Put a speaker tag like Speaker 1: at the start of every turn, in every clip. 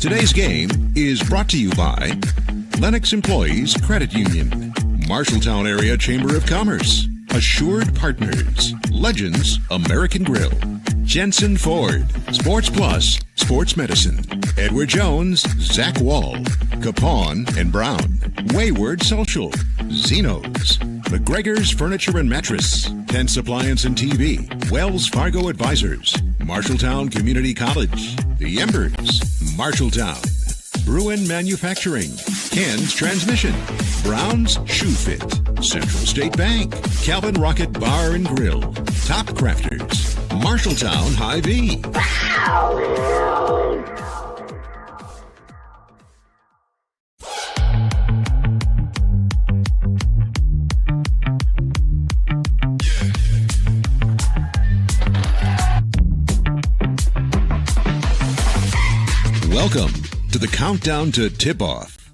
Speaker 1: Today's game is brought to you by Lennox Employees Credit Union, Marshalltown Area Chamber of Commerce, Assured Partners, Legends American Grill, Jensen Ford, Sports Plus, Sports Medicine, Edward Jones, Zach Wall, Capone and Brown, Wayward Social, Zeno's, McGregor's Furniture and Mattress, Pence Appliance and TV, Wells Fargo Advisors, Marshalltown Community College, The Embers, Marshalltown, Bruin Manufacturing, Ken's Transmission, Brown's Shoe Fit, Central State Bank, Calvin Rocket Bar and Grill, Top Crafters, Marshalltown Hy-Vee. Welcome to the countdown to tip-off.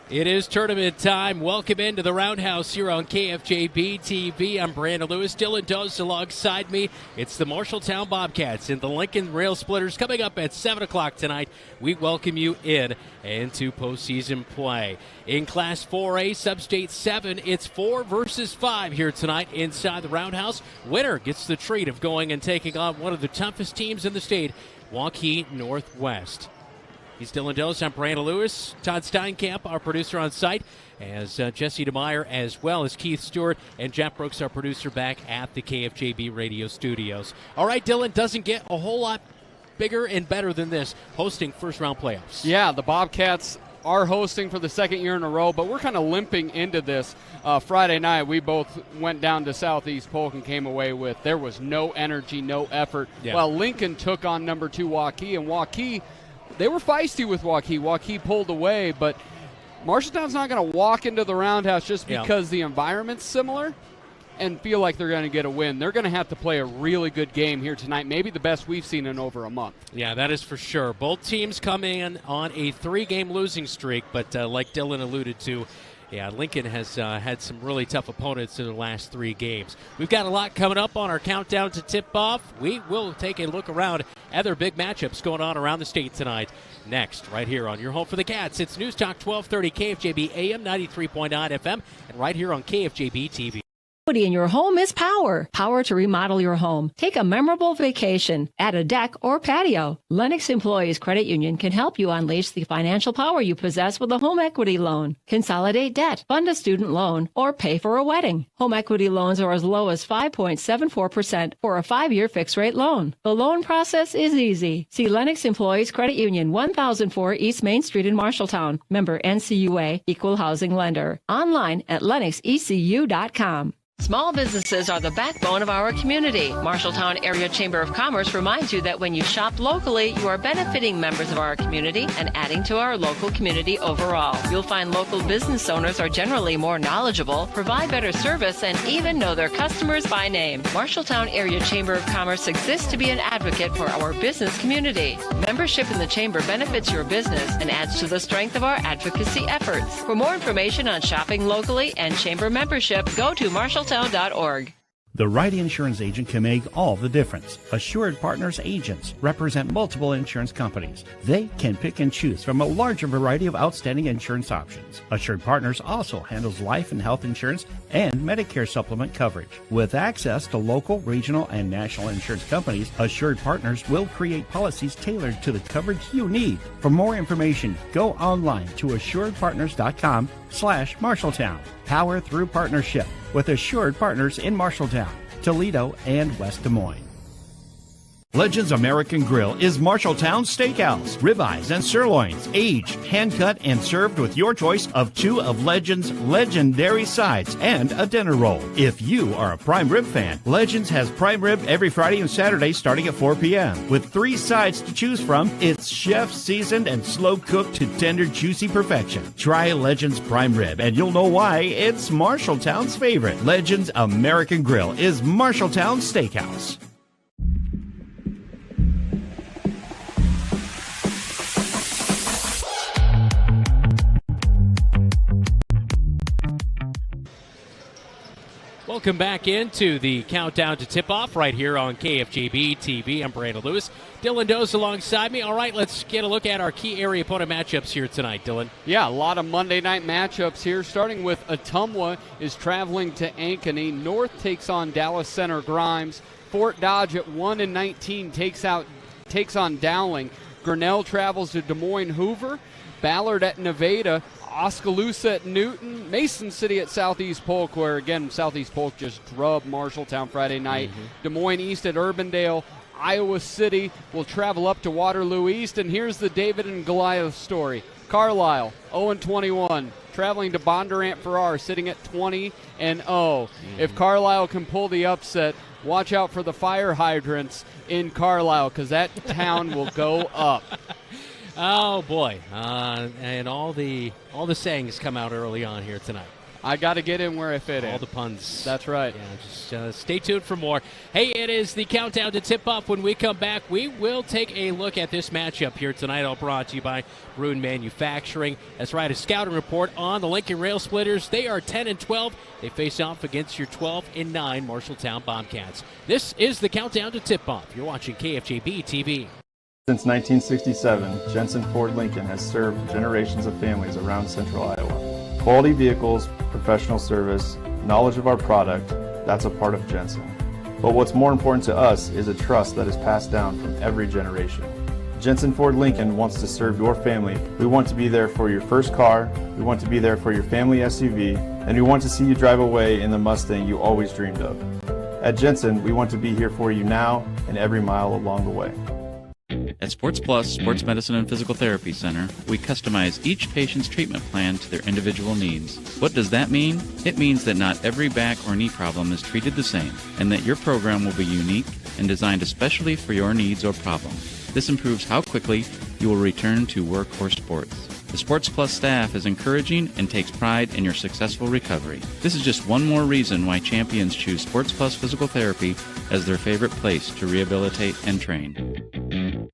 Speaker 2: It is tournament time. Welcome into the Roundhouse here on KFJB-TV. I'm Brandon Lewis. Dylan Does alongside me. It's the Marshalltown Bobcats and the Lincoln Railsplitters coming up at 7 o'clock tonight. We welcome you into postseason play. In Class 4A, Substate 7, it's 4 versus 5 here tonight inside the Roundhouse. Winner gets the treat of going and taking on one of the toughest teams in the state, Waukee Northwest. He's Dylan Dose. I'm Brandon Lewis. Todd Steinkamp, our producer on site, as Jesse DeMeyer, as well as Keith Stewart and Jeff Brooks, our producer, back at the KFJB radio studios. All right, Dylan, doesn't get a whole lot bigger and better than this, hosting first-round playoffs.
Speaker 3: Yeah, the Bobcats are hosting for the second year in a row, but we're kind of limping into this. Friday night, we both went down to Southeast Polk and came away with there was no energy, no effort. Yeah. Well, Lincoln took on number 2 Waukee, and Waukee, they were feisty with Waukee. Waukee pulled away, but Marshalltown's not going to walk into the Roundhouse just because the environment's similar and feel like they're going to get a win. They're going to have to play a really good game here tonight, maybe the best we've seen in over a month. Yeah, that is for sure. Both teams come in on a 3-game losing streak, but like Dylan alluded to, Lincoln has had some really tough opponents in the last 3 games. We've got a lot coming up on our countdown to tip-off. We will take a look around other big matchups going on around the state tonight. Next, right here on your home for the Cats, it's News Talk 1230 KFJB AM 93.9 FM, and right here on KFJB-TV.
Speaker 4: In your home is power. Power to remodel your home. Take a memorable vacation. Add a deck or patio. Lennox Employees Credit Union can help you unleash the financial power you possess with a home equity loan. Consolidate debt, fund a student loan, or pay for a wedding. Home equity loans are as low as 5.74% for a 5-year fixed-rate loan. The loan process is easy. See Lennox Employees Credit Union, 1004 East Main Street in Marshalltown. Member NCUA, Equal Housing Lender. Online at lennoxecu.com. Small businesses are the backbone of our community. Marshalltown Area Chamber of Commerce reminds you that when you shop locally, you are benefiting members of our community and adding to our local community overall. You'll find local business owners are generally more knowledgeable, provide better service, and even know their customers by name. Marshalltown Area Chamber of Commerce exists to be an advocate for our business community. Membership in the Chamber benefits your business and adds to the strength of our advocacy efforts. For more information on shopping locally and Chamber membership, go to marshalltown.org.
Speaker 5: The right insurance agent can make all the difference. Assured Partners agents represent multiple insurance companies. They can pick and choose from a larger variety of outstanding insurance options. Assured Partners also handles life and health insurance and Medicare supplement coverage. With access to local, regional, and national insurance companies, Assured Partners will create policies tailored to the coverage you need. For more information, go online to assuredpartners.com/Marshalltown. Power through partnership with Assured Partners in Marshalltown, Toledo, and West Des Moines. Legends American Grill is Marshalltown Steakhouse. Ribeyes and sirloins, aged, hand-cut, and served with your choice of 2 of Legends' legendary sides and a dinner roll. If you are a prime rib fan, Legends has prime rib every Friday and Saturday starting at 4 p.m. With 3 sides to choose from, it's chef-seasoned and slow-cooked to tender, juicy perfection. Try Legends prime rib, and you'll know why it's Marshalltown's favorite. Legends American Grill is Marshalltown Steakhouse.
Speaker 2: Welcome back into the countdown to tip-off right here on KFJB-TV. I'm Brandon Lewis. Dylan Does alongside me. All right, let's get a look at our key area opponent matchups here tonight, Dylan.
Speaker 3: Yeah, a lot of Monday night matchups here, starting with Ottumwa is traveling to Ankeny. North takes on Dallas Center Grimes. Fort Dodge at 1-19 takes on Dowling. Grinnell travels to Des Moines Hoover. Ballard at Nevada. Oskaloosa at Newton, Mason City at Southeast Polk, where, again, Southeast Polk just drubbed Marshalltown Friday night. Des Moines East at Urbandale. Iowa City will travel up to Waterloo East, and here's the David and Goliath story. Carlisle, 0-21, traveling to Bondurant Farrar, sitting at 20-0. If Carlisle can pull the upset, watch out for the fire hydrants in Carlisle, because that town will go up.
Speaker 2: Oh boy, and all the sayings come out early on here tonight.
Speaker 3: I got to get in where I fit in.
Speaker 2: All the puns.
Speaker 3: That's right.
Speaker 2: Yeah, just stay tuned for more. Hey, it is the countdown to tip-off. When we come back, we will take a look at this matchup here tonight, all brought to you by Bruin Manufacturing. That's right, a scouting report on the Lincoln Railsplitters. They are 10-12. They face off against your 12-9 Marshalltown Bobcats. This is the countdown to tip-off. You're watching KFJB-TV.
Speaker 6: Since 1967, Jensen Ford Lincoln has served generations of families around central Iowa. Quality vehicles, professional service, knowledge of our product, that's a part of Jensen. But what's more important to us is a trust that is passed down from every generation. Jensen Ford Lincoln wants to serve your family. We want to be there for your first car, we want to be there for your family SUV, and we want to see you drive away in the Mustang you always dreamed of. At Jensen, we want to be here for you now and every mile along the way.
Speaker 7: At Sports Plus Sports Medicine and Physical Therapy Center, we customize each patient's treatment plan to their individual needs. What does that mean? It means that not every back or knee problem is treated the same, and that your program will be unique and designed especially for your needs or problem. This improves how quickly you will return to work or sports. The Sports Plus staff is encouraging and takes pride in your successful recovery. This is just one more reason why champions choose Sports Plus Physical Therapy as their favorite place to rehabilitate and train.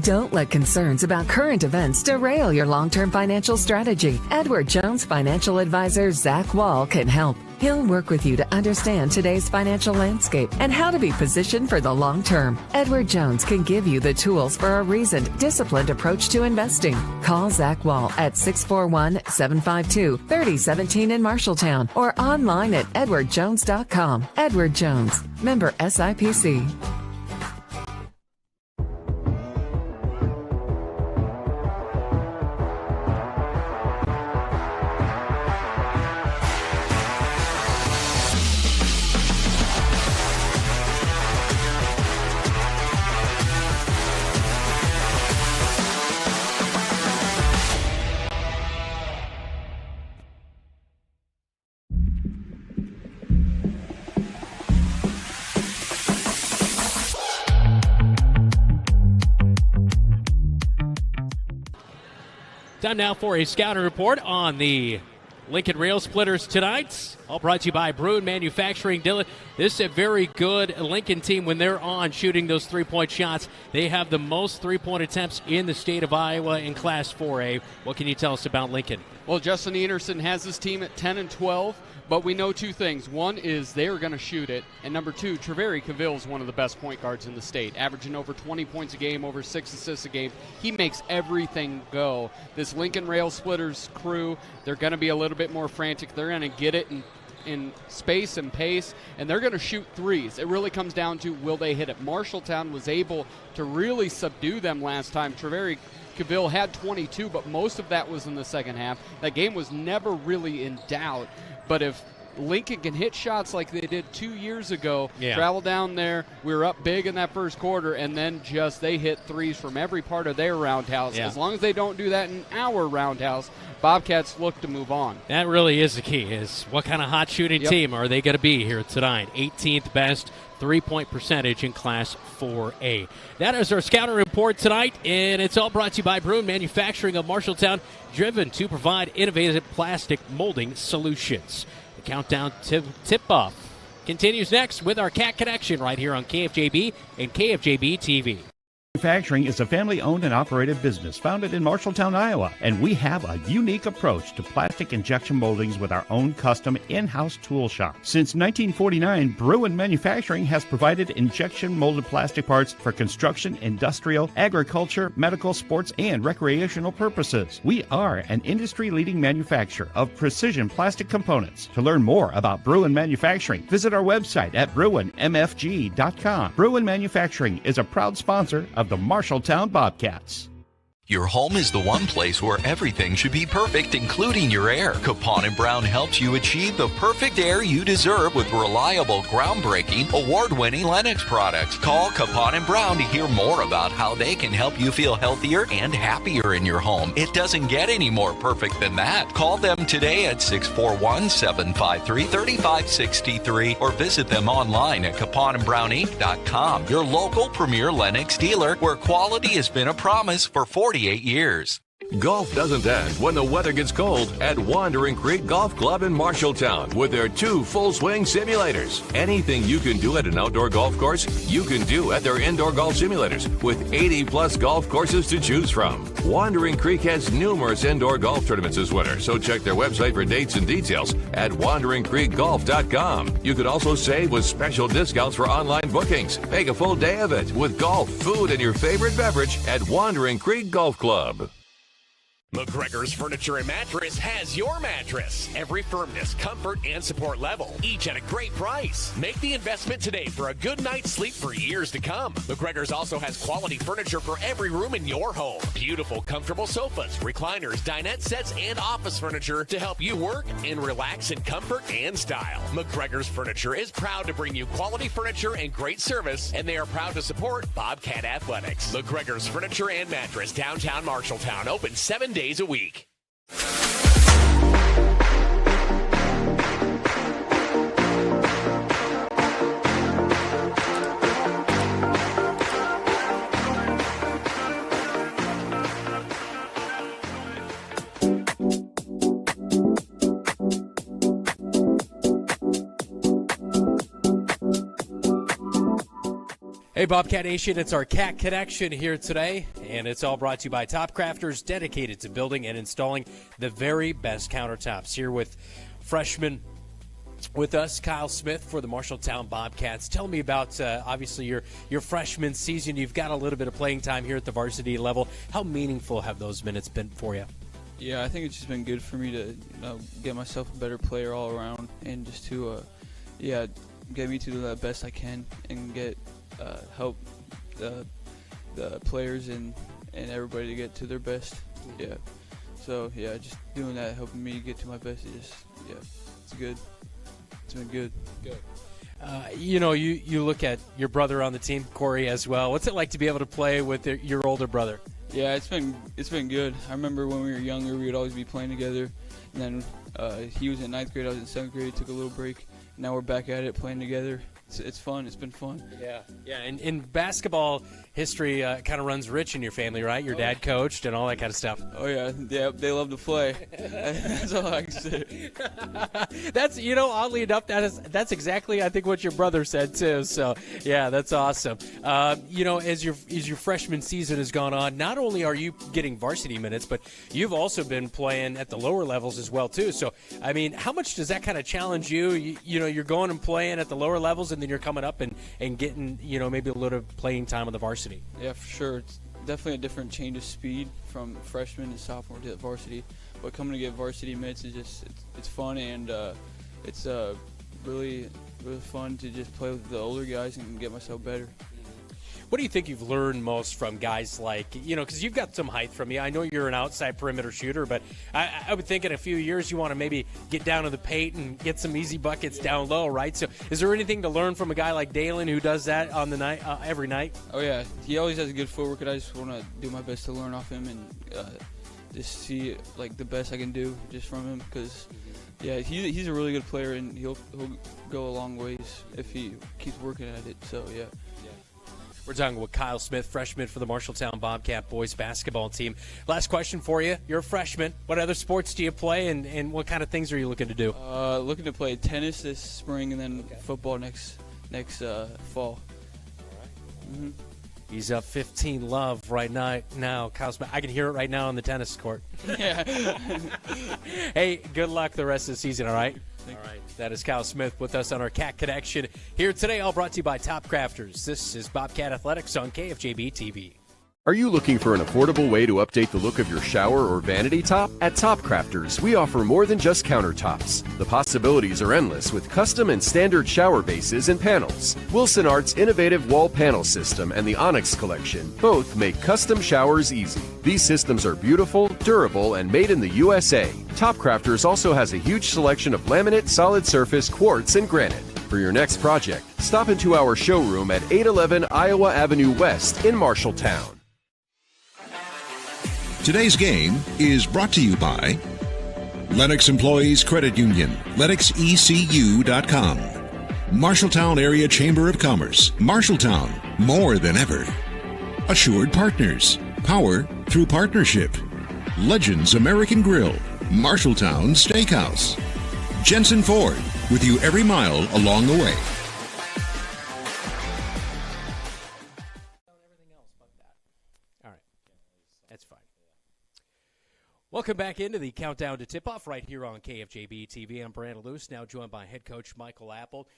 Speaker 8: Don't let concerns about current events derail your long-term financial strategy. Edward Jones financial advisor Zach Wall can help. He'll work with you to understand today's financial landscape and how to be positioned for the long term. Edward Jones can give you the tools for a reasoned, disciplined approach to investing. Call Zach Wall at 641-752-3017 in Marshalltown or online at edwardjones.com. Edward Jones, member SIPC.
Speaker 2: Time now for a scouting report on the Lincoln Railsplitters tonight. All brought to you by Bruin Manufacturing. Dylan, this is a very good Lincoln team when they're on shooting those three-point shots. They have the most three-point attempts in the state of Iowa in Class 4A. What can you tell us about Lincoln?
Speaker 3: Well, Justin Enerson has his team at 10-12. But we know two things. One is they are going to shoot it. And number two, Treveri Cavill is one of the best point guards in the state, averaging over 20 points a game, over 6 assists a game. He makes everything go. This Lincoln Railsplitters crew, they're going to be a little bit more frantic. They're going to get it in space and pace, and they're going to shoot threes. It really comes down to, will they hit it? Marshalltown was able to really subdue them last time. Treveri Cavill had 22, but most of that was in the second half. That game was never really in doubt. But if Lincoln can hit shots like they did 2 years ago, travel down there, we were up big in that first quarter, and then just they hit threes from every part of their roundhouse. As long as they don't do that in our roundhouse, Bobcats look to move on.
Speaker 2: That really is the key, is what kind of hot shooting team are they going to be here tonight? 18th best three-point percentage in Class 4A. That is our scouting report tonight, and it's all brought to you by Bruin Manufacturing of Marshalltown, driven to provide innovative plastic molding solutions. The countdown to tip-off continues next with our Cat Connection right here on KFJB and KFJB-TV.
Speaker 5: Manufacturing is a family-owned and operated business founded in Marshalltown, Iowa, and we have a unique approach to plastic injection moldings with our own custom in-house tool shop. Since 1949, Bruin Manufacturing has provided injection molded plastic parts for construction, industrial, agriculture, medical, sports, and recreational purposes. We are an industry-leading manufacturer of precision plastic components. To learn more about Bruin Manufacturing, visit our website at bruinmfg.com. Bruin Manufacturing is a proud sponsor of the Marshalltown Bobcats.
Speaker 9: Your home is the one place where everything should be perfect, including your air. Capon & Brown helps you achieve the perfect air you deserve with reliable, groundbreaking, award-winning Lennox products. Call Capon & Brown to hear more about how they can help you feel healthier and happier in your home. It doesn't get any more perfect than that. Call them today at 641-753-3563 or visit them online at caponandbrowninc.com. Your local premier Lennox dealer, where quality has been a promise for 48 years.
Speaker 10: Golf doesn't end when the weather gets cold at Wandering Creek Golf Club in Marshalltown with their 2 full-swing simulators. Anything you can do at an outdoor golf course, you can do at their indoor golf simulators with 80-plus golf courses to choose from. Wandering Creek has numerous indoor golf tournaments this winter, so check their website for dates and details at wanderingcreekgolf.com. You could also save with special discounts for online bookings. Make a full day of it with golf, food, and your favorite beverage at Wandering Creek Golf Club.
Speaker 11: McGregor's Furniture and Mattress has your mattress. Every firmness, comfort, and support level, each at a great price. Make the investment today for a good night's sleep for years to come. McGregor's also has quality furniture for every room in your home. Beautiful, comfortable sofas, recliners, dinette sets, and office furniture to help you work and relax in comfort and style. McGregor's Furniture is proud to bring you quality furniture and great service, and they are proud to support Bobcat Athletics. McGregor's Furniture and Mattress, downtown Marshalltown, open 7 days a week.
Speaker 2: Hey, Bobcat Nation, it's our Cat Connection here today, and it's all brought to you by Top Crafters, dedicated to building and installing the very best countertops. Here with freshman with us, Kyle Smith for the Marshalltown Bobcats. Tell me about, obviously, your freshman season. You've got a little bit of playing time here at the varsity level. How meaningful have those minutes been for you?
Speaker 12: Yeah, I think it's just been good for me to get myself a better player all around and just to, get me to the best I can and get help the players and everybody to get to their best. Yeah. So yeah, just doing that, helping me get to my best. It's good. It's been good.
Speaker 2: Good. You look at your brother on the team, Corey, as well. What's it like to be able to play with your older brother?
Speaker 12: Yeah, it's been good. I remember when we were younger, we would always be playing together. And then he was in 9th grade, I was in 7th grade. Took a little break. Now we're back at it, playing together. It's fun. It's been fun.
Speaker 2: Yeah. And in basketball history, kind of runs rich in your family, right? Your dad coached and all that kind of stuff.
Speaker 12: Oh, yeah. They love to play. That's all I can say.
Speaker 2: That's, oddly enough, that's exactly, I think, what your brother said, too. So, yeah, that's awesome. As your freshman season has gone on, not only are you getting varsity minutes, but you've also been playing at the lower levels as well, too. So, I mean, how much does that kind of challenge you? You're going and playing at the lower levels, and then you're coming up and getting, maybe a little playing time on the varsity.
Speaker 12: Yeah, for sure. It's definitely a different change of speed from freshman to sophomore to varsity. But coming to get varsity minutes is it's fun, and it's really, really fun to just play with the older guys and get myself better.
Speaker 2: What do you think you've learned most from guys like, because you've got some height from you. I know you're an outside perimeter shooter, but I would think in a few years you want to maybe get down to the paint and get some easy buckets down low, right? So is there anything to learn from a guy like Dalen who does that on the night every night?
Speaker 12: Oh, yeah. He always has good footwork, and I just want to do my best to learn off him and just see the best I can do just from him because, yeah, he's a really good player, and he'll go a long ways if he keeps working at it. So, yeah.
Speaker 2: We're talking with Kyle Smith, freshman for the Marshalltown Bobcat boys basketball team. Last question for you. You're a freshman. What other sports do you play, and what kind of things are you looking to do?
Speaker 12: Looking to play tennis this spring and then football next fall.
Speaker 2: All right.
Speaker 12: Mm-hmm.
Speaker 2: He's up 15 love right now. Kyle Smith, I can hear it right now on the tennis court.
Speaker 12: Yeah.
Speaker 2: Hey, good luck the rest of the season, all right? All right. That is Kyle Smith with us on our Cat Connection here today, all brought to you by Top Crafters. This is Bobcat Athletics on KFJB-TV.
Speaker 13: Are you looking for an affordable way to update the look of your shower or vanity top? At Top Crafters, we offer more than just countertops. The possibilities are endless with custom and standard shower bases and panels. Wilson Art's innovative wall panel system and the Onyx collection both make custom showers easy. These systems are beautiful, durable, and made in the USA. Top Crafters also has a huge selection of laminate, solid surface, quartz, and granite. For your next project, stop into our showroom at 811 Iowa Avenue West in Marshalltown.
Speaker 1: Today's game is brought to you by Lennox Employees Credit Union, LennoxECU.com, Marshalltown Area Chamber of Commerce, Marshalltown, more than ever. Assured Partners, power through partnership. Legends American Grill, Marshalltown Steakhouse. Jensen Ford, with you every mile along the way.
Speaker 2: Welcome back into the Countdown to Tip-Off right here on KFJB-TV. I'm Brandon Luce, now joined by head coach Michael Apple.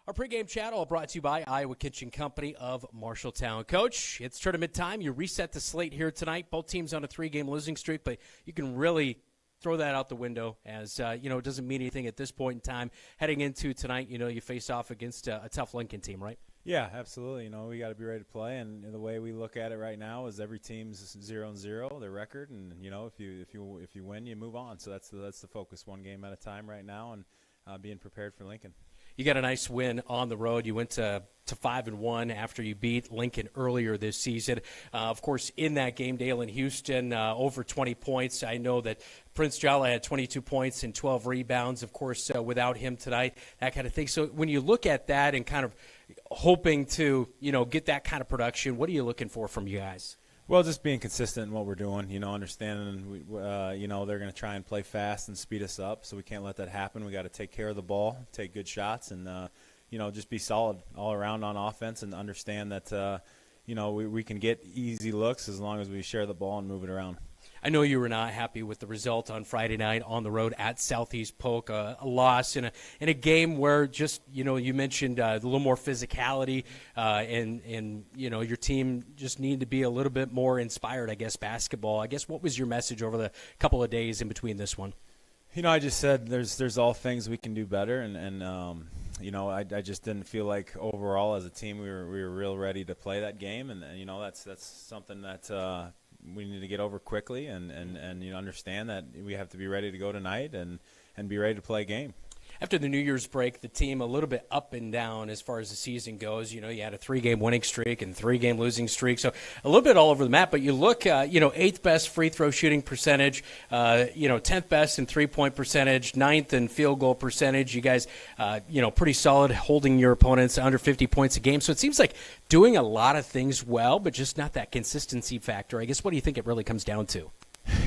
Speaker 2: Our pregame chat all brought to you by Iowa Kitchen Company of Marshalltown. Coach, it's tournament time. You reset the slate here tonight. Both teams on a 3-game losing streak, but you can really throw that out the window as, it doesn't mean anything at this point in time. Heading into tonight, you face off against a tough Lincoln team, right?
Speaker 14: Yeah, absolutely. We got to be ready to play, and the way we look at it right now is every team's 0-0, their record, and if you win, you move on. So that's the focus, one game at a time right now, and being prepared for Lincoln.
Speaker 2: You got a nice win on the road. You went to 5-1 after you beat Lincoln earlier this season. Of course, in that game, Dalen Houston over 20 points. I know that Prince Jala had 22 points and 12 rebounds. Of course, without him tonight, that kind of thing. So when you look at that and kind of hoping to get that kind of production, what are you looking for from you guys?
Speaker 14: Well, just being consistent in what we're doing, understanding, they're going to try and play fast and speed us up, so we can't let that happen. We got to take care of the ball, take good shots, and, just be solid all around on offense and understand that, we can get easy looks as long as we share the ball and move it around.
Speaker 2: I know you were not happy with the result on Friday night on the road at Southeast Polk, a loss in a game where just, you mentioned a little more physicality and your team just needed to be a little bit more inspired, I guess, basketball. I guess what was your message over the couple of days in between this one?
Speaker 14: I just said there's all things we can do better, and I just didn't feel like overall as a team we were real ready to play that game, and that's something that we need to get over quickly and understand that we have to be ready to go tonight and be ready to play a game.
Speaker 2: After the New Year's break, the team a little bit up and down as far as the season goes. You had a 3-game winning streak and 3-game losing streak, so a little bit all over the map. But you look, 8th best free throw shooting percentage, 10th best in 3-point percentage, 9th in field goal percentage. You guys, pretty solid, holding your opponents under 50 points a game. So it seems like doing a lot of things well, but just not that consistency factor. I guess what do you think it really comes down to?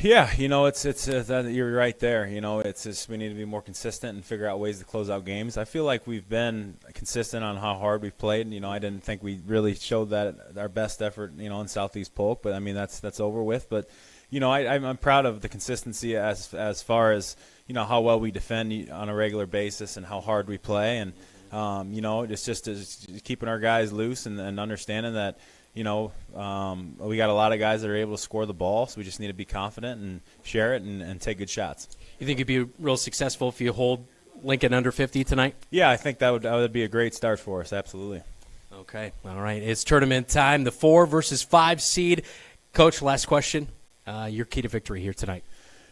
Speaker 14: Yeah, it's you're right there. It's just we need to be more consistent and figure out ways to close out games. I feel like we've been consistent on how hard we've played. I didn't think we really showed that our best effort, in Southeast Polk, but I mean that's over with. But I'm proud of the consistency as far as how well we defend on a regular basis and how hard we play, and it's just keeping our guys loose and understanding that. We got a lot of guys that are able to score the ball, so we just need to be confident and share it and take good shots.
Speaker 2: You think you'd be real successful if you hold Lincoln under 50 tonight?
Speaker 14: Yeah, I think that would be a great start for us, absolutely.
Speaker 2: Okay, all right. It's tournament time, the 4 versus 5 seed. Coach, last question. Your key to victory here tonight.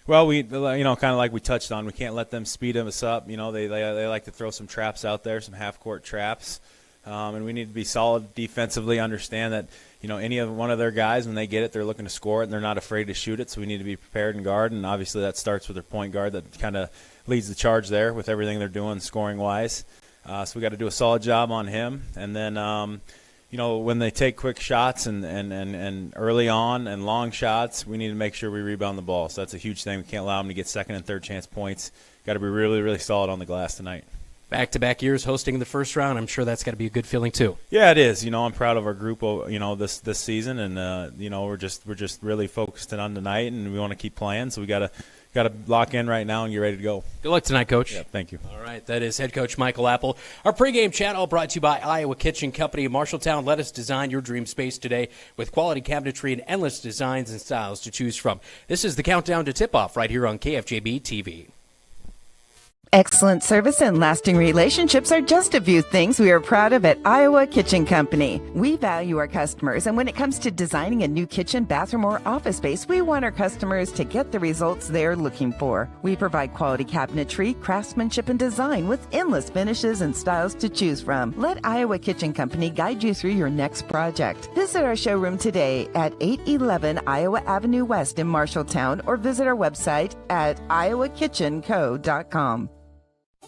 Speaker 14: Well, we kind of like we touched on, we can't let them speed us up. They like to throw some traps out there, some half-court traps. And we need to be solid defensively, understand that, any of one of their guys, when they get it, they're looking to score it, and they're not afraid to shoot it, so we need to be prepared and guard, and obviously that starts with their point guard that kind of leads the charge there with everything they're doing scoring-wise. So we got to do a solid job on him. And then, when they take quick shots and early on and long shots, we need to make sure we rebound the ball. So that's a huge thing. We can't allow them to get second and third chance points. Got to be really, really solid on the glass tonight.
Speaker 2: Back-to-back years hosting the first round. I'm sure that's got to be a good feeling too.
Speaker 14: Yeah, it is. I'm proud of our group. This season, and we're just really focused on tonight, and we want to keep playing. So we got to lock in right now and get ready to go.
Speaker 2: Good luck tonight, Coach.
Speaker 14: Yeah, thank you.
Speaker 2: All right, that is head coach Michael Apple. Our pregame chat all brought to you by Iowa Kitchen Company of Marshalltown. Let us design your dream space today with quality cabinetry and endless designs and styles to choose from. This is the countdown to tip-off right here on KFJB-TV.
Speaker 15: Excellent service and lasting relationships are just a few things we are proud of at Iowa Kitchen Company. We value our customers, and when it comes to designing a new kitchen, bathroom, or office space, we want our customers to get the results they're looking for. We provide quality cabinetry, craftsmanship, and design with endless finishes and styles to choose from. Let Iowa Kitchen Company guide you through your next project. Visit our showroom today at 811 Iowa Avenue West in Marshalltown, or visit our website at iowakitchenco.com.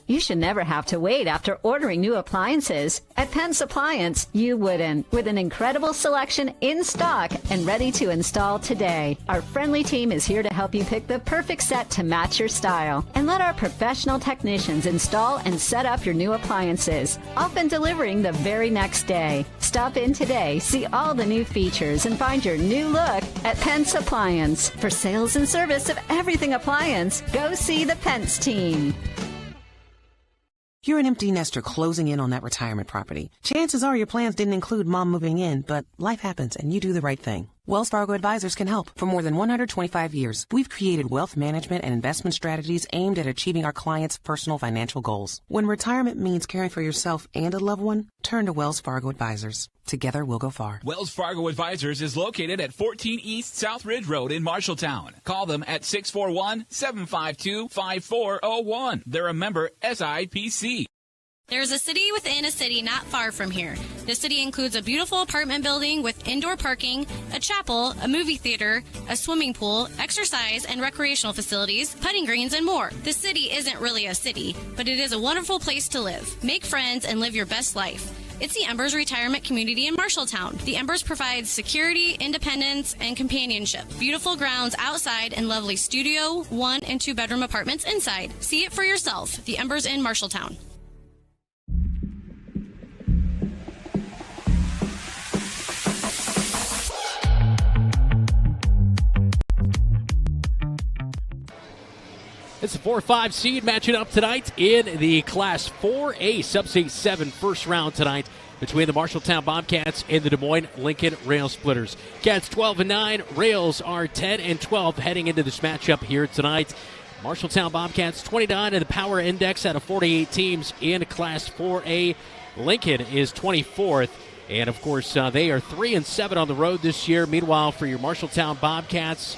Speaker 16: You should never have to wait after ordering new appliances. At Pence Appliance, you wouldn't. With an incredible selection in stock and ready to install today. Our friendly team is here to help you pick the perfect set to match your style. And let our professional technicians install and set up your new appliances, often delivering the very next day. Stop in today, see all the new features, and find your new look at Pence Appliance. For sales and service of everything appliance, go see the Pence team.
Speaker 17: You're an empty nester closing in on that retirement property. Chances are your plans didn't include mom moving in, but life happens and you do the right thing. Wells Fargo Advisors can help. For more than 125 years, we've created wealth management and investment strategies aimed at achieving our clients' personal financial goals. When retirement means caring for yourself and a loved one, turn to Wells Fargo Advisors. Together, we'll go far.
Speaker 18: Wells Fargo Advisors is located at 14 East South Ridge Road in Marshalltown. Call them at 641-752-5401. They're a member SIPC.
Speaker 19: There's a city within a city not far from here. The city includes a beautiful apartment building with indoor parking, a chapel, a movie theater, a swimming pool, exercise and recreational facilities, putting greens, and more. The city isn't really a city, but it is a wonderful place to live. Make friends and live your best life. It's the Embers Retirement Community in Marshalltown. The Embers provides security, independence, and companionship. Beautiful grounds outside and lovely studio, 1- and 2-bedroom apartments inside. See it for yourself. The Embers in Marshalltown.
Speaker 2: It's a 4-5 seed matching up tonight in the Class 4A Substate 7 first round tonight between the Marshalltown Bobcats and the Des Moines Lincoln Railsplitters. Cats 12-9, Rails are 10-12 heading into this matchup here tonight. Marshalltown Bobcats 29 in the power index out of 48 teams in Class 4A. Lincoln is 24th. And, of course, they are 3-7 on the road this year. Meanwhile, for your Marshalltown Bobcats,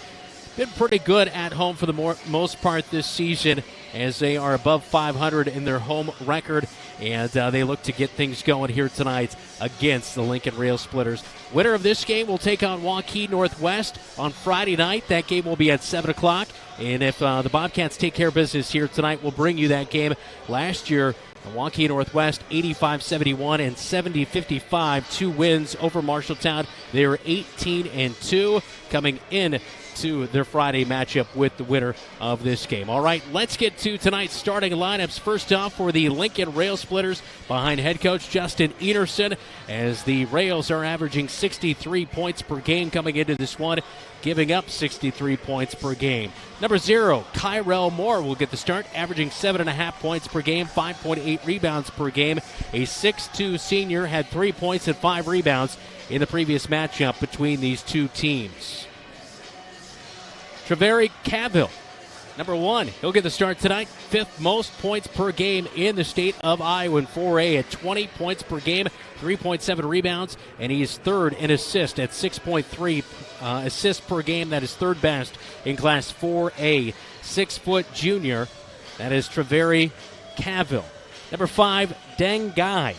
Speaker 2: been pretty good at home for the most part this season, as they are above 500 in their home record, and they look to get things going here tonight against the Lincoln Railsplitters. Winner of this game will take on Waukee Northwest on Friday night. That game will be at 7 o'clock, and if the Bobcats take care of business here tonight, we'll bring you that game. Last year, Waukee Northwest 85-71 and 70-55, 2 wins over Marshalltown. They were 18-2 coming in to their Friday matchup with the winner of this game. All right, let's get to tonight's starting lineups. First off, for the Lincoln Railsplitters, behind head coach Justin Enerson, as the Rails are averaging 63 points per game coming into this one, giving up 63 points per game. Number 0, Kyrell Moore will get the start, averaging 7.5 points per game, 5.8 rebounds per game. A 6'2 senior had 3 points and 5 rebounds in the previous matchup between these two teams. Treveri Cavill, number 1, he'll get the start tonight. 5th most points per game in the state of Iowa in 4A at 20 points per game, 3.7 rebounds, and he is 3rd in assist at 6.3 assists per game. That is 3rd best in Class 4A. 6-foot junior, that is Treveri Cavill. Number 5, Dengai.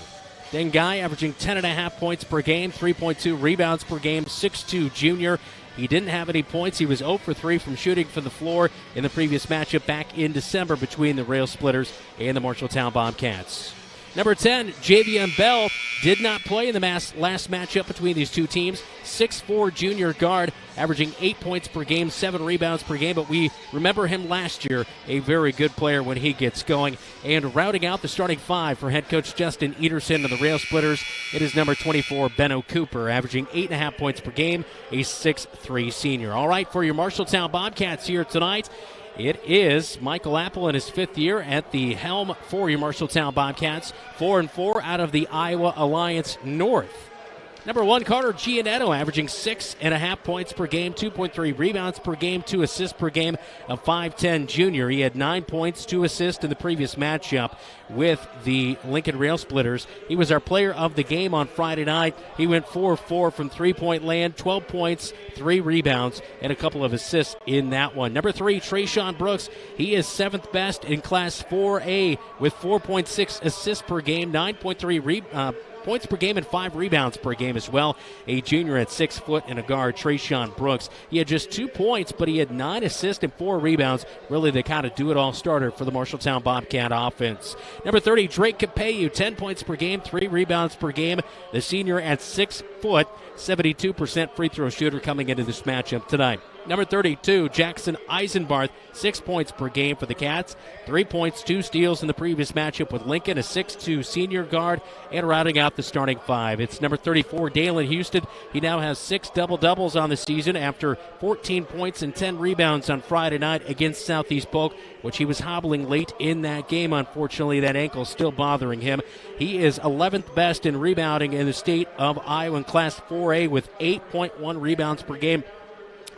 Speaker 2: Dengai averaging 10.5 points per game, 3.2 rebounds per game, 6'2 junior. He didn't have any points. He was 0 for 3 from shooting from the floor in the previous matchup back in December between the Railsplitters and the Marshalltown Bobcats. Number 10, Javion Bell did not play in the last matchup between these two teams. 6'4" junior guard, averaging 8 points per game, 7 rebounds per game, but we remember him last year, a very good player when he gets going. And rounding out the starting 5 for head coach Justin Ederson of the Railsplitters, it is number 24, Benno Cooper, averaging 8.5 points per game, a 6'3" senior. All right, for your Marshalltown Bobcats here tonight, it is Michael Apple in his 5th year at the helm for your Marshalltown Bobcats. 4-4 out of the Iowa Alliance North. Number 1, Carter Giannetto, averaging 6.5 points per game, 2.3 rebounds per game, 2 assists per game, a 5'10" junior. He had 9 points, 2 assists in the previous matchup with the Lincoln Railsplitters. He was our player of the game on Friday night. He went 4-4 from three-point land, 12 points, 3 rebounds, and a couple of assists in that one. Number 3, Trayshawn Brooks. He is 7th best in Class 4A with 4.6 assists per game, 9.3 points per game and 5 rebounds per game as well. A junior at 6 foot and a guard, Trayshawn Brooks. He had just 2 points, but he had 9 assists and 4 rebounds. Really the kind of do-it-all starter for the Marshalltown Bobcat offense. Number 30, Drake Capeyu, 10 points per game, 3 rebounds per game. The senior at 6 foot, 72% free throw shooter coming into this matchup tonight. Number 32, Jackson Eisenbarth, 6 points per game for the Cats. 3 points, 2 steals in the previous matchup with Lincoln, a 6'2" senior guard, and rounding out the starting 5. It's number 34, Dalen Houston. He now has 6 double-doubles on the season after 14 points and 10 rebounds on Friday night against Southeast Polk, which he was hobbling late in that game. Unfortunately, that ankle still bothering him. He is 11th best in rebounding in the state of Iowa in Class 4A with 8.1 rebounds per game,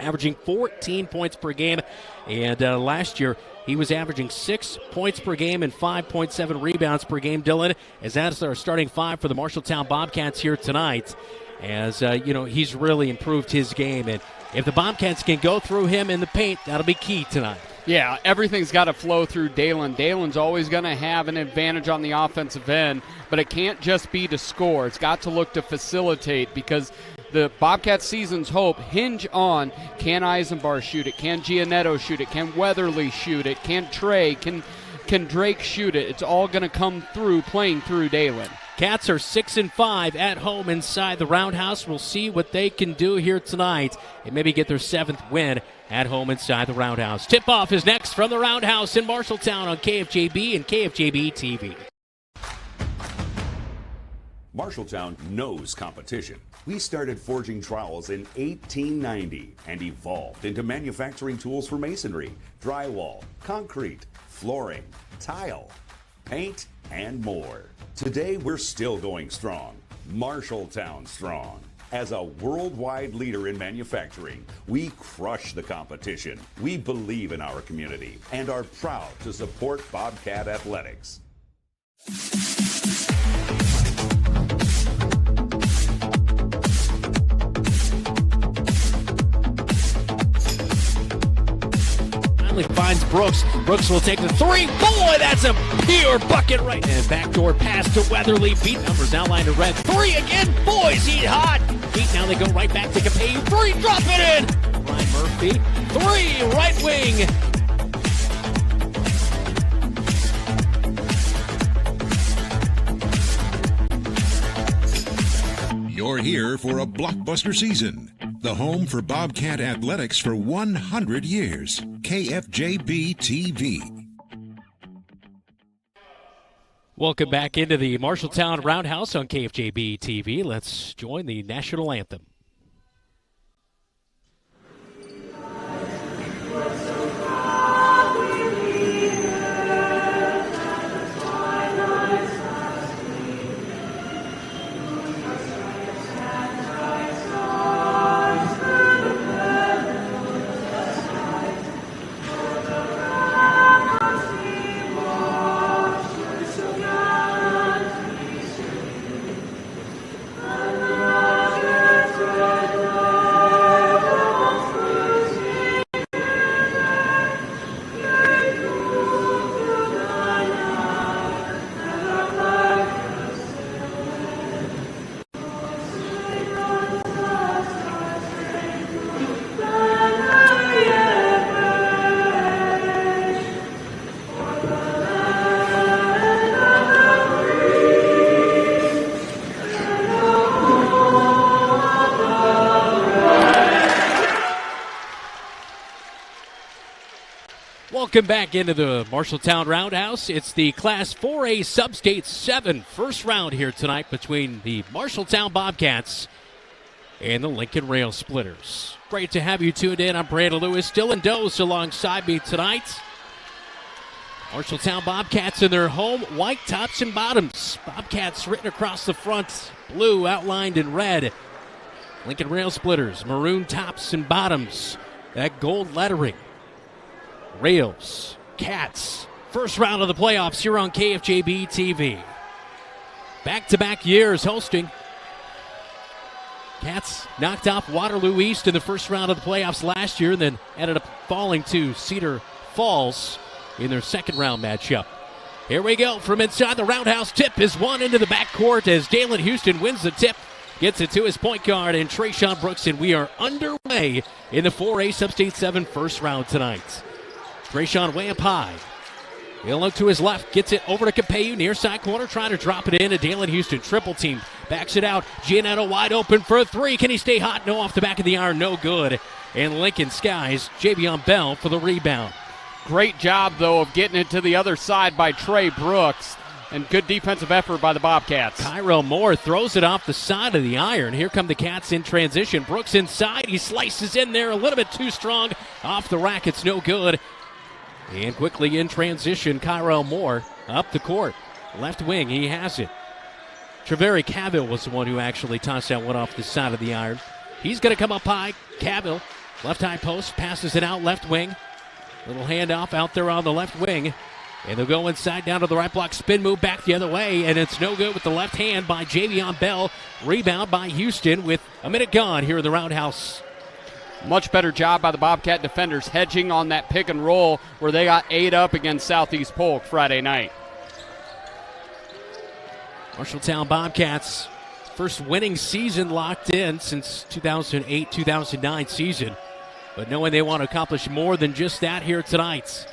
Speaker 2: averaging 14 points per game. And last year, he was averaging 6 points per game and 5.7 rebounds per game, Dylan, as that's our starting 5 for the Marshalltown Bobcats here tonight. As, he's really improved his game. And if the Bobcats can go through him in the paint, that'll be key tonight.
Speaker 3: Yeah, everything's got to flow through Dalen. Dalen's always going to have an advantage on the offensive end, but it can't just be to score. It's got to look to facilitate, because the Bobcats' season's hope hinge on, can Eisenbar shoot it? Can Giannetto shoot it? Can Weatherly shoot it? Can Trey? Can Drake shoot it? It's all going to come through playing through Dalen.
Speaker 2: Cats are 6-5 at home inside the Roundhouse. We'll see what they can do here tonight and maybe get their 7th win at home inside the Roundhouse. Tip-off is next from the Roundhouse in Marshalltown on KFJB and KFJB-TV.
Speaker 20: Marshalltown knows competition. We started forging trowels in 1890 and evolved into manufacturing tools for masonry, drywall, concrete, flooring, tile, paint, and more. Today, we're still going strong. Marshalltown strong. As a worldwide leader in manufacturing, we crush the competition. We believe in our community and are proud to support Bobcat Athletics.
Speaker 2: Finds Brooks. Brooks will take the 3. Boy, that's a pure bucket right. And backdoor pass to Weatherly. Beat numbers outlined in red. 3 again. Boys, he's hot. Beat now they go right back to Capeyu. 3, drop it in. Ryan Murphy. 3, right wing.
Speaker 1: You're here for a blockbuster season. The home for Bobcat Athletics for 100 years. KFJB-TV.
Speaker 2: Welcome back into the Marshalltown Roundhouse on KFJB-TV. Let's join the national anthem. Welcome back into the Marshalltown Roundhouse. It's the Class 4A Substate 7 first round here tonight between the Marshalltown Bobcats and the Lincoln Railsplitters. Great to have you tuned in. I'm Brandon Lewis. Dylan Dose alongside me tonight. Marshalltown Bobcats in their home white tops and bottoms. Bobcats written across the front, blue outlined in red. Lincoln Railsplitters, maroon tops and bottoms. That gold lettering. Rails, Cats, first round of the playoffs here on KFJB-TV. Back-to-back years hosting. Cats knocked off Waterloo East in the first round of the playoffs last year, and then ended up falling to Cedar Falls in their second round matchup. Here we go from inside the roundhouse. Tip is one into the backcourt as Dalen Houston wins the tip. Gets it to his point guard and Trayshawn Brooks, and we are underway in the 4A Substate 7 first round tonight. Trayshawn way up high. He'll look to his left, gets it over to Capeyu, near side corner, trying to drop it in. A Dalen Houston triple team, backs it out. Giannetto wide open for a three. Can he stay hot? No, off the back of the iron, no good. And Lincoln skies Javion Bell for the rebound.
Speaker 3: Great job, though, of getting it to the other side by Trey Brooks. And good defensive effort by the Bobcats.
Speaker 2: Kyrell Moore throws it off the side of the iron. Here come the Cats in transition. Brooks inside. He slices in there a little bit too strong. Off the rack, it's no good. And quickly in transition, Kyrell Moore up the court. Left wing, he has it. Treveri Cavill was the one who actually tossed that one off the side of the iron. He's going to come up high. Cavill, left high post, passes it out left wing. Little handoff out there on the left wing. And they'll go inside down to the right block. Spin move back the other way. And it's no good with the left hand by Javion Bell. Rebound by Houston with a minute gone here in the roundhouse.
Speaker 3: Much better job by the Bobcat defenders hedging on that pick and roll where they got 8 up against Southeast Polk Friday night.
Speaker 2: Marshalltown Bobcats, first winning season locked in since 2008-2009 season. But knowing they want to accomplish more than just that here tonight.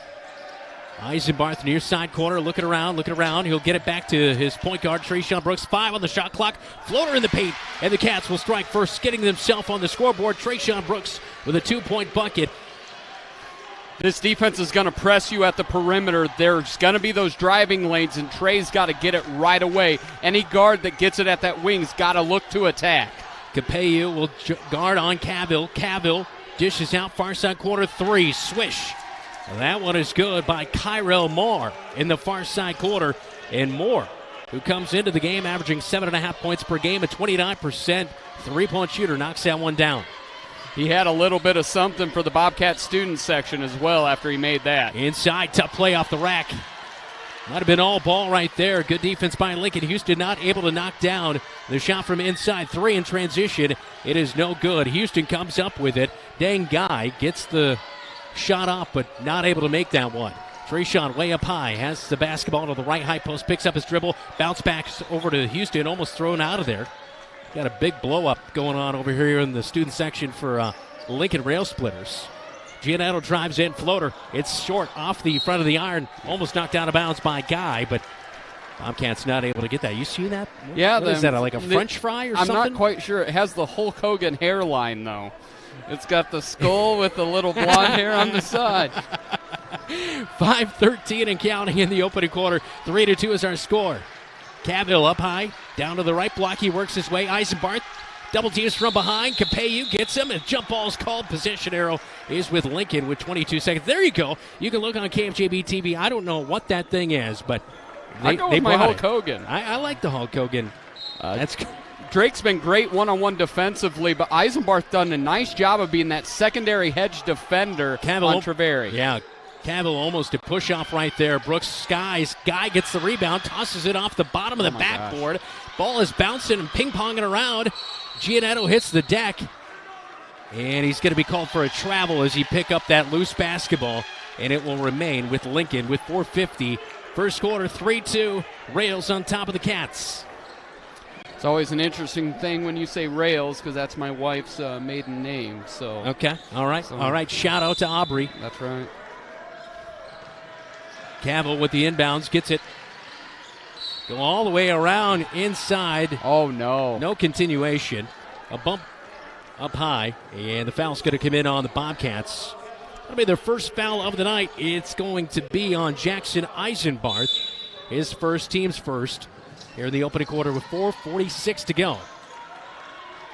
Speaker 2: Eisenbarth near side corner, looking around. He'll get it back to his point guard, Trayshawn Brooks. 5 on the shot clock. Floater in the paint, and the Cats will strike first, getting themselves on the scoreboard. Trayshawn Brooks with a 2-point bucket.
Speaker 3: This defense is going to press you at the perimeter. There's going to be those driving lanes, and Trey's got to get it right away. Any guard that gets it at that wing's got to look to attack.
Speaker 2: Capeyu will guard on Cavill. Cavill dishes out far side corner 3. Swish. That one is good by Kyrell Moore in the far side corner. And Moore, who comes into the game averaging 7.5 points per game, a 29% three-point shooter, knocks that one down.
Speaker 3: He had a little bit of something for the Bobcat student section as well after he made that.
Speaker 2: Inside, tough play off the rack. Might have been all ball right there. Good defense by Lincoln. Houston not able to knock down the shot from inside. 3 in transition. It is no good. Houston comes up with it. Dang Guy gets the shot off, but not able to make that one. Trayshawn way up high, has the basketball to the right high post, picks up his dribble, bounce back over to Houston, almost thrown out of there. Got a big blow up going on over here in the student section for Lincoln Railsplitters. Giannetto drives in, floater. It's short off the front of the iron, almost knocked out of bounds by Guy, but Bobcat's not able to get that. You see that?
Speaker 3: Yeah.
Speaker 2: What is that, like a French fry or something?
Speaker 3: I'm not quite sure. It has the Hulk Hogan hairline, though. It's got the skull with the little blonde hair on the side.
Speaker 2: 5:13 and counting in the opening quarter. 3-2 is our score. Cavill up high, down to the right block. He works his way. Eisenbarth double teams from behind. Capeyu gets him, and jump ball is called. Possession arrow is with Lincoln with 22 seconds. There you go. You can look on KFJB-TV. I don't know what that thing is, but
Speaker 3: I go with my Hulk Hogan.
Speaker 2: I like the Hulk Hogan. That's
Speaker 3: Drake's been great one-on-one defensively, but Eisenbarth done a nice job of being that secondary hedge defender on Treveri.
Speaker 2: Yeah, Cavill almost a push-off right there. Brooks skies. Guy gets the rebound, tosses it off the bottom of the backboard. Gosh. Ball is bouncing and ping-ponging around. Giannetto hits the deck, and he's going to be called for a travel as he pick up that loose basketball, and it will remain with Lincoln with 4:50. First quarter, 3-2. Rails on top of the Cats.
Speaker 3: It's always an interesting thing when you say Rails because that's my wife's maiden name. So
Speaker 2: okay, all right. Shout out to Aubrey.
Speaker 3: That's right.
Speaker 2: Cavill with the inbounds, gets it. Go all the way around inside.
Speaker 3: Oh no!
Speaker 2: No continuation. A bump up high, and the foul's going to come in on the Bobcats. That'll be their first foul of the night. It's going to be on Jackson Eisenbarth. His first, team's first. Here in the opening quarter with 4:46 to go.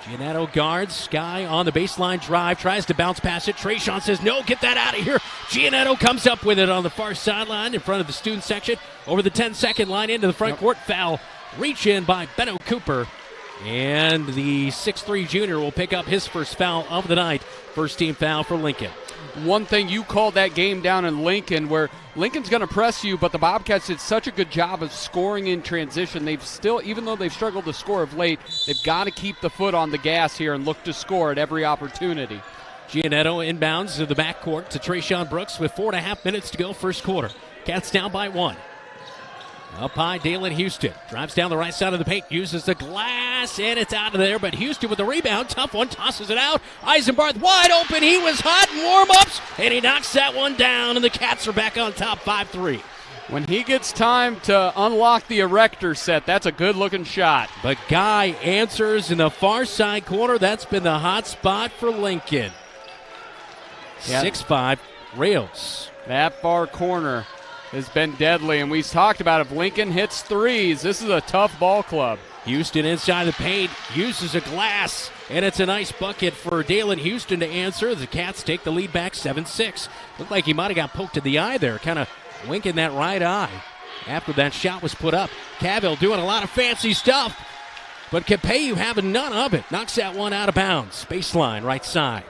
Speaker 2: Giannetto guards. Guy on the baseline drive. Tries to bounce past it. Trayshawn says, no, get that out of here. Giannetto comes up with it on the far sideline in front of the student section. Over the 10-second line into the front court. Foul. Reach in by Benno Cooper. And the 6'3 junior will pick up his first foul of the night. First team foul for Lincoln.
Speaker 3: One thing, you called that game down in Lincoln where Lincoln's going to press you, but the Bobcats did such a good job of scoring in transition. They've still, even though they've struggled to score of late, they've got to keep the foot on the gas here and look to score at every opportunity.
Speaker 2: Giannetto inbounds to the backcourt to Trayshawn Brooks with 4.5 minutes to go first quarter. Cats down by 1. Up high, Dalen Houston drives down the right side of the paint, uses the glass, and it's out of there. But Houston with the rebound, tough one, tosses it out. Eisenbarth wide open, he was hot in warm-ups, and he knocks that one down, and the Cats are back on top 5-3.
Speaker 3: When he gets time to unlock the erector set, that's a good-looking shot.
Speaker 2: But Guy answers in the far side corner. That's been the hot spot for Lincoln. 6'5", Rails.
Speaker 3: That far corner has been deadly, and we've talked about if Lincoln hits threes, this is a tough ball club.
Speaker 2: Houston inside the paint, uses a glass, and it's a nice bucket for Dalen Houston to answer. The Cats take the lead back 7-6. Looked like he might have got poked in the eye there, kind of winking that right eye after that shot was put up. Cavill doing a lot of fancy stuff, but Capeyu having none of it. Knocks that one out of bounds. Baseline, right side.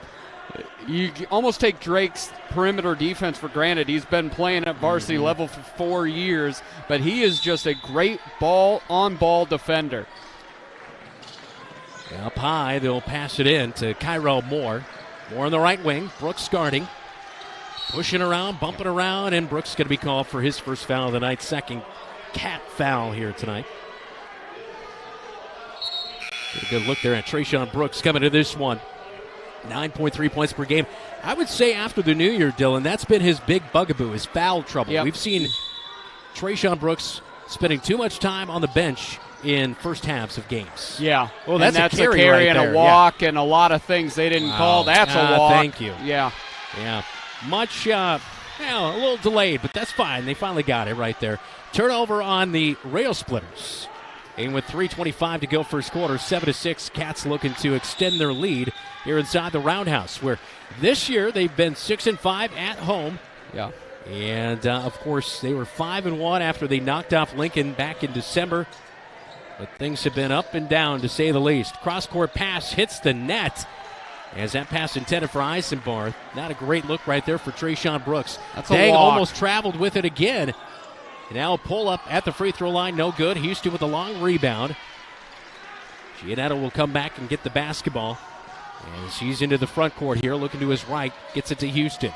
Speaker 3: You almost take Drake's perimeter defense for granted. He's been playing at varsity level for 4 years, but he is just a great on-ball defender.
Speaker 2: Up high, they'll pass it in to Kyrell Moore. Moore on the right wing, Brooks guarding. Pushing around, bumping around, and Brooks going to be called for his first foul of the night. Second Cat foul here tonight. Get a good look there at Trayshawn Brooks coming to this one. 9.3 points per game. I would say after the new year, Dylan, that's been his big bugaboo, is foul trouble.
Speaker 3: Yep.
Speaker 2: We've seen Trayshawn Brooks spending too much time on the bench in first halves of games.
Speaker 3: Yeah.
Speaker 2: Well, that's
Speaker 3: a carry
Speaker 2: right
Speaker 3: and
Speaker 2: there.
Speaker 3: a walk and a lot of things they didn't call. That's a walk.
Speaker 2: Thank you.
Speaker 3: Yeah.
Speaker 2: Yeah. Much, a little delayed, but that's fine. They finally got it right there. Turnover on the Railsplitters. And with 3:25 to go first quarter, 7-6, Cats looking to extend their lead here inside the Roundhouse, where this year they've been 6-5 at home.
Speaker 3: Yeah.
Speaker 2: And, of course, they were 5-1 after they knocked off Lincoln back in December. But things have been up and down, to say the least. Cross-court pass hits the net. As that pass intended for Eisenbarth. Not a great look right there for Trayshawn Brooks.
Speaker 3: That's
Speaker 2: Dang
Speaker 3: a walk.
Speaker 2: almost traveled with it again. Now a pull-up at the free throw line, no good. Houston with a long rebound. Giannetto will come back and get the basketball. As he's into the front court here, looking to his right, gets it to Houston.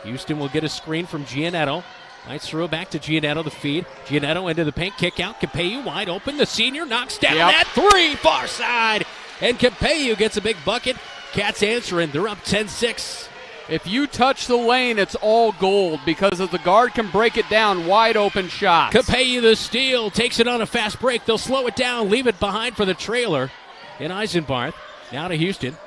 Speaker 2: Houston will get a screen from Giannetto. Nice throw back to Giannetto, the feed. Giannetto into the paint, kick out. Capeyu wide open. The senior knocks down that three, far side. And Capeyu gets a big bucket. Cats answering. They're up 10-6.
Speaker 3: If you touch the lane, it's all gold because if the guard can break it down, wide open shots.
Speaker 2: Capeyu the steal, takes it on a fast break. They'll slow it down, leave it behind for the trailer. In Eisenbarth, now to Houston.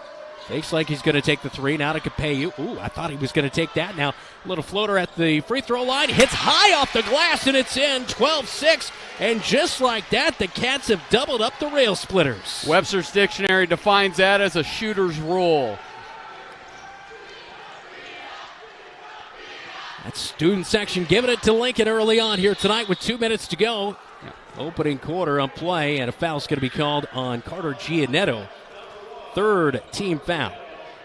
Speaker 2: Fakes like he's going to take the three, now to Capeyu. Ooh, I thought he was going to take that. Now, a little floater at the free throw line. Hits high off the glass, and it's in. 12-6. And just like that, the Cats have doubled up the Railsplitters.
Speaker 3: Webster's Dictionary defines that as a shooter's rule.
Speaker 2: That student section giving it to Lincoln early on here tonight with 2 minutes to go. Opening quarter on play, and a foul's going to be called on Carter Giannetto. Third team foul.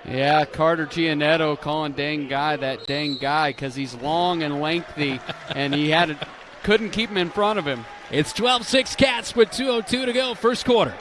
Speaker 3: Yeah, Carter Giannetto calling dang guy that dang guy because he's long and lengthy, and he couldn't keep him in front of him.
Speaker 2: It's 12-6 Cats with 2:02 to go first quarter.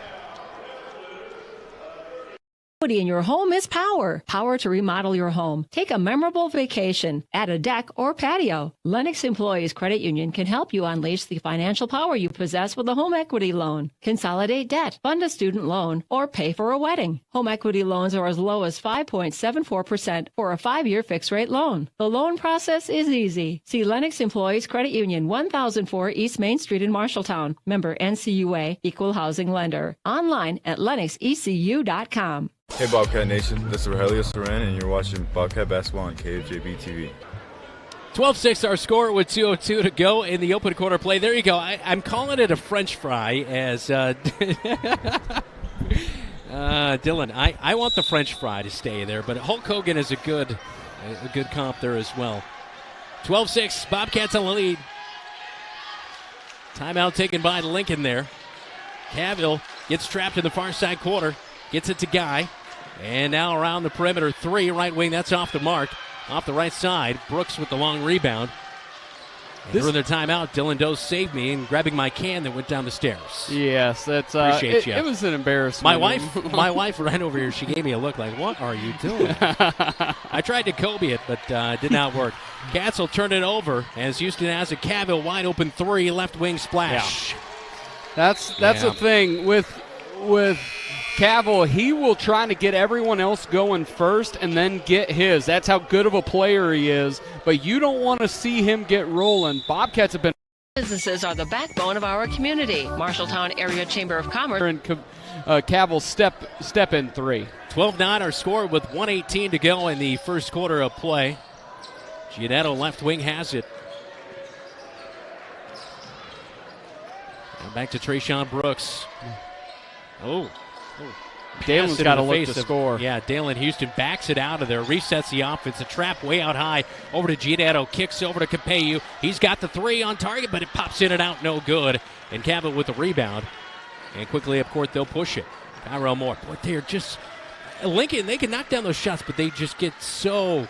Speaker 4: Equity in your home is power. Power to remodel your home. Take a memorable vacation. Add a deck or patio. Lennox Employees Credit Union can help you unleash the financial power you possess with a home equity loan. Consolidate debt, fund a student loan, or pay for a wedding. Home equity loans are as low as 5.74% for a 5-year fixed-rate loan. The loan process is easy. See Lennox Employees Credit Union, 1004 East Main Street in Marshalltown. Member NCUA, Equal Housing Lender. Online at lennoxecu.com.
Speaker 21: Hey Bobcat Nation, this is Rogelio Saran, and you're watching Bobcat Basketball on KFJB-TV.
Speaker 2: 12-6 our score with 2:02 to go in the open quarter play. There you go. I'm calling it a French fry as Dylan. I want the French fry to stay there, but Hulk Hogan is a good comp there as well. 12-6, Bobcats on the lead. Timeout taken by Lincoln there. Cavill gets trapped in the far side corner, gets it to Guy. And now around the perimeter, 3, right wing, that's off the mark. Off the right side, Brooks with the long rebound. During their timeout, Dylan Doe saved me and grabbing my can that went down the stairs.
Speaker 3: Yes, that's
Speaker 2: Appreciate you.
Speaker 3: It was an embarrassment.
Speaker 2: My wife ran over here. She gave me a look like, what are you doing? I tried to Kobe it, but did not work. Cats will turn it over as Houston has a Cavill wide open 3, left wing splash.
Speaker 3: Yeah. That's the thing with Cavill. He will try to get everyone else going first and then get his. That's how good of a player he is. But you don't want to see him get rolling. Bobcats have been.
Speaker 4: Businesses are the backbone of our community. Marshalltown Area Chamber of Commerce.
Speaker 3: And Cavill step in 3.
Speaker 2: 12-9 our score with 1:18 to go in the first quarter of play. Giannetto left wing has it. And back to Trayshawn Brooks.
Speaker 3: Dalen's got to look to score.
Speaker 2: Yeah, Dalen Houston backs it out of there, resets the offense. A trap way out high over to Giannetto, kicks over to Capeyu. He's got the 3 on target, but it pops in and out, no good. And Cavill with the rebound. And quickly up court, they'll push it. Tyrell Moore. Boy, they're just Lincoln, they can knock down those shots, but they just get so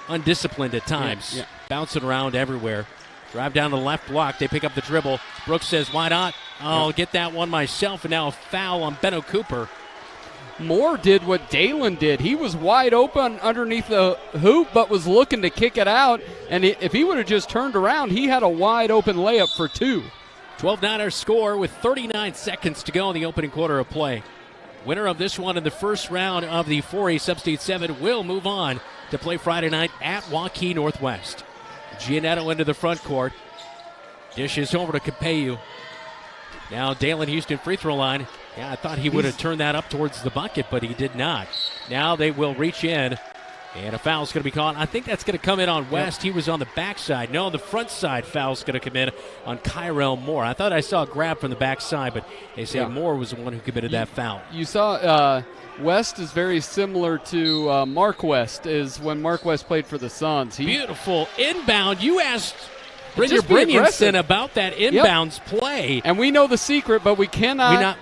Speaker 2: undisciplined at times.
Speaker 3: Yeah.
Speaker 2: Bouncing around everywhere. Drive down the left block. They pick up the dribble. Brooks says, why not? I'll get that one myself. And now a foul on Benno Cooper.
Speaker 3: Moore did what Dalen did. He was wide open underneath the hoop, but was looking to kick it out. And if he would have just turned around, he had a wide open layup for 2.
Speaker 2: 12-9 our score with 39 seconds to go in the opening quarter of play. Winner of this one in the first round of the 4A Substate 7 will move on to play Friday night at Waukee Northwest. Giannetto into the front court. Dishes over to Capeyu. Now Dalen Houston free throw line. Yeah, I thought he would have turned that up towards the bucket, but he did not. Now they will reach in, and a foul's going to be called. I think that's going to come in on West. He was on the backside. No, the front side foul's going to come in on Kyrell Moore. I thought I saw a grab from the backside, but they say Moore was the one who committed that foul.
Speaker 3: You saw West is very similar to Mark West, is when Mark West played for the Suns.
Speaker 2: Beautiful inbound. You asked Brynjar Brynjason about that inbounds play.
Speaker 3: And we know the secret, but we cannot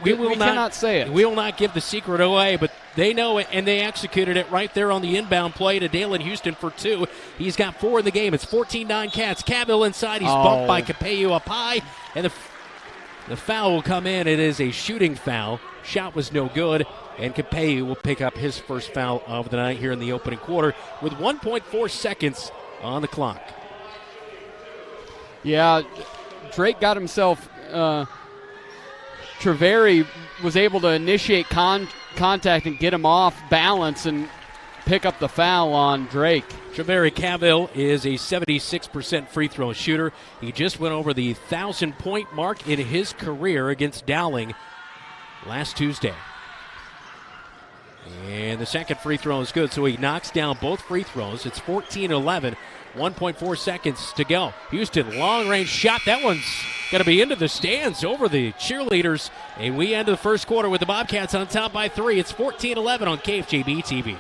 Speaker 3: say it.
Speaker 2: We will not give the secret away, but they know it, and they executed it right there on the inbound play to Dalen Houston for 2. He's got 4 in the game. It's 14-9 Cats. Cavill inside. He's bumped by Capeyu up high, and the foul will come in. It is a shooting foul. Shot was no good, and Capeyu will pick up his first foul of the night here in the opening quarter with 1.4 seconds on the clock.
Speaker 3: Yeah, Drake got himself. Treveri was able to initiate contact and get him off balance and pick up the foul on Drake.
Speaker 2: Treveri Cavill is a 76% free throw shooter. He just went over the 1,000-point mark in his career against Dowling last Tuesday. And the second free throw is good, so he knocks down both free throws. It's 14-11. 1.4 seconds to go. Houston, long-range shot. That one's going to be into the stands over the cheerleaders. And we end the first quarter with the Bobcats on top by 3. It's 14-11 on KFJB-TV.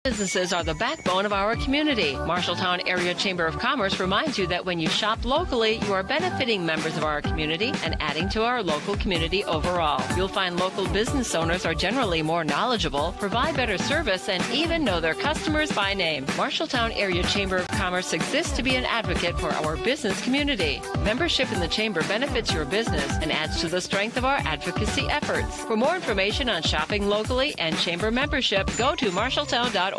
Speaker 4: Businesses are the backbone of our community. Marshalltown Area Chamber of Commerce reminds you that when you shop locally, you are benefiting members of our community and adding to our local community overall. You'll find local business owners are generally more knowledgeable, provide better service, and even know their customers by name. Marshalltown Area Chamber of Commerce exists to be an advocate for our business community. Membership in the Chamber benefits your business and adds to the strength of our advocacy efforts. For more information on shopping locally and Chamber membership, go to marshalltown.org.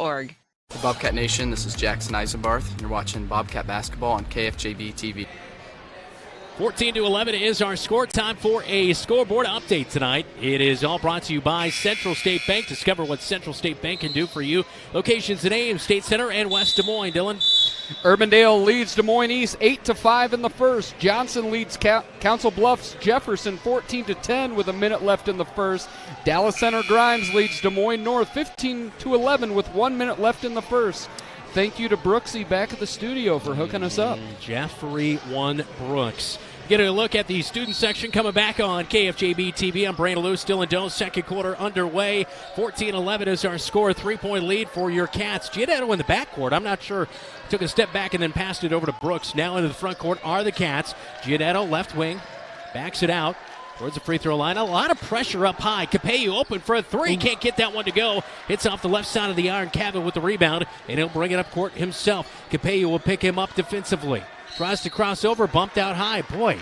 Speaker 22: Bobcat Nation, this is Jackson Eisenbarth, and you're watching Bobcat Basketball on KFJB-TV.
Speaker 2: 14-11 is our score. Time for a scoreboard update tonight. It is all brought to you by Central State Bank. Discover what Central State Bank can do for you. Locations in Ames, State Center, and West Des Moines. Dylan?
Speaker 3: Urbandale leads Des Moines East 8-5 in the first. Johnson leads Council Bluffs Jefferson 14-10 with a minute left in the first. Dallas Center Grimes leads Des Moines North 15-11 with 1 minute left in the first. Thank you to Brooksy back at the studio for hooking us up.
Speaker 2: Jeffrey 1 Brooks. Get a look at the student section coming back on KFJB-TV. I'm Brandon Lewis, still in Doe. Second quarter underway. 14-11 is our score. 3-point lead for your Cats. Giannetto in the backcourt. I'm not sure. Took a step back and then passed it over to Brooks. Now into the front court are the Cats. Giannetto, left wing, backs it out towards the free throw line. A lot of pressure up high. Capello open for a three. Can't get that one to go. Hits off the left side of the iron. Cabot with the rebound, and he'll bring it up court himself. Capello will pick him up defensively. Tries to cross over, bumped out high. Boy.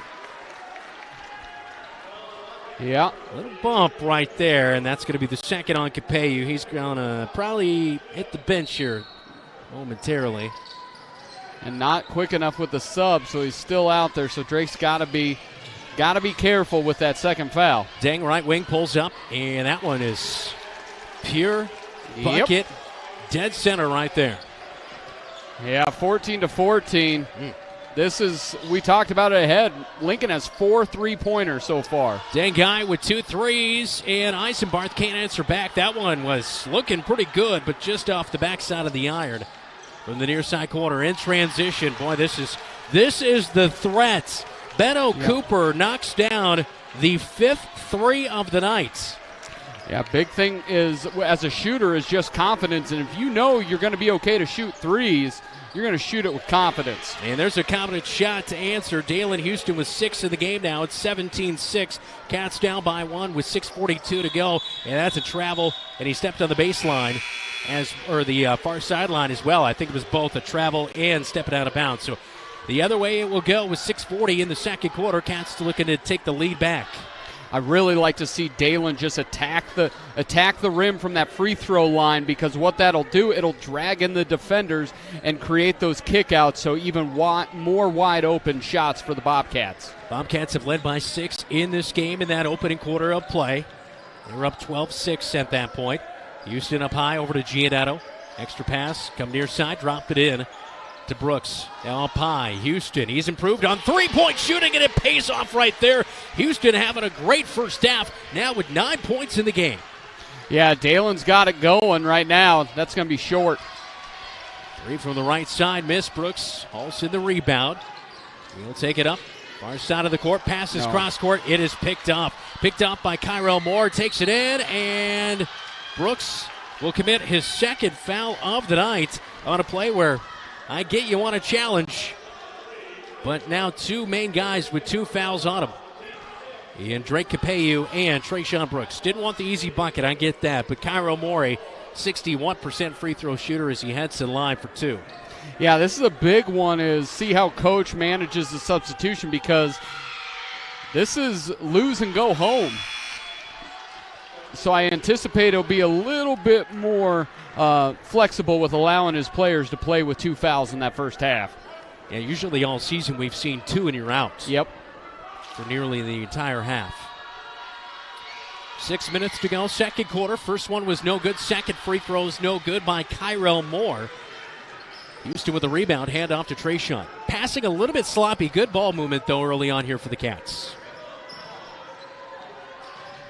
Speaker 3: Yeah.
Speaker 2: Little bump right there, and that's going to be the second on Capello. He's going to probably hit the bench here momentarily.
Speaker 3: And not quick enough with the sub, so he's still out there. So Drake's got to be careful with that second foul.
Speaker 2: Dang right wing pulls up, and that one is pure bucket.
Speaker 3: Yep.
Speaker 2: Dead center right there.
Speaker 3: Yeah, 14-14. This is, we talked about it ahead. Lincoln has 4 3-pointers so far.
Speaker 2: Dang guy with 2 threes, and Eisenbarth can't answer back. That one was looking pretty good, but just off the backside of the iron. From the near side corner in transition. Boy, this is the threat. Beto Cooper knocks down the 5th 3 of the night.
Speaker 3: Yeah, big thing is, as a shooter, is just confidence. And if you know you're going to be okay to shoot threes, you're going to shoot it with confidence.
Speaker 2: And there's a confident shot to answer. Dalen Houston with 6 in the game now. It's 17-6. Cats down by 1 with 6:42 to go. And that's a travel. And he stepped on the baseline, or the far sideline as well. I think it was both a travel and stepping out of bounds. So the other way it will go with 6:40 in the second quarter. Cats looking to take the lead back.
Speaker 3: I really like to see Dalen just attack the rim from that free throw line, because what that'll do, it'll drag in the defenders and create those kickouts, so even more wide open shots for the Bobcats.
Speaker 2: Bobcats have led by 6 in this game in that opening quarter of play. They were up 12-6 at that point. Houston up high over to Giannetto. Extra pass, come near side, dropped it in to Brooks. Now up high, Houston. He's improved on three-point shooting, and it pays off right there. Houston having a great first half, now with 9 points in the game.
Speaker 3: Yeah, Dalen's got it going right now. That's going to be short.
Speaker 2: 3 from the right side, miss. Brooks also in the rebound. He'll take it up. Far side of the court, passes cross court. It is picked up. Picked up by Kyrell Moore, takes it in, and Brooks will commit his second foul of the night on a play where I get you want to challenge, but now 2 main guys with 2 fouls on them. And Drake Capello and Trayshawn Brooks. Didn't want the easy bucket, I get that, but Kyrell Moore, 61% free throw shooter as he heads to the line for 2.
Speaker 3: Yeah, this is a big one, is see how coach manages the substitution, because this is lose and go home. So I anticipate it'll be a little bit more flexible with allowing his players to play with 2 fouls in that first half.
Speaker 2: Yeah, usually all season we've seen 2 and you're out.
Speaker 3: Yep.
Speaker 2: For nearly the entire half. 6 minutes to go, second quarter. First one was no good. Second free throws no good by Kyrell Moore. Houston with a rebound, hand off to Trayshawn. Passing a little bit sloppy. Good ball movement, though, early on here for the Cats.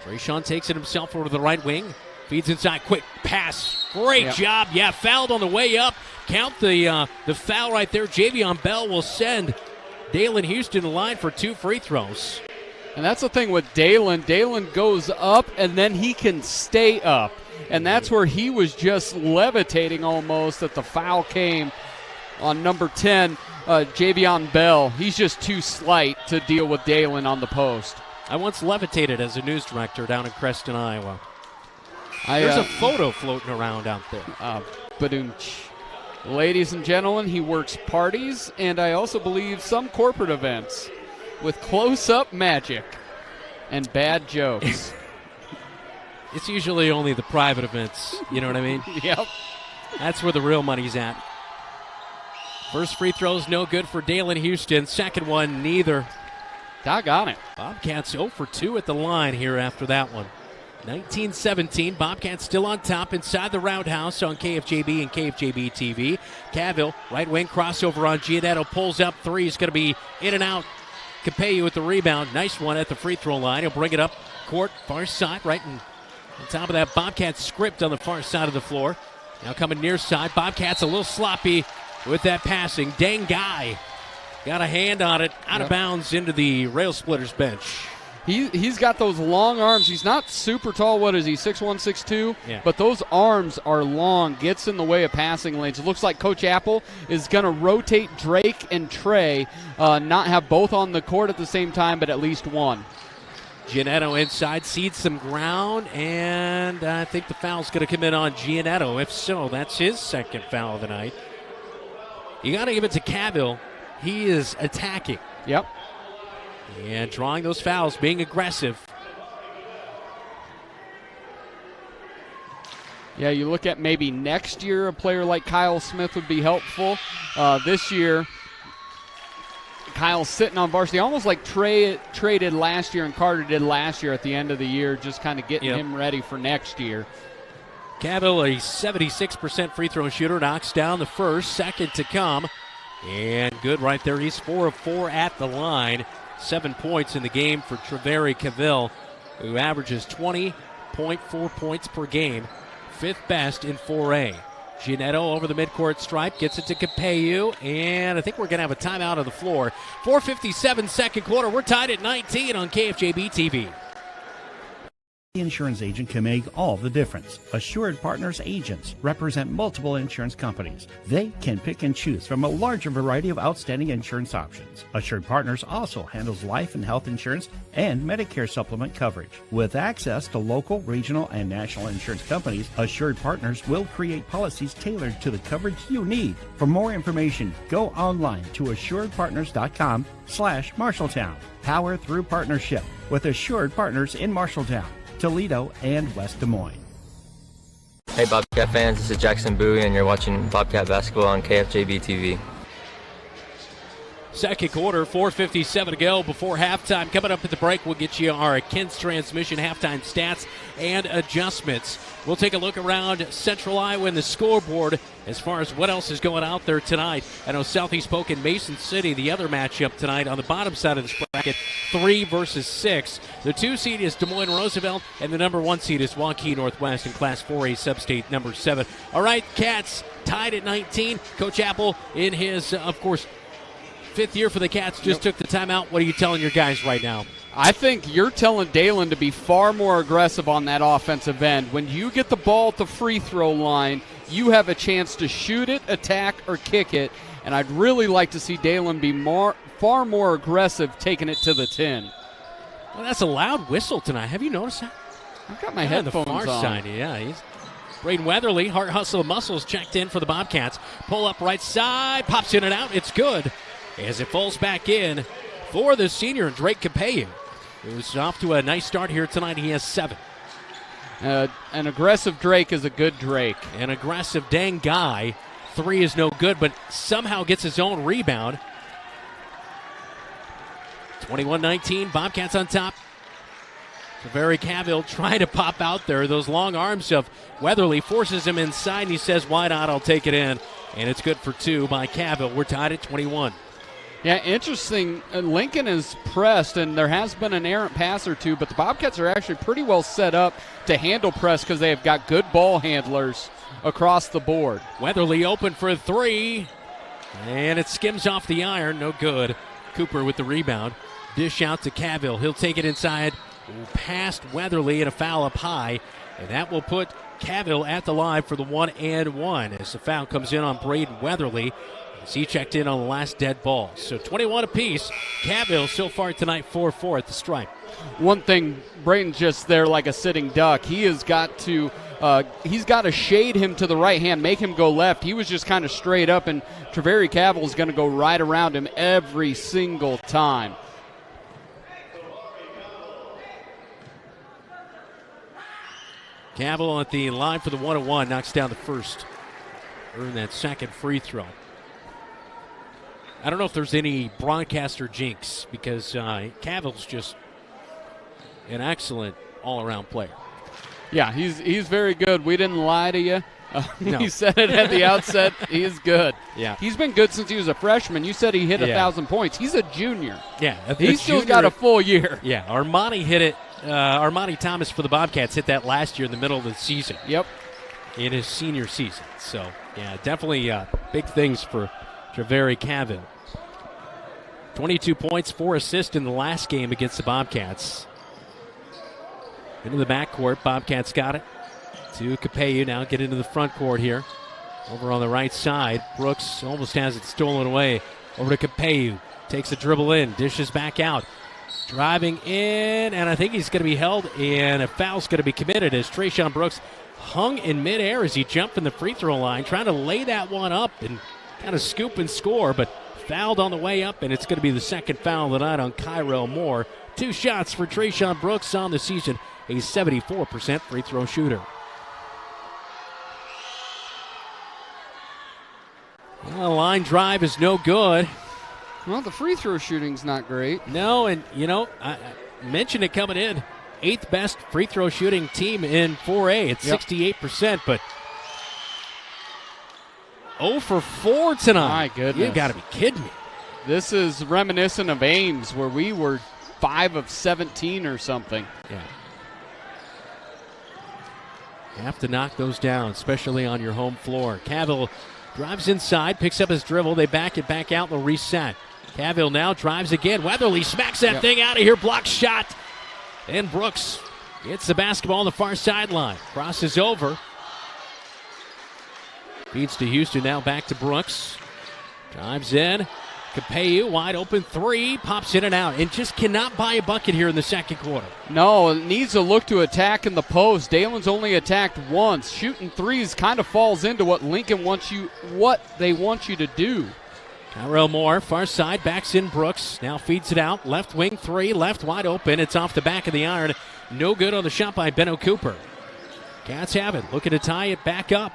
Speaker 2: Trayshawn takes it himself over to the right wing. Feeds inside, quick pass. Great job. Yeah, fouled on the way up. Count the foul right there. Javion Bell will send Dalen Houston to the line for 2 free throws.
Speaker 3: And that's the thing with Dalen. Dalen goes up, and then he can stay up. And that's where he was just levitating almost that the foul came on number 10, Javion Bell. He's just too slight to deal with Dalen on the post.
Speaker 2: I once levitated as a news director down in Creston, Iowa. There's a photo floating around out there.
Speaker 3: Badoonch. Ladies and gentlemen, he works parties and I also believe some corporate events with close-up magic and bad jokes.
Speaker 2: It's usually only the private events, you know what I mean?
Speaker 3: Yep.
Speaker 2: That's where the real money's at. First free throw's no good for Dalen Houston. Second one, neither.
Speaker 3: Doggone it.
Speaker 2: Bobcats 0 for 2 at the line here after that one. 19-17, Bobcats still on top inside the Roundhouse on KFJB and KFJB-TV. Cavill, right wing crossover on Giannetto, pulls up three. He's going to be in and out. Capello with the rebound. Nice one at the free throw line. He'll bring it up court, far side, right on top of that Bobcats script on the far side of the floor. Now coming near side. Bobcats a little sloppy with that passing. Dang guy got a hand on it, out of bounds into the Railsplitters bench.
Speaker 3: He's got those long arms. He's not super tall. What is he, 6'1", 6'2"?
Speaker 2: Yeah.
Speaker 3: But those arms are long, gets in the way of passing lanes. It looks like Coach Apple is going to rotate Drake and Trey, not have both on the court at the same time, but at least one.
Speaker 2: Giannetto inside, cedes some ground, and I think the foul's going to come in on Giannetto. If so, that's his second foul of the night. You got to give it to Cavill. He is attacking.
Speaker 3: Yep.
Speaker 2: And drawing those fouls, being aggressive.
Speaker 3: Yeah, you look at maybe next year a player like Kyle Smith would be helpful. This year, Kyle's sitting on varsity, almost like Trey did last year and Carter did last year at the end of the year, just kind of getting him ready for next year.
Speaker 2: Cavill, a 76% free throw shooter, knocks down the first, second to come. And good right there. He's 4 of 4 at the line. 7 points in the game for Treveri Cavill, who averages 20.4 points per game, 5th best in 4A. Giannetto over the midcourt stripe, gets it to Capello, and I think we're going to have a timeout on the floor. 4:57 second quarter. We're tied at 19 on KFJB-TV.
Speaker 5: The insurance agent can make all the difference. Assured Partners agents represent multiple insurance companies. They can pick and choose from a larger variety of outstanding insurance options. Assured Partners also handles life and health insurance and Medicare supplement coverage. With access to local, regional, and national insurance companies, Assured Partners will create policies tailored to the coverage you need. For more information, go online to assuredpartners.com/Marshalltown. Power through partnership with Assured Partners in Marshalltown, Toledo, and West Des Moines.
Speaker 6: Hey Bobcat fans, this is Jackson Bowie and you're watching Bobcat basketball on KFJB-TV.
Speaker 2: Second quarter, 4:57 to go before halftime. Coming up at the break, we'll get you our Kent's Transmission halftime stats and adjustments. We'll take a look around Central Iowa and the scoreboard as far as what else is going out there tonight. I know Southeast Polk and Mason City, the other matchup tonight on the bottom side of this bracket, 3 versus 6. The 2 seed is Des Moines Roosevelt, and the number 1 seed is Waukee Northwest in Class 4A Substate number 7. All right, Cats tied at 19. Coach Apple in his, of course, 5th year for the Cats just took the timeout. What are you telling your guys right now?
Speaker 3: I think you're telling Dalen to be far more aggressive on that offensive end. When you get the ball at the free throw line, you have a chance to shoot it, attack, or kick it. And I'd really like to see Dalen be far more aggressive taking it to the 10.
Speaker 2: Well, that's a loud whistle tonight. Have you noticed that?
Speaker 3: I've got my headphones
Speaker 2: on. The far
Speaker 3: on.
Speaker 2: Side, yeah. Braden Weatherly, Heart Hustle Muscles checked in for the Bobcats. Pull up right side, pops in and out. It's good as it falls back in for the senior, Drake Capello, who's off to a nice start here tonight. He has 7.
Speaker 3: An aggressive Drake is a good Drake.
Speaker 2: An aggressive dang guy. 3 is no good, but somehow gets his own rebound. 21-19, Bobcats on top. Treveri Cavill trying to pop out there. Those long arms of Weatherly forces him inside, and he says, why not? I'll take it in. And it's good for 2 by Cavill. We're tied at 21.
Speaker 3: Yeah, interesting. Lincoln is pressed, and there has been an errant pass or two, but the Bobcats are actually pretty well set up to handle press because they have got good ball handlers across the board.
Speaker 2: Weatherly open for 3, and it skims off the iron. No good. Cooper with the rebound. Dish out to Cavill. He'll take it inside past Weatherly and a foul up high, and that will put Cavill at the line for the 1-and-1 as the foul comes in on Braden Weatherly. He checked in on the last dead ball. So 21 apiece. Cavill so far tonight 4-4 at the stripe.
Speaker 3: One thing, Braden's just there like a sitting duck. He has got to shade him to the right hand, make him go left. He was just kind of straight up, and Treveri Cavill is going to go right around him every single time.
Speaker 2: Cavill at the line for the 1-and-1, knocks down the first. Earned that second free throw. I don't know if there's any broadcaster jinx because Cavill's just an excellent all-around player.
Speaker 3: Yeah, he's very good. We didn't lie to you.
Speaker 2: No.
Speaker 3: He said it at the outset. He is good.
Speaker 2: Yeah.
Speaker 3: He's been good since he was a freshman. You said he hit 1,000 points. He's a junior.
Speaker 2: Yeah.
Speaker 3: He's still got a full year.
Speaker 2: Yeah. Armani hit it. Armani Thomas for the Bobcats hit that last year in the middle of the season.
Speaker 3: Yep.
Speaker 2: In his senior season. So, yeah, definitely big things for Javeri Cavill. 22 points, 4 assists in the last game against the Bobcats. Into the backcourt. Bobcats got it to Capello. Now get into the front court here. Over on the right side. Brooks almost has it stolen away. Over to Capello. Takes a dribble in. Dishes back out. Driving in. And I think he's going to be held. And a foul's going to be committed as Trayshawn Brooks hung in midair as he jumped from the free throw line. Trying to lay that one up and kind of scoop and score. But fouled on the way up. And it's going to be the second foul of the night on Kyrell Moore. 2 shots for Trayshawn Brooks on the season. A 74% free throw shooter. Well, line drive is no good.
Speaker 3: Well, the free throw shooting's not great.
Speaker 2: No, and, I mentioned it coming in. 8th best free throw shooting team in 4A. It's 68%, but 0 for 4 tonight.
Speaker 3: My goodness.
Speaker 2: You've got to be kidding me.
Speaker 3: This is reminiscent of Ames, where we were 5 of 17 or something.
Speaker 2: Yeah. You have to knock those down, especially on your home floor. Cavill drives inside, picks up his dribble. They back it back out. They'll reset. Cavill now drives again. Weatherly smacks that thing out of here. Block shot. And Brooks gets the basketball on the far sideline. Crosses over. Feeds to Houston, now back to Brooks. Drives in. Capello, wide open 3, pops in and out, and just cannot buy a bucket here in the second quarter.
Speaker 3: No, it needs to look to attack in the post. Dalen's only attacked once. Shooting threes kind of falls into what Lincoln what they want you to do.
Speaker 2: Kyrell Moore, far side, backs in Brooks, now feeds it out. Left wing 3, left wide open. It's off the back of the iron. No good on the shot by Benno Cooper. Cats have it, looking to tie it back up.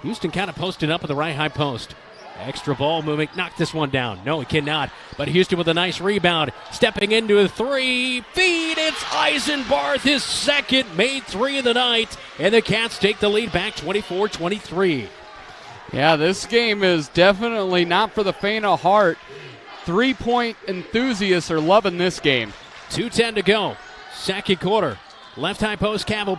Speaker 2: Houston kind of posted up at the right high post. Extra ball moving, knock this one down. No, he cannot. But Houston with a nice rebound. Stepping into a 3. Feed, it's Eisenbarth, his second, made 3 of the night. And the Cats take the lead back 24-23.
Speaker 3: Yeah, this game is definitely not for the faint of heart. 3-point enthusiasts are loving this game.
Speaker 2: 2:10 to go. Second quarter. Left high post, Cavill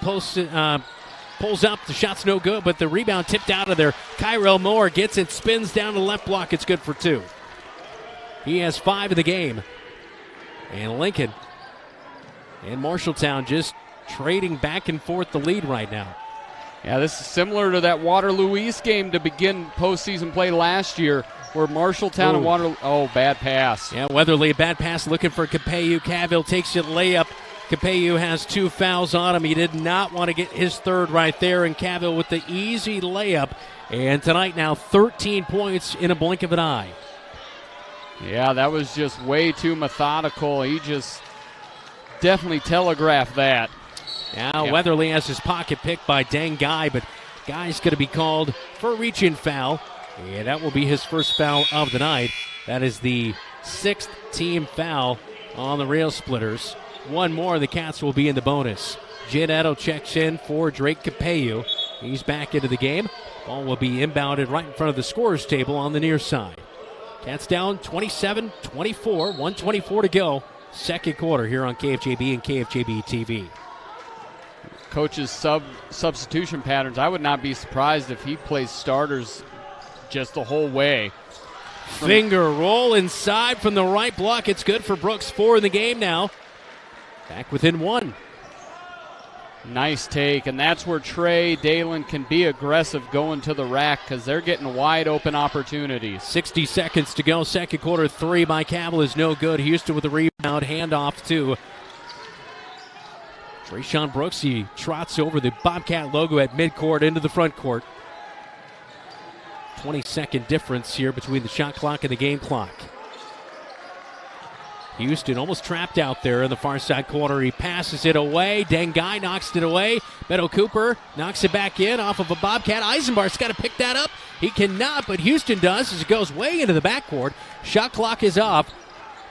Speaker 2: pulls up, the shot's no good, but the rebound tipped out of there. Kyrell Moore gets it, spins down to the left block. It's good for 2. He has 5 in the game. And Lincoln and Marshalltown just trading back and forth the lead right now.
Speaker 3: Yeah, this is similar to that Waterloo East game to begin postseason play last year, where Marshalltown and Waterloo, bad pass.
Speaker 2: Yeah, Weatherly, bad pass looking for Capello. Cavill takes it layup. Capello has 2 fouls on him. He did not want to get his third right there, and Cavill with the easy layup. And tonight now 13 points in a blink of an eye.
Speaker 3: Yeah, that was just way too methodical. He just definitely telegraphed that.
Speaker 2: Now Weatherly has his pocket picked by Dang Guy, but Guy's going to be called for a reach-in foul. And that will be his first foul of the night. That is the 6th team foul on the Railsplitters. One more, the Cats will be in the bonus. Giannetto checks in for Drake Capello. He's back into the game. Ball will be inbounded right in front of the scorer's table on the near side. Cats down 27-24, 1:24 to go. Second quarter here on KFJB and KFJB-TV.
Speaker 3: Coach's substitution patterns, I would not be surprised if he plays starters just the whole way.
Speaker 2: Finger roll inside from the right block. It's good for Brooks. 4 in the game now. Back within 1.
Speaker 3: Nice take, and that's where Trey Dalen can be aggressive going to the rack because they're getting wide open opportunities.
Speaker 2: 60 seconds to go. Second quarter, 3 by Cavill is no good. Houston with the rebound, handoff to Trayshawn Brooks. He trots over the Bobcat logo at midcourt into the front court. 20-second difference here between the shot clock and the game clock. Houston almost trapped out there in the far side corner. He passes it away. Dengai knocks it away. Meadow Cooper knocks it back in off of a Bobcat. Eisenbarth's got to pick that up. He cannot, but Houston does as it goes way into the backcourt. Shot clock is off.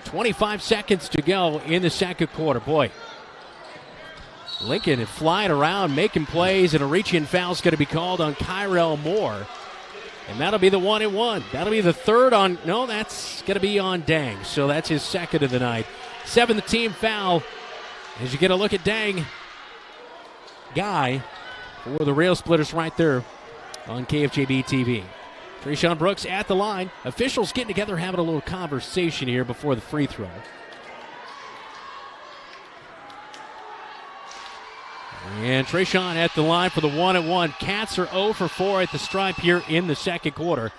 Speaker 2: 25 seconds to go in the second quarter. Boy, Lincoln flying around, making plays, and a reach-in foul is going to be called on Kyrell Moore. And that'll be the 1-and-1. That'll be the third on, no, that's going to be on Dang. So that's his second of the night. 7th team foul as you get a look at Dang. Guy for the Railsplitters right there on KFJB-TV. Trayshawn Brooks at the line. Officials getting together, having a little conversation here before the free throw. And Trayshawn at the line for the 1-and-1. Cats are 0 for 4 at the stripe here in the second quarter.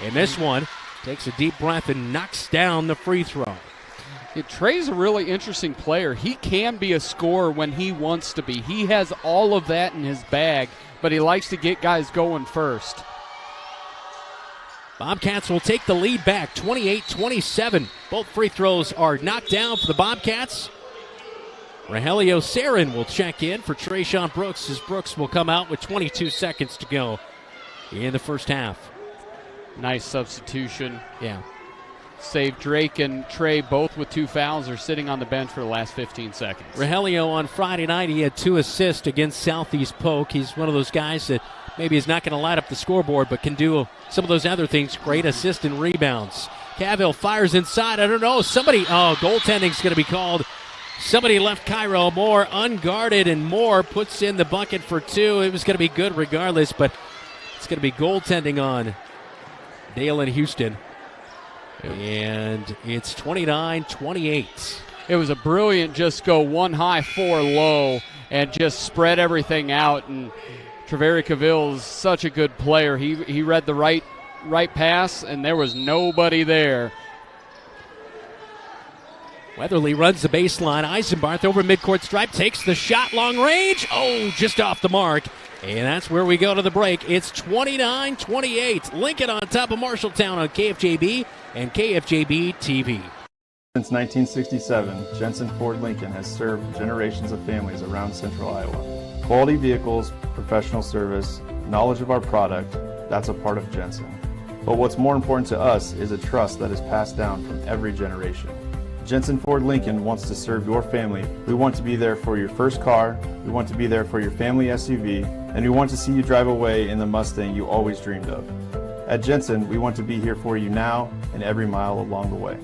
Speaker 2: And this one takes a deep breath and knocks down the free throw.
Speaker 3: Trey's a really interesting player. He can be a scorer when he wants to be. He has all of that in his bag, but he likes to get guys going first.
Speaker 2: Bobcats will take the lead back, 28-27. Both free throws are knocked down for the Bobcats. Rogelio Sarin will check in for Trayshawn Brooks as Brooks will come out with 22 seconds to go in the first half.
Speaker 3: Nice substitution.
Speaker 2: Yeah.
Speaker 3: Save Drake and Trey both with 2 fouls are sitting on the bench for the last 15 seconds.
Speaker 2: Rogelio on Friday night, he had 2 assists against Southeast Polk. He's one of those guys that maybe is not going to light up the scoreboard, but can do some of those other things. Great assist and rebounds. Cavill fires inside. I don't know. Goaltending's going to be called. Somebody left Kyrell Moore unguarded, and Moore puts in the bucket for 2. It was going to be good regardless, but it's going to be goaltending on Dalen Houston. And it's 29-28.
Speaker 3: It was a brilliant just go 1 high, 4 low, and just spread everything out. And Treveri Cavill is such a good player. He read the right pass, and there was nobody there.
Speaker 2: Weatherly runs the baseline. Eisenbarth over midcourt stripe, takes the shot long range. Oh, just off the mark. And that's where we go to the break. It's 29-28. Lincoln on top of Marshalltown on KFJB and KFJB-TV.
Speaker 7: Since 1967, Jensen Ford Lincoln has served generations of families around central Iowa. Quality vehicles, professional service, knowledge of our product, that's a part of Jensen. But what's more important to us is a trust that is passed down from every generation. Jensen Ford Lincoln wants to serve your family. We want to be there for your first car, we want to be there for your family SUV, and we want to see you drive away in the Mustang you always dreamed of. At Jensen, we want to be here for you now and every mile along the way.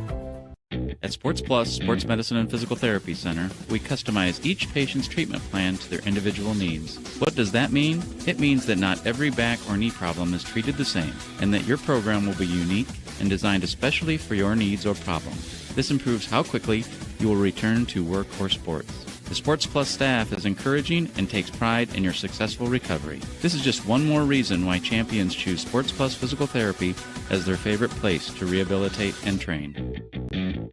Speaker 22: At Sports Plus Sports Medicine and Physical Therapy Center, we customize each patient's treatment plan to their individual needs. What does that mean? It means that not every back or knee problem is treated the same, and that your program will be unique and designed especially for your needs or problem. This improves how quickly you will return to work or sports. The Sports Plus staff is encouraging and takes pride in your successful recovery. This is just one more reason why champions choose Sports Plus Physical Therapy as their favorite place to rehabilitate and train.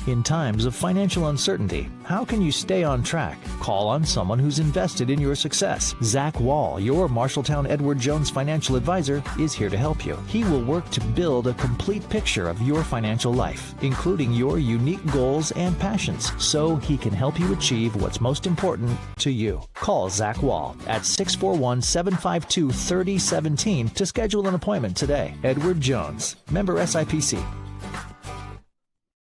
Speaker 23: In times of financial uncertainty, how can you stay on track? Call on someone who's invested in your success. Zach Wall, your Marshalltown Edward Jones financial advisor, is here to help you. He will work to build a complete picture of your financial life, including your unique goals and passions, so he can help you achieve what's most important to you. Call Zach Wall at 641-752-3017 to schedule an appointment today. Edward Jones, member SIPC.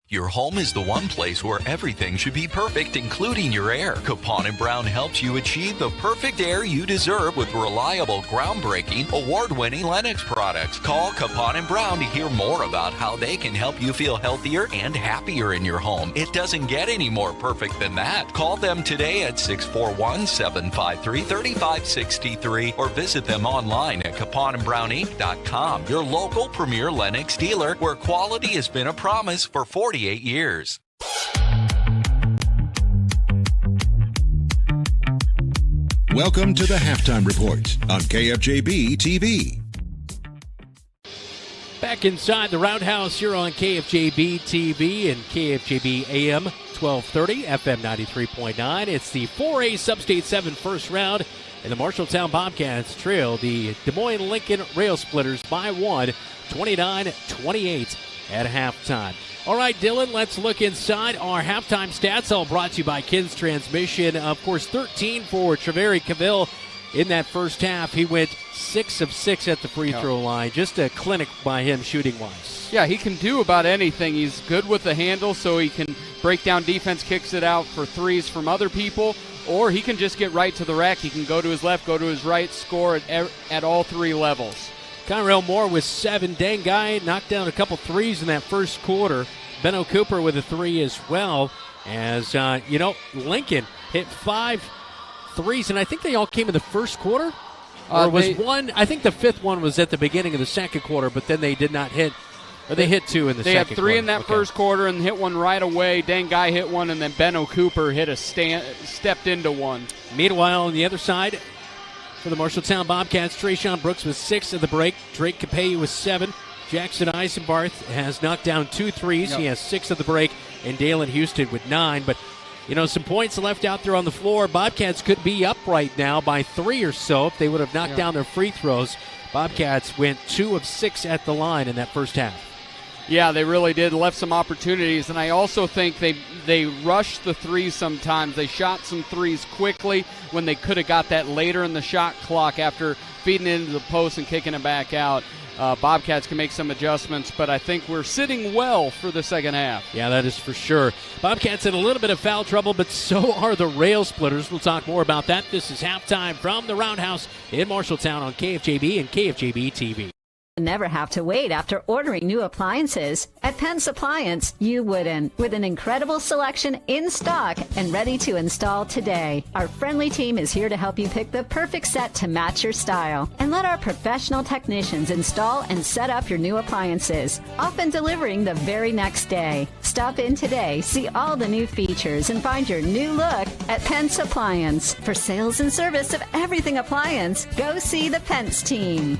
Speaker 9: Your home is the one place where everything should be perfect, including your air. Capon & Brown helps you achieve the perfect air you deserve with reliable, groundbreaking, award-winning Lennox products. Call Capon & Brown to hear more about how they can help you feel healthier and happier in your home. It doesn't get any more perfect than that. Call them today at 641-753-3563 or visit them online at caponandbrowninc.com. Your local premier Lennox dealer, where quality has been a promise for 48 years.
Speaker 1: Welcome to the Halftime Report on KFJB-TV.
Speaker 2: Back inside the Roundhouse here on KFJB-TV and KFJB AM 1230, FM 93.9. It's the 4A Substate 7 first round, and the Marshalltown Bobcats trail the Des Moines Lincoln Railsplitters by 1, 29-28 at halftime. All right, Dylan, let's look inside our halftime stats, all brought to you by Kins Transmission. Of course, 13 for Treveri Cavill in that first half. He went 6 of 6 at the free throw line. Just a clinic by him shooting-wise.
Speaker 3: Yeah, he can do about anything. He's good with the handle, so he can break down defense, kicks it out for threes from other people, or he can just get right to the rack. He can go to his left, go to his right, score at all three levels.
Speaker 2: Kyrell Moore with 7. Dang guy knocked down a couple threes in that first quarter. Benno Cooper with a 3 as well. As, Lincoln hit 5 threes, and I think they all came in the first quarter. Or was one, I think the fifth one was at the beginning of the second quarter, but then they did not hit, or they hit 2 in the second quarter.
Speaker 3: They had 3 in that first quarter and hit one right away. Dang guy hit one, and then Benno Cooper hit stepped into one.
Speaker 2: Meanwhile, on the other side, for the Marshalltown Bobcats, Trayshawn Brooks with 6 at the break. Drake Capelli with 7. Jackson Eisenbarth has knocked down 2 threes. Yep. He has 6 at the break. And Dalen Houston with 9. But, some points left out there on the floor. Bobcats could be up right now by 3 or so if they would have knocked down their free throws. Bobcats went 2 of 6 at the line in that first half.
Speaker 3: Yeah, they really did. Left some opportunities, and I also think they rushed the threes sometimes. They shot some threes quickly when they could have got that later in the shot clock after feeding it into the post and kicking it back out. Bobcats can make some adjustments, but I think we're sitting well for the second half.
Speaker 2: Yeah, that is for sure. Bobcats in a little bit of foul trouble, but so are the Railsplitters. We'll talk more about that. This is halftime from the Roundhouse in Marshalltown on KFJB and KFJB-TV.
Speaker 16: Never have to wait after ordering new appliances. At Penn's Appliance, you wouldn't. With an incredible selection in stock and ready to install today. Our friendly team is here to help you pick the perfect set to match your style. And let our professional technicians install and set up your new appliances, often delivering the very next day. Stop in today, see all the new features, and find your new look at Penn's Appliance. For sales and service of everything appliance, go see the Pence team.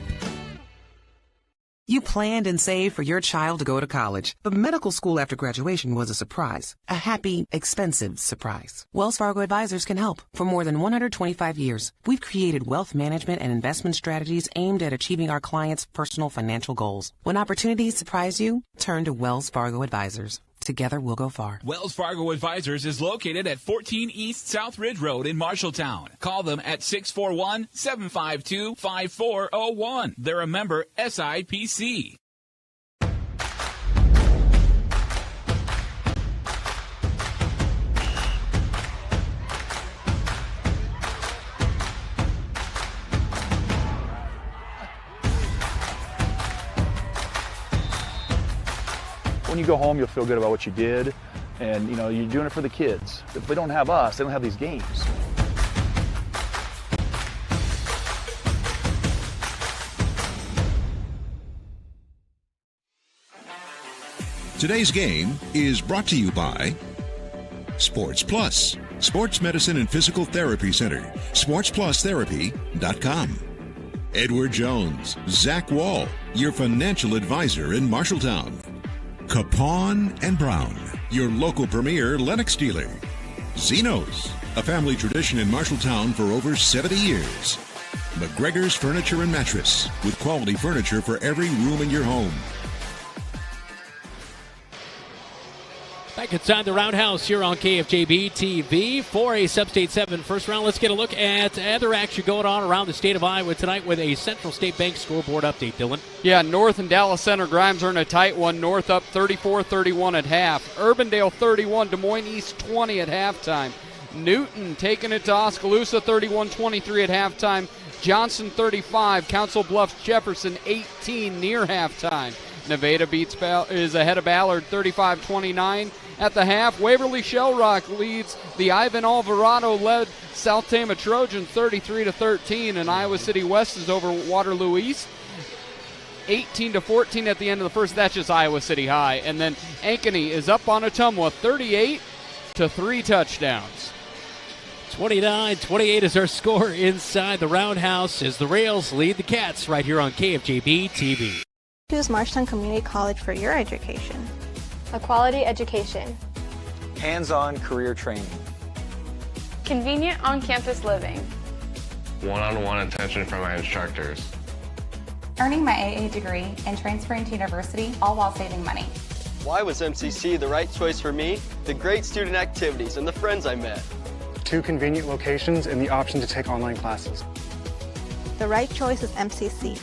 Speaker 17: You planned and saved for your child to go to college, but medical school after graduation was a surprise. A happy, expensive surprise. Wells Fargo Advisors can help. For more than 125 years, we've created wealth management and investment strategies aimed at achieving our clients' personal financial goals. When opportunities surprise you, turn to Wells Fargo Advisors. Together, we'll go far.
Speaker 18: Wells Fargo Advisors is located at 14 East South Ridge Road in Marshalltown. Call them at 641-752-5401. They're a member SIPC.
Speaker 8: When you go home, you'll feel good about what you did, and you're doing it for the kids. If they don't have us, they don't have these games.
Speaker 1: Today's game is brought to you by Sports Plus, Sports Medicine and Physical Therapy Center, sportsplusTherapy.com. Edward Jones, Zach Wall, your financial advisor in Marshalltown. Capon and Brown, your local premier Lennox dealer. Zeno's, a family tradition in Marshalltown for over 70 years. McGregor's Furniture and Mattress, with quality furniture for every room in your home.
Speaker 2: Back inside the Roundhouse here on KFJB-TV for a Substate 7 first round. Let's get a look at other action going on around the state of Iowa tonight with a Central State Bank scoreboard update, Dylan.
Speaker 3: Yeah, North and Dallas Center Grimes are in a tight one. North up 34-31 at half. Urbandale 31, Des Moines East 20 at halftime. Newton taking it to Oskaloosa 31-23 at halftime. Johnson 35, Council Bluffs Jefferson 18 near halftime. Nevada is ahead of Ballard 35-29 at the half. Waverly Shell Rock leads the Ivan Alvarado-led South Tama Trojans 33-13, and Iowa City West is over Waterloo East 18-14 at the end of the first. That's just Iowa City High. And then Ankeny is up on Ottumwa 38-3 touchdowns.
Speaker 2: 29-28 is our score inside the Roundhouse as the Rails lead the Cats right here on KFJB-TV.
Speaker 10: Choose Marshalltown Community College for your education.
Speaker 11: A quality education.
Speaker 24: Hands-on career training.
Speaker 11: Convenient on-campus living.
Speaker 25: One-on-one attention from my instructors.
Speaker 26: Earning my AA degree and transferring to university, all while saving money.
Speaker 12: Why was MCC the right choice for me? The great student activities and the friends I met.
Speaker 13: 2 convenient locations and the option to take online classes.
Speaker 10: The right choice is MCC.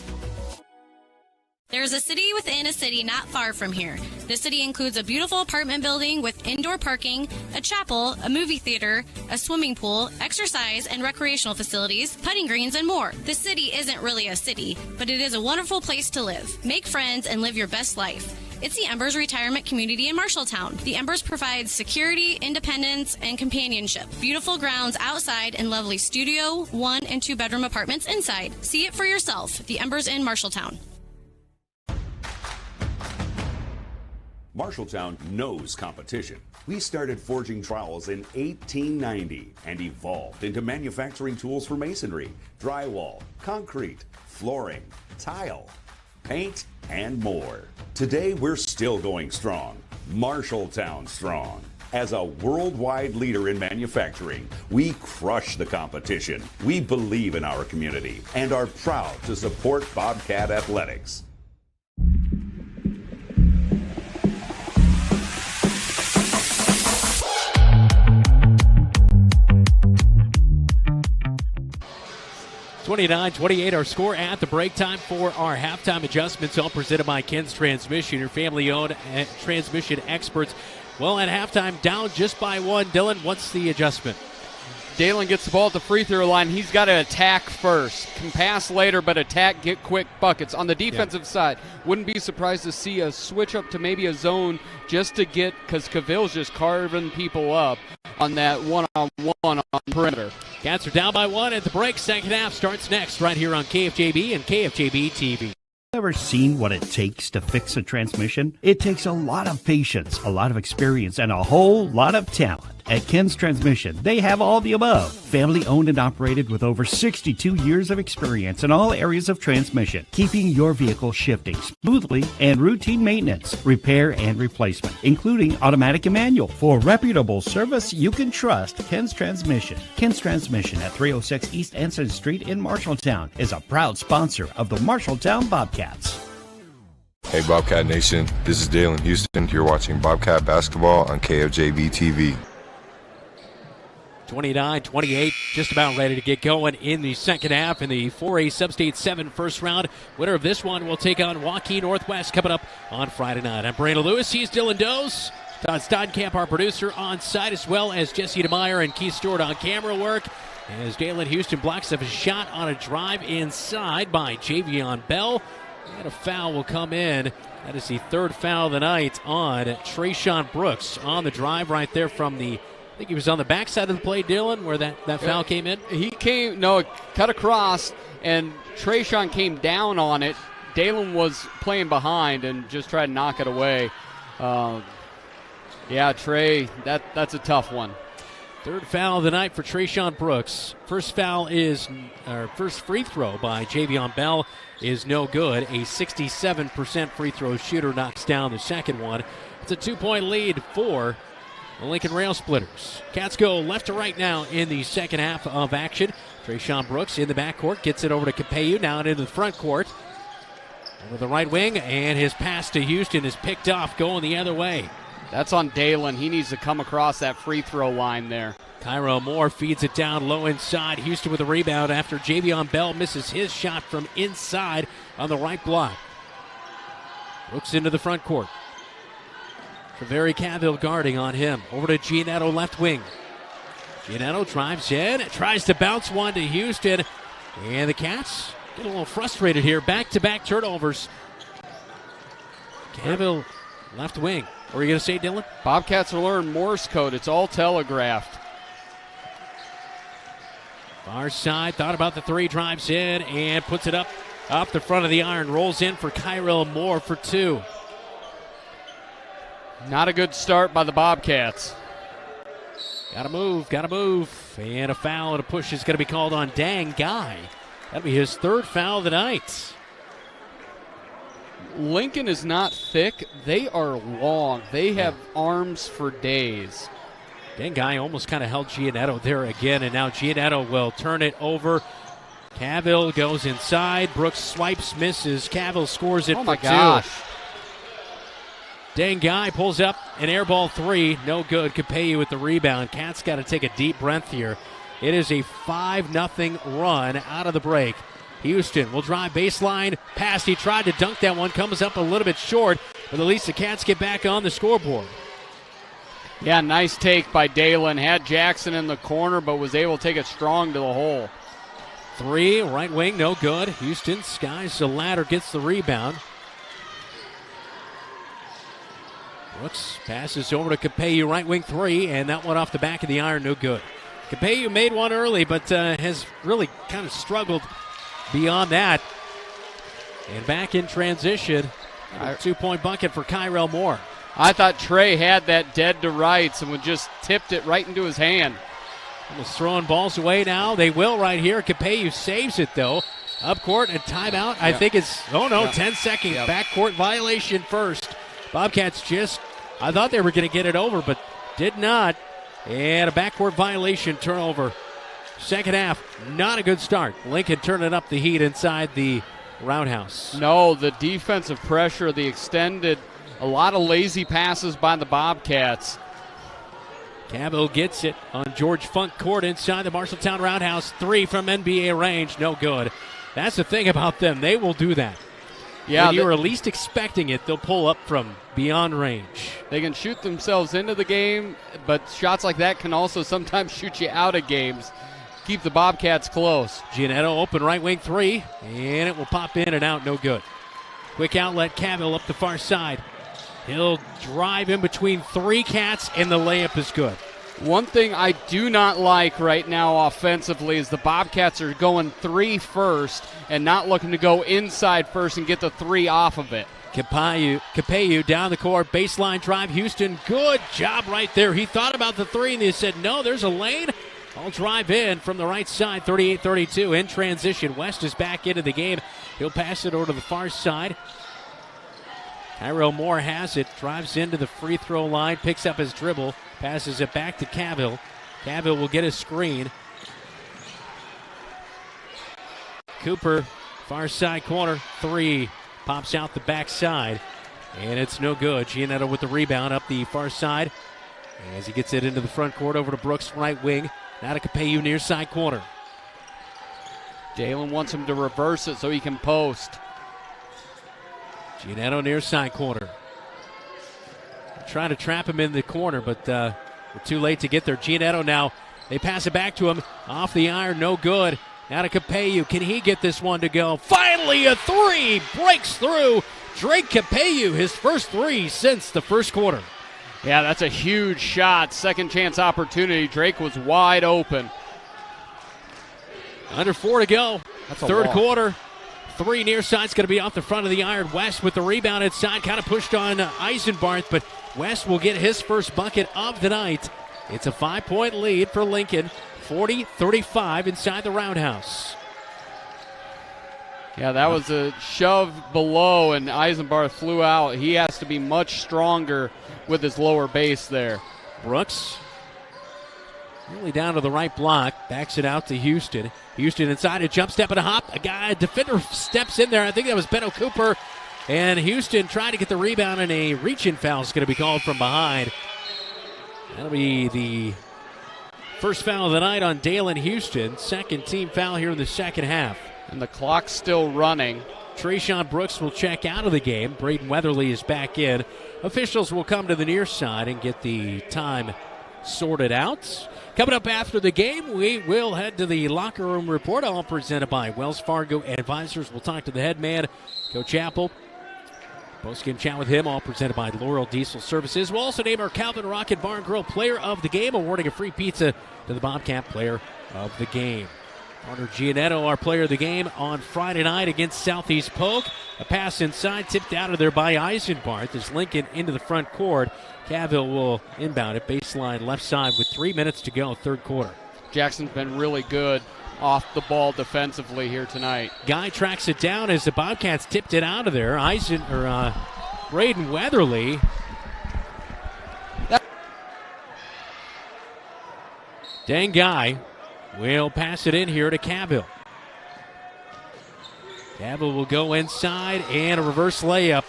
Speaker 14: There's a city within a city not far from here. This city includes a beautiful apartment building with indoor parking, a chapel, a movie theater, a swimming pool, exercise and recreational facilities, putting greens, and more. The city isn't really a city, but it is a wonderful place to live. Make friends and live your best life. It's the Embers Retirement Community in Marshalltown. The Embers provides security, independence, and companionship. Beautiful grounds outside and lovely studio, 1 and 2 bedroom apartments inside. See it for yourself. The Embers in Marshalltown.
Speaker 20: Marshalltown knows competition. We started forging trowels in 1890 and evolved into manufacturing tools for masonry, drywall, concrete, flooring, tile, paint, and more. Today, we're still going strong. Marshalltown strong. As a worldwide leader in manufacturing, we crush the competition. We believe in our community and are proud to support Bobcat Athletics.
Speaker 2: (29-28) our score at the break. Time for our halftime adjustments, all presented by Ken's Transmission, your family-owned transmission experts. Well, at halftime, down just by 1. Dylan, what's the adjustment?
Speaker 3: Dalen gets the ball at the free throw line. He's got to attack first. Can pass later, but attack, get quick buckets. On the defensive side, wouldn't be surprised to see a switch up to maybe a zone just to get, because Cavill's just carving people up on that one-on-one on the perimeter.
Speaker 2: Cats are down by 1 at the break. Second half starts next right here on KFJB and KFJB-TV.
Speaker 5: Ever seen what it takes to fix a transmission? It takes a lot of patience, a lot of experience, and a whole lot of talent. At Ken's Transmission, they have all the above. Family owned and operated with over 62 years of experience in all areas of transmission, keeping your vehicle shifting smoothly, and routine maintenance, repair, and replacement, including automatic and manual. For reputable service you can trust, Ken's Transmission. Ken's Transmission at 306 East Anson Street in Marshalltown is a proud sponsor of the Marshalltown Bobcats.
Speaker 21: Hey Bobcat Nation, this is Dalen Houston. You're watching Bobcat Basketball on KFJB-TV.
Speaker 2: 29-28, just about ready to get going in the second half in the 4A Substate 7 first round. Winner of this one will take on Waukee Northwest coming up on Friday night. I'm Brandon Lewis. He's Dylan Doze. Todd Steinkamp, our producer, on site, as well as Jesse DeMeyer and Keith Stewart on camera work. As Dalen Houston blocks up a shot on a drive inside by Javion Bell. And a foul will come in. That is the third foul of the night on Trayshawn Brooks on the drive right there from the, I think he was on the backside of the play, Dylan, where that foul came in.
Speaker 3: He came, it cut across, and Trayshawn came down on it. Dalen was playing behind and just tried to knock it away. Trey, that's a tough one.
Speaker 2: Third foul of the night for Trayshawn Brooks. First free throw by Javion Bell is no good. A 67% free throw shooter knocks down the second one. It's a 2-point lead for the Lincoln Railsplitters. Cats go left to right now in the second half of action. Trayshawn Brooks in the backcourt gets it over to Capeyu, now into the front court. Over the right wing, and his pass to Houston is picked off, going the other way.
Speaker 3: That's on Dalen. He needs to come across that free throw line there.
Speaker 2: Cairo Moore feeds it down low inside. Houston with a rebound after Javion Bell misses his shot from inside on the right block. Brooks into the front court. Treveri Cavill guarding on him. Over to Giannetto left wing. Giannetto drives in, tries to bounce one to Houston. And the Cats get a little frustrated here. Back-to-back turnovers. Cavill left wing. What were you going to say, Dylan?
Speaker 3: Bobcats will learn Morse code. It's all telegraphed.
Speaker 2: Far side, thought about the three, drives in and puts it up off the front of the iron. Rolls in for Cairo Moore for 2.
Speaker 3: Not a good start by the Bobcats.
Speaker 2: Gotta move. And a foul and a push is going to be called on Dang Guy. That'll be his third foul of the night.
Speaker 3: Lincoln is not thick. They are long. They have arms for days.
Speaker 2: Dang Guy almost kind of held Giannetto there again, and now Giannetto will turn it over. Cavill goes inside. Brooks swipes, misses. Cavill scores it for 2.
Speaker 3: Oh, my gosh.
Speaker 2: Dengai pulls up an air ball three. No good. Capello with the rebound. Cats got to take a deep breath here. It is a 5-0 run out of the break. Houston will drive baseline. Pass. He tried to dunk that one. Comes up a little bit short. But at least the Cats get back on the scoreboard.
Speaker 3: Yeah, nice take by Dalen. Had Jackson in the corner, but was able to take it strong to the hole.
Speaker 2: Three, right wing, no good. Houston skies the ladder, gets the rebound. Brooks passes over to Capello, right wing three, and that one off the back of the iron, no good. Capello made one early, but has really kind of struggled beyond that. And back in transition, a 2-point bucket for Kyrell Moore.
Speaker 3: I thought Trey had that dead to rights and would just tipped it right into his hand.
Speaker 2: Almost throwing balls away now. They will right here. Capello saves it, though. Up court and timeout. I think it's, 10 seconds. Backcourt violation first. Bobcats I thought they were going to get it over, but did not. And a backcourt violation turnover. Second half, not a good start. Lincoln turning up the heat inside the roundhouse.
Speaker 3: No, the defensive pressure, the extended, a lot of lazy passes by the Bobcats.
Speaker 2: Cavill gets it on George Funk court inside the Marshalltown roundhouse. Three from NBA range, no good. That's the thing about them. They will do that.
Speaker 3: Yeah,
Speaker 2: when you were least expecting it, they'll pull up from beyond range.
Speaker 3: They can shoot themselves into the game, but shots like that can also sometimes shoot you out of games. Keep the Bobcats close.
Speaker 2: Giannetto open right wing three, and it will pop in and out, no good. Quick outlet, Cavill up the far side. He'll drive in between three Cats, and the layup is good.
Speaker 3: One thing I do not like right now offensively is the Bobcats are going three first and not looking to go inside first and get the three off of it.
Speaker 2: Capello down the court, baseline drive. Houston, good job right there. He thought about the three, and they said, no, there's a lane. I'll drive in from the right side, 38-32 in transition. West is back into the game. He'll pass it over to the far side. Kyrell Moore has it, drives into the free throw line, picks up his dribble, passes it back to Cavill. Cavill will get a screen. Cooper, far side corner, three, pops out the backside, and it's no good. Giannetto with the rebound up the far side as he gets it into the front court over to Brooks, right wing. Now to Capello near side corner.
Speaker 3: Dalen wants him to reverse it so he can post.
Speaker 2: Giannetto near side corner. Trying to trap him in the corner, but we're too late to get there. Giannetto now, they pass it back to him. Off the iron, no good. Now to Capello. Can he get this one to go? Finally a three! Breaks through. Drake Capello, his first three since the first quarter.
Speaker 3: Yeah, that's a huge shot. Second chance opportunity. Drake was wide open.
Speaker 2: Under 4 to go.
Speaker 3: That's
Speaker 2: third quarter. Three near side's going to be off the front of the iron. West with the rebound inside, kind of pushed on Eisenbarth, but West will get his first bucket of the night. It's a 5-point lead for Lincoln, 40-35 inside the roundhouse.
Speaker 3: Yeah, that was a shove below, and Eisenbarth flew out. He has to be much stronger with his lower base there.
Speaker 2: Brooks really down to the right block, backs it out to Houston. Houston inside, a jump step and a hop. A defender steps in there. I think that was Benno Cooper. And Houston trying to get the rebound, and a reach-in foul is going to be called from behind. That'll be the first foul of the night on Dalen Houston. Second team foul here in the second half.
Speaker 3: And the clock's still running.
Speaker 2: Trayshawn Brooks will check out of the game. Braden Weatherly is back in. Officials will come to the near side and get the time sorted out. Coming up after the game, we will head to the locker room report, all presented by Wells Fargo Advisors. We'll talk to the head man, Coach Apple. Post-game chat with him, all presented by Laurel Diesel Services. We'll also name our Calvin Rocket Bar and Grill Player of the Game, awarding a free pizza to the Bobcat Player of the Game. Carter Giannetto, our player of the game on Friday night against Southeast Polk. A pass inside, tipped out of there by Eisenbarth as Lincoln into the front court. Cavill will inbound it, baseline left side with 3 minutes to go, third quarter.
Speaker 3: Jackson's been really good off the ball defensively here tonight.
Speaker 2: Guy tracks it down as the Bobcats tipped it out of there. Braden Weatherly. Guy will pass it in here to Cavill. Cavill will go inside and a reverse layup.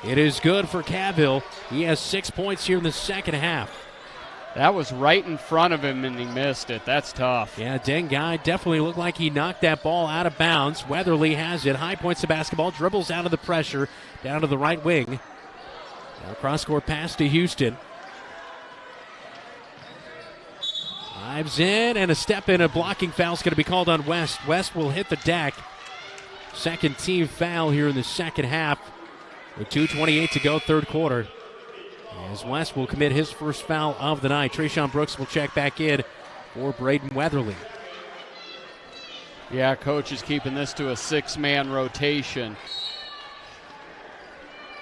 Speaker 2: It is good for Cavill. He has 6 points here in the second half.
Speaker 3: That was right in front of him, and he missed it. That's tough.
Speaker 2: Yeah, Dengai definitely looked like he knocked that ball out of bounds. Weatherly has it. High points the basketball. Dribbles out of the pressure. Down to the right wing. Now cross-court pass to Houston. Dives in, and a step in. A blocking foul is going to be called on West. West will hit the deck. Second team foul here in the second half. With 2:28 to go, third quarter. As West will commit his first foul of the night. Trayshawn Brooks will check back in for Braden Weatherly.
Speaker 3: Yeah, coach is keeping this to a 6-man rotation.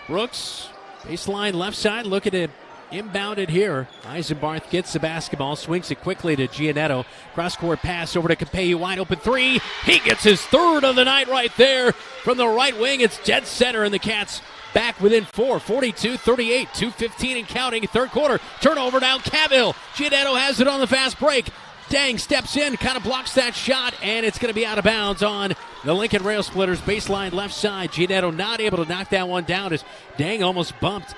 Speaker 2: Brooks, baseline left side, looking to inbound it here. Eisenbarth gets the basketball, swings it quickly to Giannetto. Cross-court pass over to Capello, wide open three. He gets his third of the night right there from the right wing. It's dead center, and the Cats back within 4, 42-38, 2:15 and counting. Third quarter, turnover now, Cavill. Giannetto has it on the fast break. Dang steps in, kind of blocks that shot, and it's going to be out of bounds on the Lincoln Railsplitters baseline left side. Giannetto not able to knock that one down as Dang almost bumped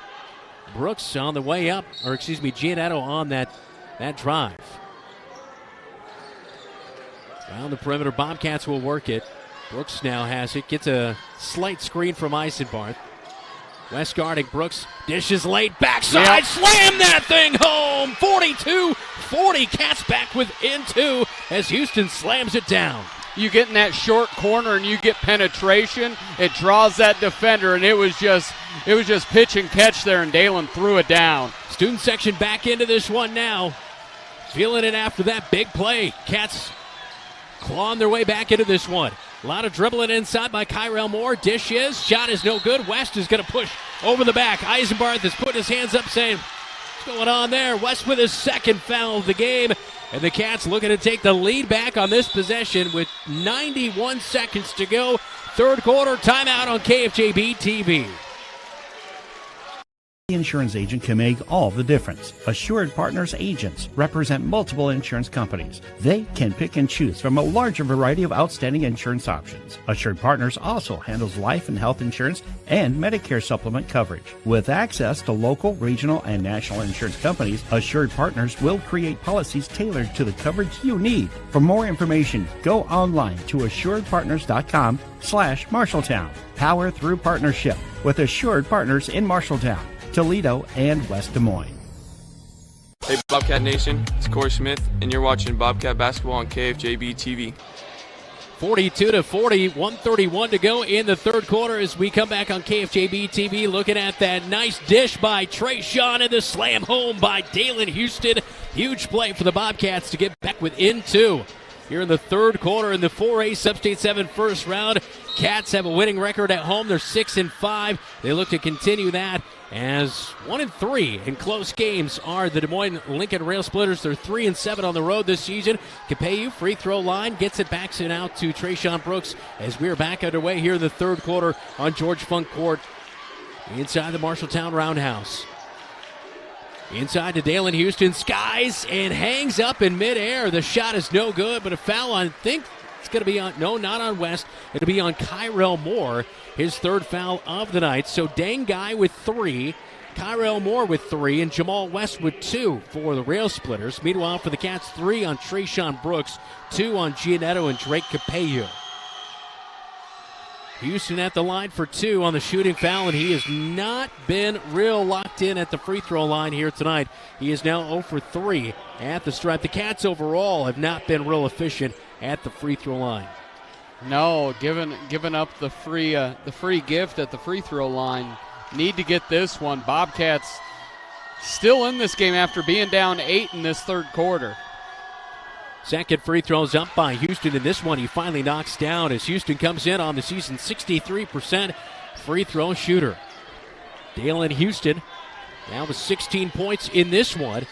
Speaker 2: Brooks on the way up, Giannetto on that drive. Around the perimeter, Bobcats will work it. Brooks now has it, gets a slight screen from Eisenbarth. West guarding Brooks, dishes late, backside, slam that thing home! 42-40, Cats back within 2 as Houston slams it down.
Speaker 3: You get in that short corner and you get penetration, it draws that defender, and it was just pitch and catch there, and Dalen threw it down.
Speaker 2: Student section back into this one now. Feeling it after that big play. Cats clawing their way back into this one. A lot of dribbling inside by Kyrell Moore. Dish is. Shot is no good. West is going to push over the back. Eisenbarth is putting his hands up saying, what's going on there? West with his second foul of the game. And the Cats looking to take the lead back on this possession with 91 seconds to go. Third quarter timeout on KFJB-TV.
Speaker 5: The insurance agent can make all the difference. Assured Partners agents represent multiple insurance companies. They can pick and choose from a larger variety of outstanding insurance options. Assured Partners also handles life and health insurance and Medicare supplement coverage. With access to local, regional, and national insurance companies, Assured Partners will create policies tailored to the coverage you need. For more information, go online to assuredpartners.com/Marshalltown. Power through partnership with Assured Partners in Marshalltown, Toledo, and West Des Moines.
Speaker 4: Hey Bobcat Nation, it's Corey Smith, and you're watching Bobcat Basketball on KFJB-TV.
Speaker 2: 42-40, 1:31 to go in the third quarter as we come back on KFJB-TV, looking at that nice dish by Trayshawn and the slam home by Dalen Houston. Huge play for the Bobcats to get back within 2. Here in the third quarter in the 4A Substate 7 first round. Cats have a winning record at home. They're 6-5. They look to continue that as 1-3 in close games are the Des Moines Lincoln Railsplitters. They're 3-7 on the road this season. Capello, free throw line, gets it back and out to Trayshawn Brooks as we're back underway here in the third quarter on George Funk Court inside the Marshalltown Roundhouse. Inside to Dalen Houston, skies and hangs up in midair. The shot is no good, but a foul on, I think it's going to be on, no, not on West. It'll be on Kyrell Moore, his third foul of the night. So Dengai with 3, Kyrell Moore with 3, and Jamal West with 2 for the Railsplitters. Meanwhile, for the Cats, 3 on Trayshawn Brooks, 2 on Giannetto and Drake Capello. Houston at the line for 2 on the shooting foul, and he has not been real locked in at the free throw line here tonight. He is now 0 for 3 at the stripe. The Cats overall have not been real efficient at the free throw line.
Speaker 3: No, giving up the free gift at the free throw line. Need to get this one. Bobcats still in this game after being down 8 in this third quarter.
Speaker 2: Second free throws up by Houston, and this one he finally knocks down as Houston comes in on the season 63% free throw shooter. Dalen Houston now with 16 points in this one.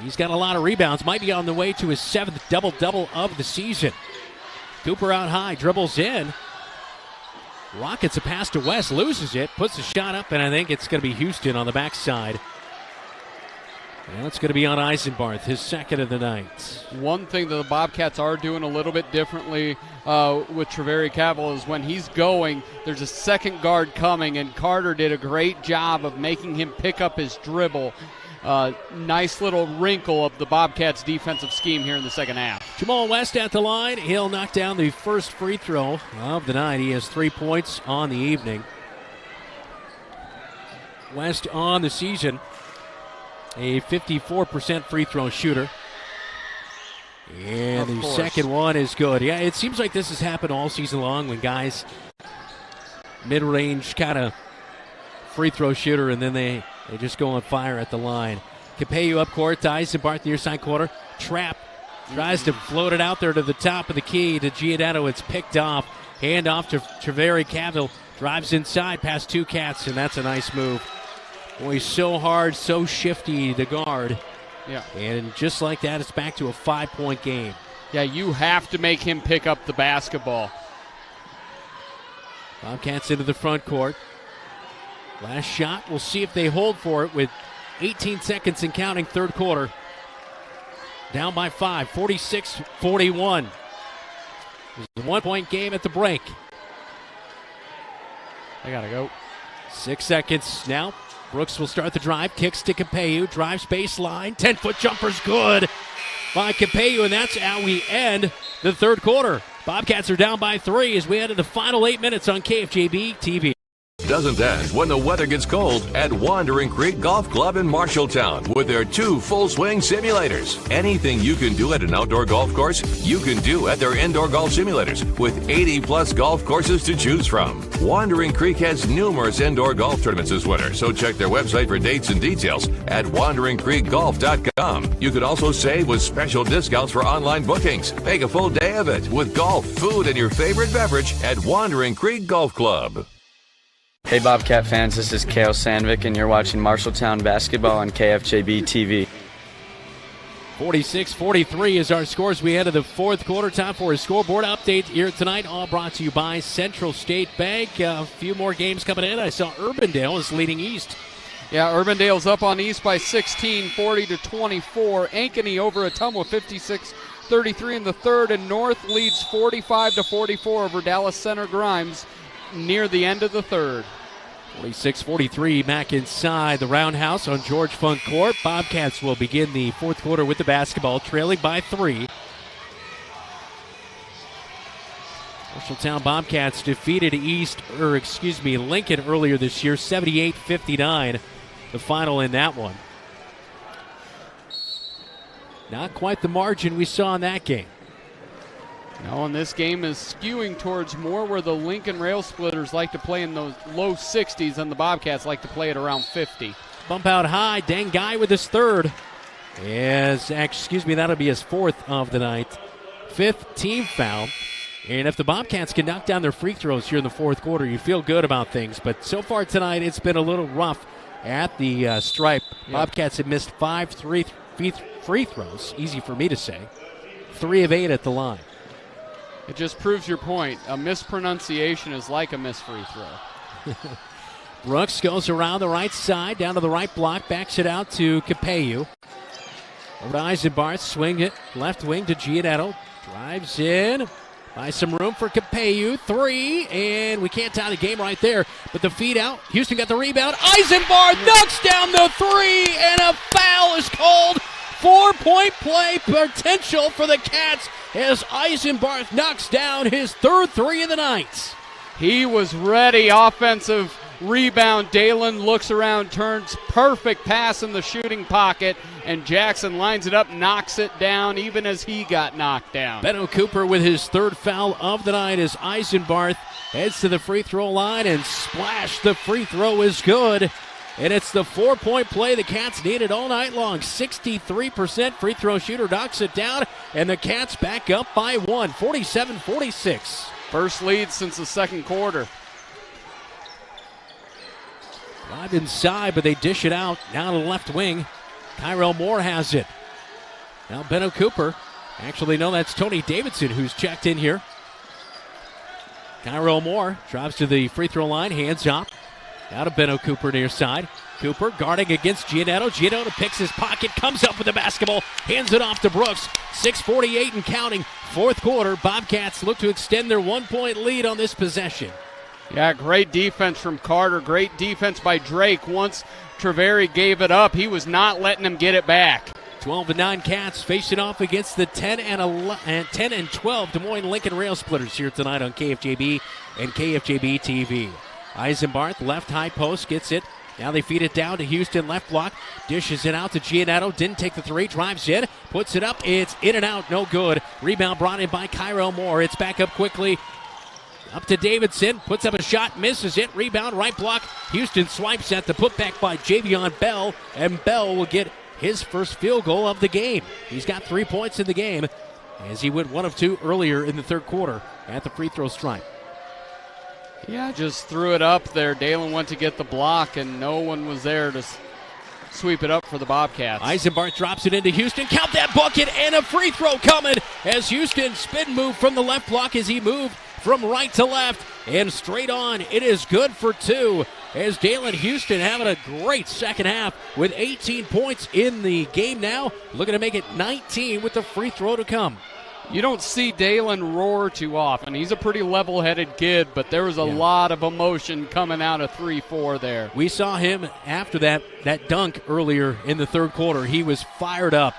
Speaker 2: He's got a lot of rebounds, might be on the way to his 7th double-double of the season. Cooper out high, dribbles in. Rockets a pass to West, loses it, puts a shot up, and I think it's going to be Houston on the backside And it's going to be on Eisenbarth, his second of the night.
Speaker 3: One thing that the Bobcats are doing a little bit differently with Treveri Cavill is when he's going, there's a second guard coming, and Carter did a great job of making him pick up his dribble. Nice little wrinkle of the Bobcats' defensive scheme here in the second half.
Speaker 2: Jamal West at the line. He'll knock down the first free throw of the night. He has 3 points on the evening. West on the season, a 54% free throw shooter. And the second one is good. Yeah, it seems like this has happened all season long when guys mid-range kind of free throw shooter, and then they just go on fire at the line. Capello up court to Eisenbarth, near side corner. Trap tries to float it out there to the top of the key to Giannetto. It's picked off. Hand off to Treveri Cavill. Drives inside past two Cats, and that's a nice move. Boy, he's so hard, so shifty to guard.
Speaker 3: Yeah.
Speaker 2: And just like that, it's back to a 5-point game.
Speaker 3: Yeah, you have to make him pick up the basketball.
Speaker 2: Bobcats into the front court. Last shot, we'll see if they hold for it with 18 seconds and counting, third quarter. Down by 5, 46-41. It was a 1-point game at the break.
Speaker 3: They gotta go.
Speaker 2: 6 seconds now. Brooks will start the drive, kicks to Capello, drives baseline, 10-foot jumper's good by Capello, and that's how we end the third quarter. Bobcats are down by 3 as we head to the final 8 minutes on KFJB-TV.
Speaker 6: Doesn't end when the weather gets cold at Wandering Creek Golf Club in Marshalltown with their 2 full-swing simulators. Anything you can do at an outdoor golf course, you can do at their indoor golf simulators with 80-plus golf courses to choose from. Wandering Creek has numerous indoor golf tournaments this winter, so check their website for dates and details at wanderingcreekgolf.com. You could also save with special discounts for online bookings. Make a full day of it with golf, food, and your favorite beverage at Wandering Creek Golf Club.
Speaker 7: Hey Bobcat fans, this is Kale Sandvik and you're watching Marshalltown basketball on KFJB-TV.
Speaker 2: 46-43 is our scores. We head to the fourth quarter. Time for a scoreboard update here tonight, all brought to you by Central State Bank. A few more games coming in. I saw Urbandale is leading East.
Speaker 3: Yeah, Urbandale's up on East by 16, 40-24. Ankeny over Ottumwa, 56-33 in the third, and North leads 45-44 over Dallas Center Grimes near the end of the third.
Speaker 2: 46-43 back inside the Roundhouse on George Funk Court. Bobcats will begin the fourth quarter with the basketball, trailing by 3. Marshalltown Bobcats defeated Lincoln earlier this year, 78-59, the final in that one. Not quite the margin we saw in that game.
Speaker 3: No, and this game is skewing towards more where the Lincoln Railsplitters like to play in those low 60s and the Bobcats like to play at around 50.
Speaker 2: Bump out high, Dengai with his third. That'll be his fourth of the night. 5th team foul. And if the Bobcats can knock down their free throws here in the fourth quarter, you feel good about things. But so far tonight, it's been a little rough at the stripe. Yeah. Bobcats have missed 5 free throws. Easy for me to say. 3 of 8 at the line.
Speaker 3: It just proves your point. A mispronunciation is like a missed free throw.
Speaker 2: Brooks goes around the right side, down to the right block, backs it out to Capello. Over to Eisenbarth, swing it, left wing to Giannetto. Drives in, buys some room for Capello. 3, and we can't tie the game right there. But the feed out, Houston got the rebound. Eisenbarth knocks down the 3, and a foul is called. 4-point play potential for the Cats as Eisenbarth knocks down his third 3 of the night.
Speaker 3: He was ready. Offensive rebound. Dalen looks around, turns, perfect pass in the shooting pocket, and Jackson lines it up, knocks it down even as he got knocked down.
Speaker 2: Benno Cooper with his third foul of the night as Eisenbarth heads to the free throw line and splash. The free throw is good. And it's the 4-point play the Cats needed all night long. 63% free throw shooter knocks it down, and the Cats back up by 1, 47-46.
Speaker 3: First lead since the second quarter.
Speaker 2: Drive inside, but they dish it out. Now to the left wing. Tyrell Moore has it. Now Benno Cooper. Actually, no, that's Tony Davidson who's checked in here. Tyrell Moore drives to the free throw line, hands up. Out of Benno Cooper near side. Cooper guarding against Giannetto. Giannetto picks his pocket, comes up with the basketball, hands it off to Brooks. 6:48 and counting. Fourth quarter, Bobcats look to extend their 1-point lead on this possession.
Speaker 3: Yeah, great defense from Carter. Great defense by Drake. Once Treveri gave it up, he was not letting him get it back.
Speaker 2: 12-9 Cats facing off against the 10 and 12 Des Moines Lincoln Railsplitters here tonight on KFJB and KFJB-TV. Eisenbarth, left high post, gets it. Now they feed it down to Houston, left block. Dishes it out to Giannetto. Didn't take the three. Drives in. Puts it up. It's in and out. No good. Rebound brought in by Kyrell Moore. It's back up quickly. Up to Davidson. Puts up a shot. Misses it. Rebound. Right block. Houston swipes at the putback by Javion Bell. And Bell will get his first field goal of the game. He's got 3 points in the game as he went 1 of 2 earlier in the third quarter at the free throw stripe.
Speaker 3: Yeah, just threw it up there. Dalen went to get the block, and no one was there to sweep it up for the Bobcats.
Speaker 2: Eisenbarth drops it into Houston. Count that bucket, and a free throw coming as Houston spin move from the left block as he moved from right to left and straight on. It is good for 2 as Dalen Houston having a great second half with 18 points in the game now. Looking to make it 19 with the free throw to come.
Speaker 3: You don't see Dalen roar too often. He's a pretty level-headed kid, but there was a lot of emotion coming out of 3-4 there. We
Speaker 2: saw him after that dunk earlier in the third quarter. He was fired up.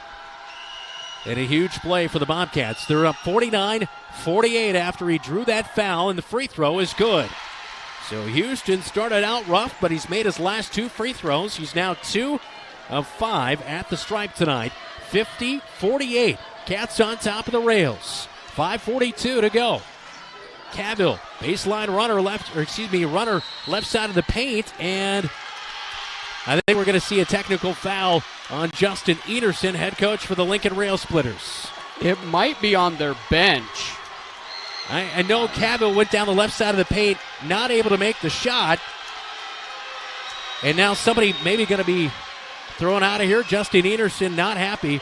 Speaker 2: And a huge play for the Bobcats. They're up 49-48 after he drew that foul, and the free throw is good. So Houston started out rough, but he's made his last 2 free throws. He's now 2 of 5 at the stripe tonight. 50-48. Cats on top of the rails. 5:42 to go. Cavill, baseline runner left side of the paint, and I think we're going to see a technical foul on Justin Ederson, head coach for the Lincoln Railsplitters.
Speaker 3: It might be on their bench.
Speaker 2: I know Cavill went down the left side of the paint, not able to make the shot, and now somebody maybe going to be thrown out of here. Justin Ederson not happy.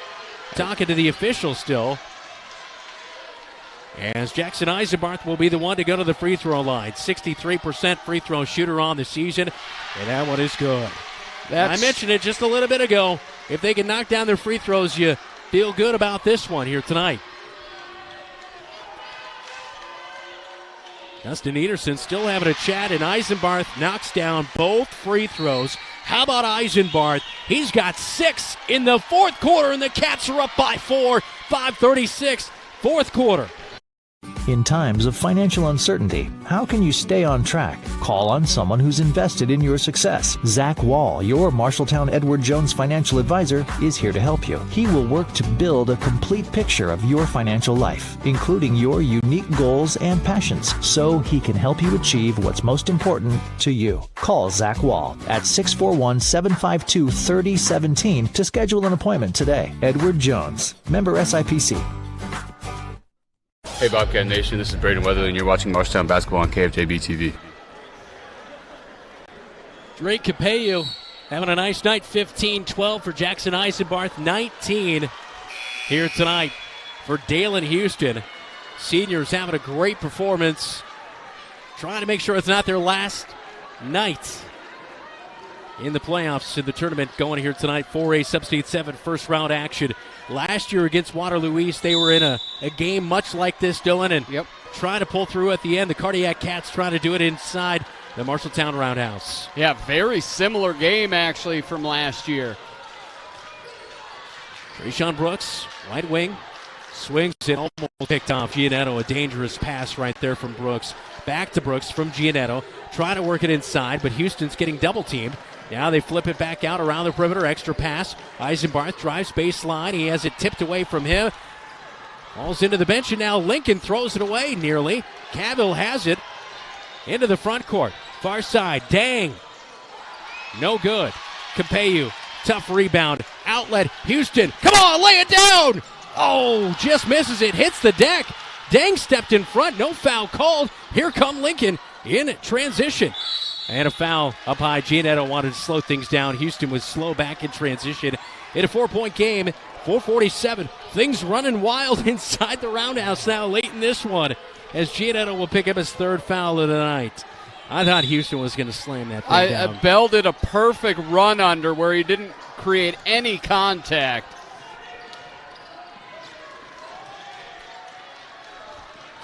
Speaker 2: Talking to the officials still. As Jackson Eisenbarth will be the one to go to the free throw line. 63% free throw shooter on the season, and that one is good. I mentioned it just a little bit ago. If they can knock down their free throws, you feel good about this one here tonight. Justin Ederson still having a chat, and Eisenbarth knocks down both free throws. How about Eisenbarth? He's got 6 in the fourth quarter, and the Cats are up by 4. 5:36, fourth quarter.
Speaker 9: In times of financial uncertainty, how can you stay on track? Call on someone who's invested in your success. Zach Wall, your Marshalltown Edward Jones financial advisor, is here to help you. He will work to build a complete picture of your financial life, including your unique goals and passions, so he can help you achieve what's most important to you. Call Zach Wall at 641-752-3017 to schedule an appointment today. Edward Jones, member SIPC.
Speaker 15: Hey Bobcat Nation, this is Braden Weatherly and you're watching Marshalltown Basketball on KFJB-TV.
Speaker 2: Drake Capello having a nice night. 15-12 for Jackson Eisenbarth. 19 here tonight for Dalen Houston. Seniors having a great performance. Trying to make sure it's not their last night in the playoffs in the tournament going here tonight. 4A Substate 7 first round action. Last year against Waterloo East, they were in a game much like this, Dylan, and trying to pull through at the end. The Cardiac Cats trying to do it inside the Marshalltown Roundhouse.
Speaker 3: Yeah, very similar game, actually, from last year.
Speaker 2: Trayshawn Brooks, right wing, swings it, almost picked off Giannetto. A dangerous pass right there from Brooks. Back to Brooks from Giannetto. Trying to work it inside, but Houston's getting double-teamed. Now they flip it back out around the perimeter. Extra pass. Eisenbarth drives baseline. He has it tipped away from him. Falls into the bench, and now Lincoln throws it away nearly. Cavill has it into the front court. Far side. Dang. No good. Capello. Tough rebound. Outlet. Houston. Come on, lay it down. Oh, just misses it. Hits the deck. Dang stepped in front. No foul called. Here come Lincoln in transition. And a foul up high. Giannetto wanted to slow things down. Houston was slow back in transition. In a 4-point game, 4:47. Things running wild inside the Roundhouse now late in this one as Giannetto will pick up his third foul of the night. I thought Houston was going to slam that thing down.
Speaker 3: Bell did a perfect run under where he didn't create any contact.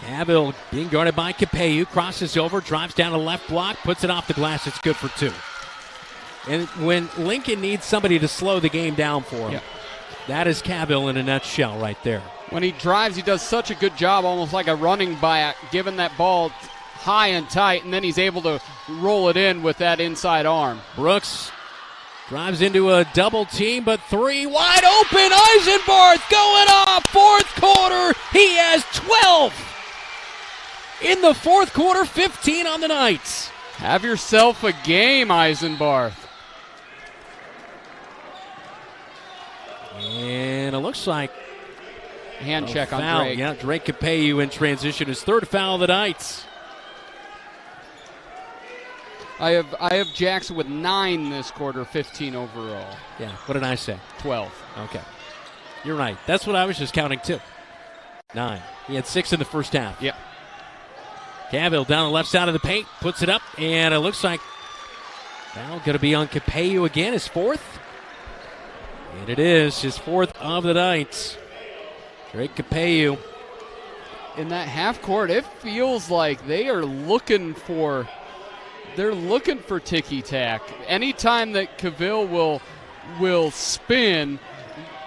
Speaker 2: Cavill being guarded by Capello, crosses over, drives down the left block, puts it off the glass. It's good for 2. And when Lincoln needs somebody to slow the game down for him, that is Cavill in a nutshell right there.
Speaker 3: When he drives, he does such a good job, almost like a running back, giving that ball high and tight, and then he's able to roll it in with that inside arm.
Speaker 2: Brooks drives into a double team, but 3 wide open. Eisenbarth going off. 4th quarter, he has 12. In the 4th quarter, 15 on the night.
Speaker 3: Have yourself a game, Eisenbarth.
Speaker 2: And it looks like
Speaker 3: hand check on
Speaker 2: foul.
Speaker 3: Drake.
Speaker 2: Yeah, Drake Capello in transition. His 3rd foul of the night.
Speaker 3: I have Jackson with 9 this quarter, 15 overall.
Speaker 2: Yeah, what did I say?
Speaker 3: 12.
Speaker 2: Okay. You're right. That's what I was just counting too. 9. He had 6 in the first half.
Speaker 3: Yep.
Speaker 2: Cavill down the left side of the paint, puts it up, and it looks like foul going to be on Capello again, his 4th. And it is his 4th of the night. Drake Capello.
Speaker 3: In that half court, it feels like they are looking for ticky-tack. Anytime that Cavill will spin,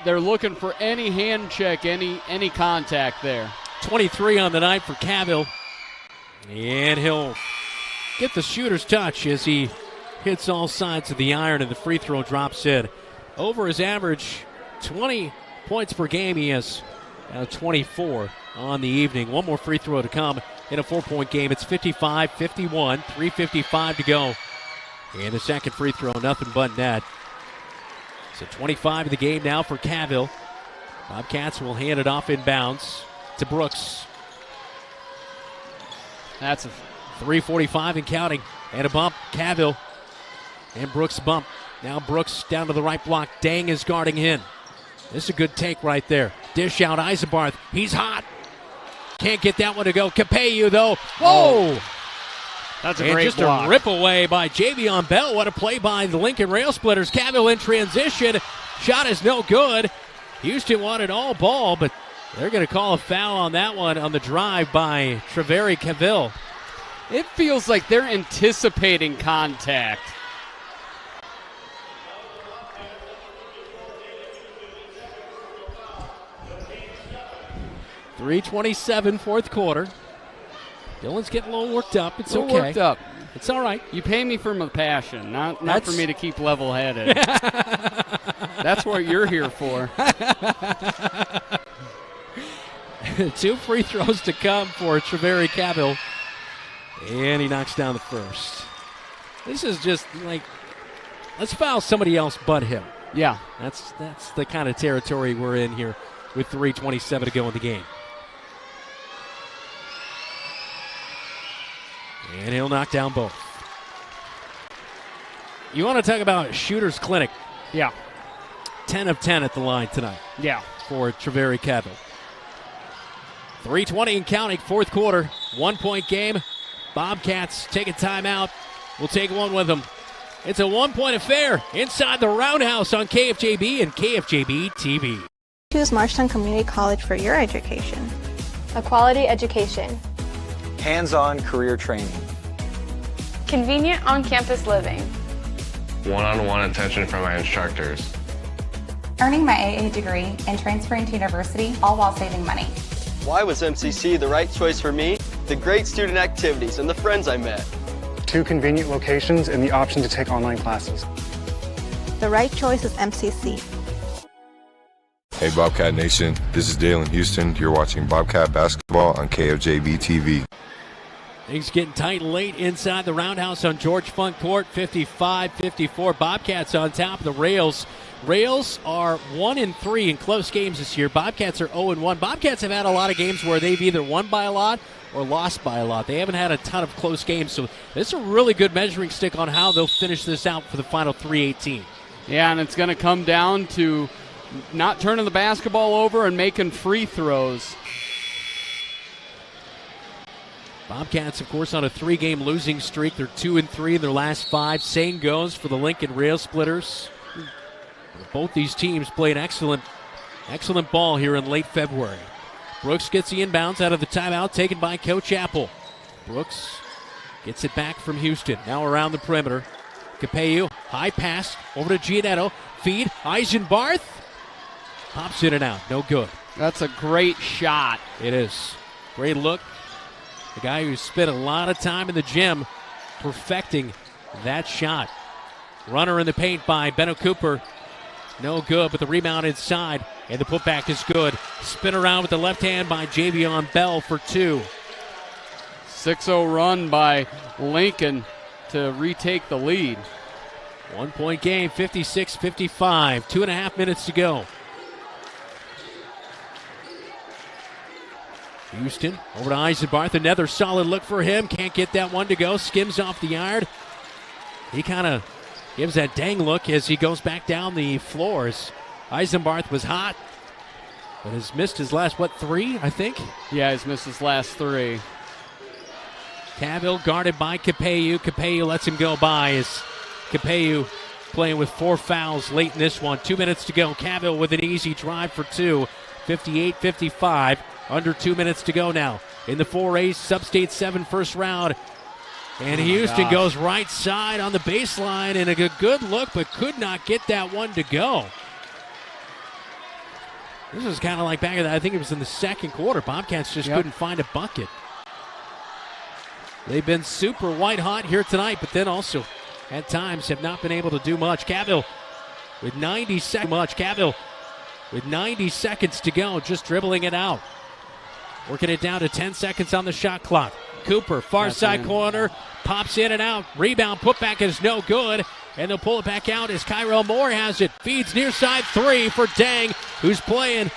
Speaker 3: they're looking for any hand check, any contact there.
Speaker 2: 23 on the night for Cavill. And he'll get the shooter's touch as he hits all sides of the iron, and the free throw drops in. Over his average, 20 points per game. He has 24 on the evening. One more free throw to come in a 4-point game. It's 55-51, 3:55 to go. And the second free throw, nothing but net. So 25 of the game now for Cavill. Bobcats will hand it off inbounds to Brooks. That's a 3:45 and counting. And a bump. Cavill and Brooks bump. Now Brooks down to the right block. Dang is guarding him. This is a good take right there. Dish out Eisenbarth. He's hot. Can't get that one to go. Capello, though. Whoa!
Speaker 3: That's a
Speaker 2: and
Speaker 3: great
Speaker 2: just
Speaker 3: block.
Speaker 2: A rip away by Javion Bell. What a play by the Lincoln Railsplitters. Cavill in transition. Shot is no good. Houston wanted all ball, but they're going to call a foul on that one on the drive by Treveri Cavill.
Speaker 3: It feels like they're anticipating contact.
Speaker 2: .327 4th quarter. Dylan's getting a little worked up. It's okay.
Speaker 3: Worked up.
Speaker 2: It's all right.
Speaker 3: You pay me for my passion, not for me to keep level-headed. That's what you're here for.
Speaker 2: 2 free throws to come for Treveri Cavill. And he knocks down the first. This is just like, let's foul somebody else but him.
Speaker 3: Yeah.
Speaker 2: That's the kind of territory we're in here with 3:27 to go in the game. And he'll knock down both. You want to talk about shooter's clinic?
Speaker 3: Yeah.
Speaker 2: 10 of 10 at the line tonight.
Speaker 3: Yeah.
Speaker 2: For Treveri Cavill. 3:20 and counting, 4th quarter. 1-point game. Bobcats take a timeout. We'll take one with them. It's a 1-point affair inside the Roundhouse on KFJB and KFJB-TV.
Speaker 10: Choose Marshalltown Community College for your education.
Speaker 11: A quality education.
Speaker 24: Hands-on career training.
Speaker 11: Convenient on-campus living.
Speaker 25: One-on-one attention from my instructors.
Speaker 16: Earning my AA degree and transferring to university, all while saving money.
Speaker 12: Why was MCC the right choice for me? The great student activities and the friends I met.
Speaker 13: 2 convenient locations and the option to take online classes.
Speaker 10: The right choice is MCC.
Speaker 21: Hey Bobcat Nation, this is Dalen Houston. You're watching Bobcat Basketball on KFJB-TV.
Speaker 2: Things getting tight late inside the Roundhouse on George Funk Court, 55-54. Bobcats on top of the Rails. Rails are 1-3 in close games this year. Bobcats are 0-1. Bobcats have had a lot of games where they've either won by a lot or lost by a lot. They haven't had a ton of close games, so this is a really good measuring stick on how they'll finish this out for the final 3:18.
Speaker 3: Yeah, and it's going to come down to not turning the basketball over and making free throws.
Speaker 2: Bobcats, of course, on a 3-game losing streak. They're 2-3 in their last 5. Same goes for the Lincoln Railsplitters. Both these teams played excellent ball here in late February. Brooks gets the inbounds out of the timeout taken by Coach Apple. Brooks gets it back from Houston. Now around the perimeter. Capello, high pass over to Gianetto. Feed, Eisenbarth. Pops in and out, no good.
Speaker 3: That's a great shot.
Speaker 2: It is. Great look. The guy who spent a lot of time in the gym perfecting that shot. Runner in the paint by Benno Cooper. No good, but the rebound inside, and the putback is good. Spin around with the left hand by Javion Bell for 2.
Speaker 3: 6-0 run by Lincoln to retake the lead.
Speaker 2: 1-point game, 56-55. 2.5 minutes to go. Houston over to Eisenbarth. Another solid look for him. Can't get that one to go. Skims off the yard. He kind of gives that dang look as he goes back down the floors. Eisenbarth was hot, but has missed his last, 3, I think?
Speaker 3: Yeah, he's missed his last 3.
Speaker 2: Cavill guarded by Capello. Capello lets him go by as Capello playing with 4 fouls late in this one. 2 minutes to go. Cavill with an easy drive for 2. 58-55. Under 2 minutes to go now. In the 4A Substate 7 first round. And Houston goes right side on the baseline, and a good look, but could not get that one to go. This was kind of like back in I think it was in the second quarter. Bobcats just couldn't find a bucket. They've been super white hot here tonight, but then also at times have not been able to do much. Cavill with 90 seconds to go, just dribbling it out. Working it down to 10 seconds on the shot clock. Cooper, far side corner, pops in and out. Rebound, putback is no good. And they'll pull it back out as Kyrell Moore has it. Feeds near side 3 for Dang, who's playing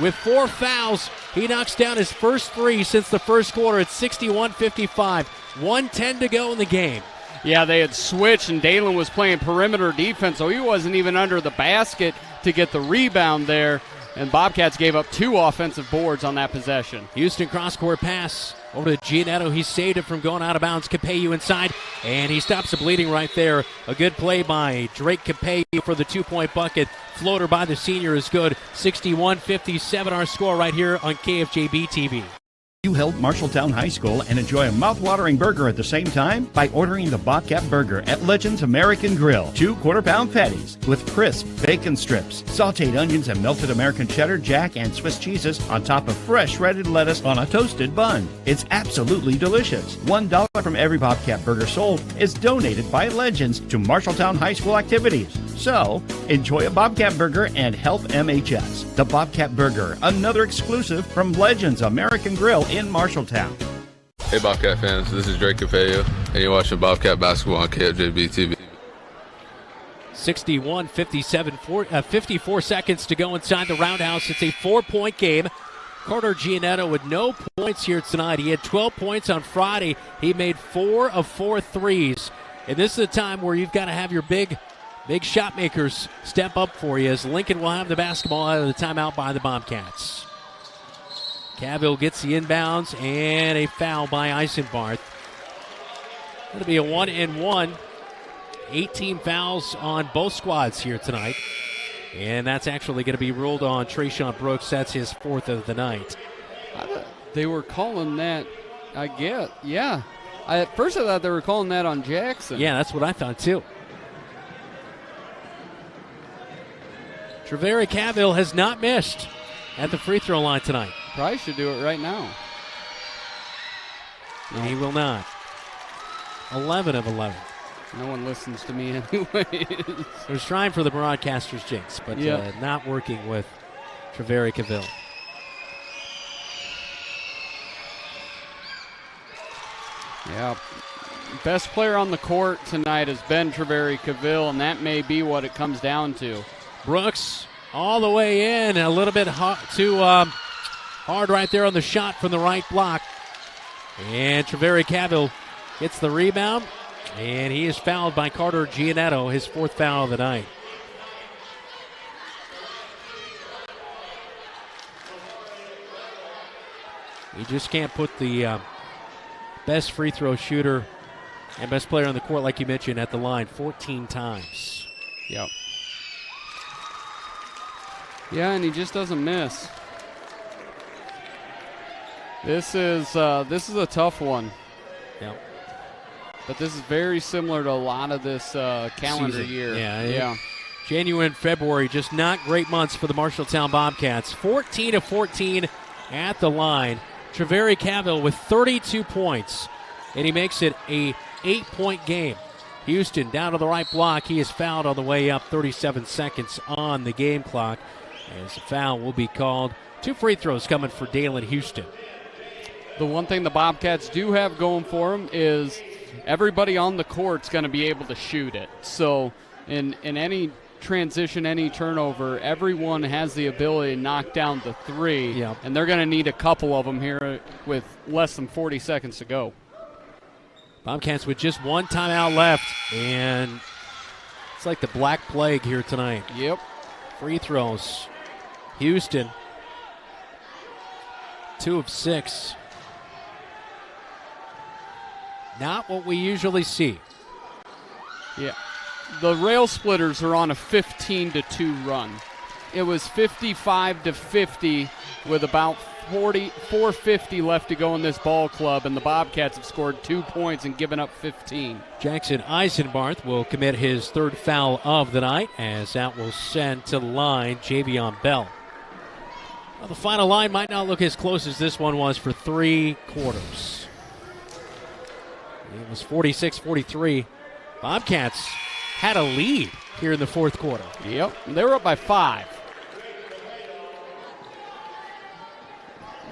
Speaker 2: with 4 fouls. He knocks down his first 3 since the first quarter at 61-55. 1:10 to go in the game.
Speaker 3: Yeah, they had switched, and Dalen was playing perimeter defense, so he wasn't even under the basket to get the rebound there. And Bobcats gave up 2 offensive boards on that possession.
Speaker 2: Houston cross-court pass over to Gianetto. He saved it from going out of bounds. Capello inside, and he stops the bleeding right there. A good play by Drake Capello for the 2-point bucket. Floater by the senior is good. 61-57 our score right here on KFJB-TV.
Speaker 5: You help Marshalltown High School and enjoy a mouth-watering burger at the same time by ordering the Bobcat Burger at Legends American Grill. 2 quarter-pound patties with crisp bacon strips, sautéed onions and melted American cheddar, jack, and Swiss cheeses on top of fresh shredded lettuce on a toasted bun. It's absolutely delicious. $1 from every Bobcat Burger sold is donated by Legends to Marshalltown High School activities. So, enjoy a Bobcat Burger and help MHS. The Bobcat Burger, another exclusive from Legends American Grill in Marshalltown.
Speaker 25: Hey Bobcat fans, this is Drake Capello, and you're watching Bobcat Basketball on KFJB-TV.
Speaker 2: 61-57, 54 seconds to go inside the roundhouse. It's a 4-point game. Carter Gianetto with no points here tonight. He had 12 points on Friday. He made 4 of 4 threes. And this is a time where you've got to have your big shot makers step up for you as Lincoln will have the basketball out of the timeout by the Bobcats. Cavill gets the inbounds and a foul by Eisenbarth. It'll be a 1-and-1. 18 fouls on both squads here tonight. And that's actually going to be ruled on Trayshawn Brooks. That's his 4th of the night.
Speaker 3: They were calling that, I get, yeah. At first I thought they were calling that on Jackson.
Speaker 2: Yeah, that's what I thought too. Treveri Cavill has not missed at the free throw line tonight.
Speaker 3: Probably should do it right now.
Speaker 2: And he will not. 11 of 11.
Speaker 3: No one listens to me anyways.
Speaker 2: I was trying for the broadcaster's jinx, but not working with Treveri Cavill.
Speaker 3: Yeah. Best player on the court tonight has been Treveri Cavill, and that may be what it comes down to.
Speaker 2: Brooks all the way in, a little bit too hard right there on the shot from the right block. And Treveri Cavill gets the rebound, and he is fouled by Carter Gianetto, his 4th foul of the night. He just can't put the best free throw shooter and best player on the court, like you mentioned, at the line 14 times.
Speaker 3: Yep. Yeah, and he just doesn't miss. This is a tough one.
Speaker 2: Yep.
Speaker 3: But this is very similar to a lot of this calendar year.
Speaker 2: Yeah. January and February, just not great months for the Marshalltown Bobcats. 14 of 14 at the line. Treveri Cavill with 32 points, and he makes it a 8-point game. Houston down to the right block. He is fouled on the way up, 37 seconds on the game clock, as a foul will be called. 2 free throws coming for Dalen Houston.
Speaker 3: The one thing the Bobcats do have going for them is everybody on the court's going to be able to shoot it. So in any transition, any turnover, everyone has the ability to knock down the 3, and they're going to need a couple of them here with less than 40 seconds to go.
Speaker 2: Bobcats with just 1 timeout left, and it's like the Black Plague here tonight.
Speaker 3: Yep.
Speaker 2: Free throws. Houston, 2 of 6. Not what we usually see.
Speaker 3: Yeah. The Railsplitters are on a 15-2 run. It was 55-50 with about 4:50 left to go in this ball club, and the Bobcats have scored 2 points and given up 15.
Speaker 2: Jackson Eisenbarth will commit his 3rd foul of the night, as that will send to the line Javion Bell. Well, the final line might not look as close as this one was for 3 quarters. It was 46-43. Bobcats had a lead here in the 4th quarter.
Speaker 3: Yep, they were up by 5.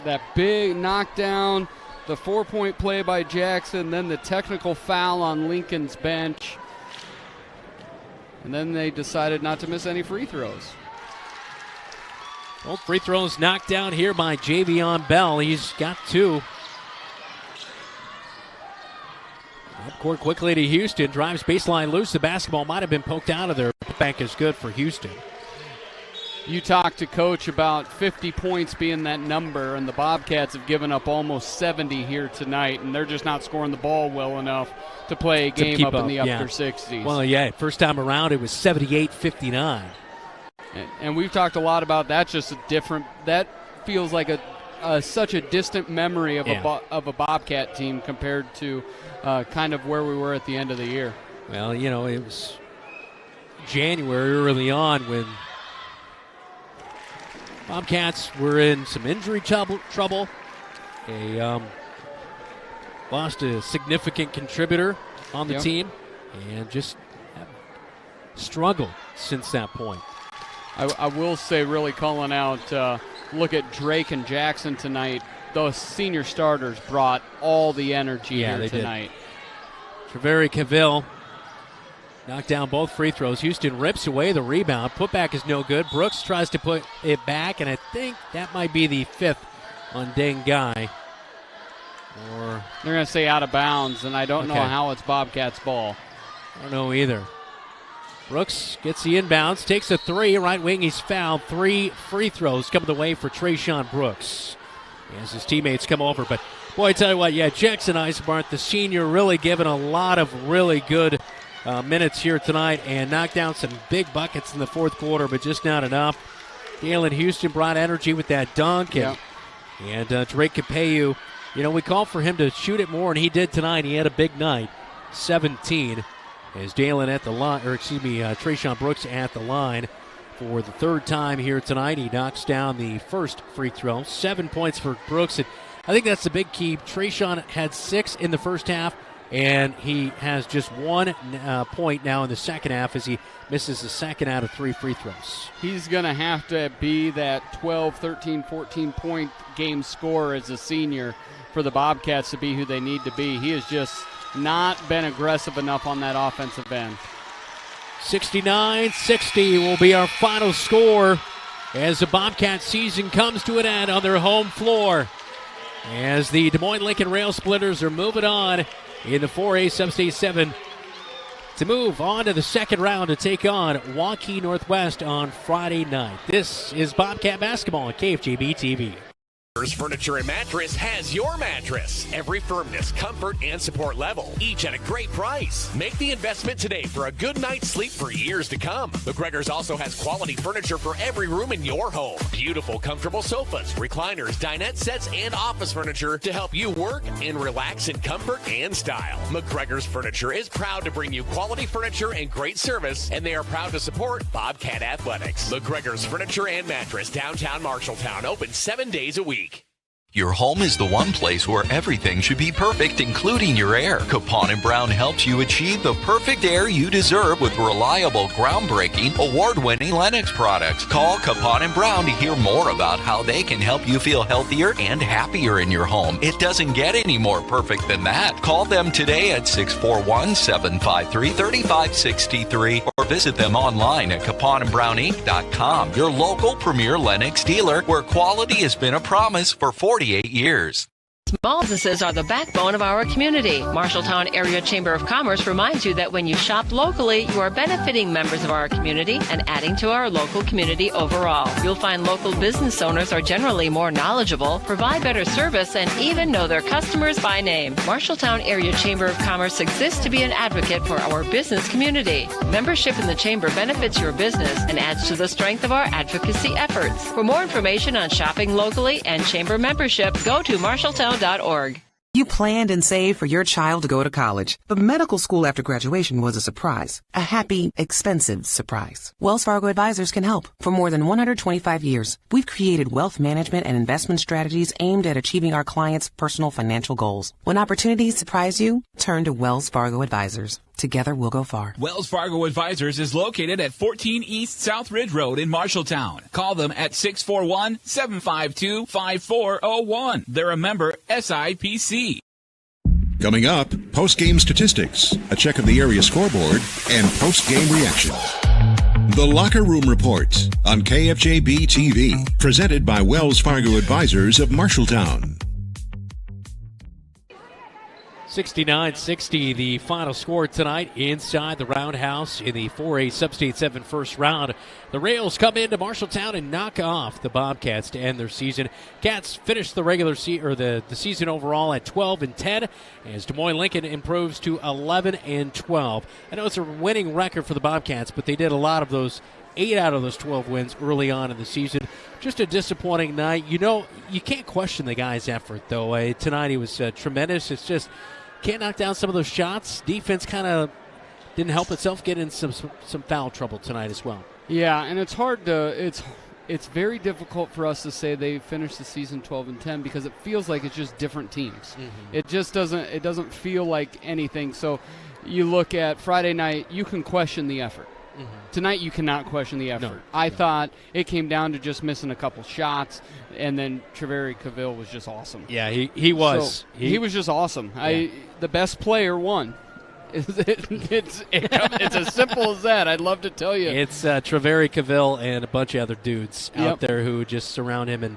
Speaker 3: That big knockdown, the 4-point play by Jackson, then the technical foul on Lincoln's bench. And then they decided not to miss any free throws.
Speaker 2: Both free throws knocked down here by Javion Bell. He's got 2. Up court quickly to Houston. Drives baseline loose. The basketball might have been poked out of there. Putback is good for Houston.
Speaker 3: You talked to Coach about 50 points being that number, and the Bobcats have given up almost 70 here tonight, and they're just not scoring the ball well enough to play a game up in the upper 60s.
Speaker 2: Well, yeah, first time around it was 78-59.
Speaker 3: And we've talked a lot about that. Just a different. That feels like such a distant memory of a Bobcat team compared to kind of where we were at the end of the year.
Speaker 2: Well, you know, it was January early on when Bobcats were in some injury trouble. They lost a significant contributor on the team and just have struggled since that point.
Speaker 3: I will say, really calling out, look at Drake and Jackson tonight. Those senior starters brought all the energy here tonight.
Speaker 2: Treveri Cavill knocked down both free throws. Houston rips away the rebound. Putback is no good. Brooks tries to put it back, and I think that might be the 5th on Dengai. Or
Speaker 3: they're going to say out of bounds, and I don't know how it's Bobcats ball.
Speaker 2: I don't know either. Brooks gets the inbounds, takes a 3. Right wing, he's fouled. 3 free throws coming the way for Trayshawn Brooks as his teammates come over. But, boy, I tell you what, Jackson Eisenbarth, the senior, really given a lot of really good minutes here tonight and knocked down some big buckets in the 4th quarter, but just not enough. Dalen Houston brought energy with that dunk. And Drake Capeu, we called for him to shoot it more, and he did tonight. He had a big night, 17. As Dalen at the line, Trayshawn Brooks at the line for the 3rd time here tonight. He knocks down the 1st free throw. 7 points for Brooks. And I think that's the big key. Trayshawn had 6 in the first half, and he has just 1 point now in the second half as he misses the 2nd out of 3 free throws.
Speaker 3: He's going to have to be that 12, 13, 14-point game scorer as a senior for the Bobcats to be who they need to be. He has just not been aggressive enough on that offensive end.
Speaker 2: 69-60 will be our final score as the Bobcat season comes to an end on their home floor. As the Des Moines Lincoln Railsplitters are moving on in the 4A Substate 7 to move on to the 2nd round to take on Waukee Northwest on Friday night. This is Bobcat Basketball on KFJB-TV.
Speaker 17: Furniture and Mattress has your mattress. Every firmness, comfort, and support level, each at a great price. Make the investment today for a good night's sleep for years to come. McGregor's also has quality furniture for every room in your home. Beautiful, comfortable sofas, recliners, dinette sets, and office furniture to help you work and relax in comfort and style. McGregor's Furniture is proud to bring you quality furniture and great service, and they are proud to support Bobcat Athletics. McGregor's Furniture and Mattress, downtown Marshalltown, open 7 days a week.
Speaker 18: Your home is the one place where everything should be perfect, including your air. Capon & Brown helps you achieve the perfect air you deserve with reliable, groundbreaking, award-winning Lennox products. Call Capon & Brown to hear more about how they can help you feel healthier and happier in your home. It doesn't get any more perfect than that. Call them today at 641-753-3563 or visit them online at caponandbrowninc.com. Your local premier Lennox dealer, where quality has been a promise for 48 years.
Speaker 19: Small businesses are the backbone of our community. Marshalltown Area Chamber of Commerce reminds you that when you shop locally, you are benefiting members of our community and adding to our local community overall. You'll find local business owners are generally more knowledgeable, provide better service, and even know their customers by name. Marshalltown Area Chamber of Commerce exists to be an advocate for our business community. Membership in the Chamber benefits your business and adds to the strength of our advocacy efforts. For more information on shopping locally and Chamber membership, go to Marshalltown.org.
Speaker 22: You planned and saved for your child to go to college, but medical school after graduation was a surprise. A happy, expensive surprise. Wells Fargo Advisors can help. For more than 125 years, we've created wealth management and investment strategies aimed at achieving our clients' personal financial goals. When opportunities surprise you, turn to Wells Fargo Advisors. Together we'll go far.
Speaker 23: Wells Fargo Advisors is located at 14 East South Ridge Road in Marshalltown. Call them at 641-752-5401. They're a member SIPC.
Speaker 1: Coming up, post-game statistics, a check of the area scoreboard, and post-game reaction. The Locker Room Report on KFJB-TV, presented by Wells Fargo Advisors of Marshalltown.
Speaker 2: 69-60, the final score tonight inside the Roundhouse in the 4A Substate 7 first round. The Rails come into Marshalltown and knock off the Bobcats to end their season. Cats finish the regular the season overall at 12-10, as Des Moines Lincoln improves to 11-12. I know it's a winning record for the Bobcats, but they did a lot of those. 8 out of those 12 wins early on in the season. Just a disappointing night. You know, you can't question the guy's effort, though. Tonight he was tremendous. It's just can't knock down some of those shots. Defense kind of didn't help itself get in some foul trouble tonight as well.
Speaker 3: Yeah, and it's hard to it's very difficult for us to say they finished the season 12-10 because it feels like it's just different teams. Mm-hmm. It just doesn't feel like anything. So you look at Friday night, you can question the effort. Mm-hmm. Tonight you cannot question the effort. I thought it came down to just missing a couple shots, and then Treveri Cavill was just awesome.
Speaker 2: Yeah, he was.
Speaker 3: So he was just awesome. Yeah. The best player won. It's as simple as that. I'd love to tell you.
Speaker 2: It's Treveri Cavill and a bunch of other dudes out there who just surround him and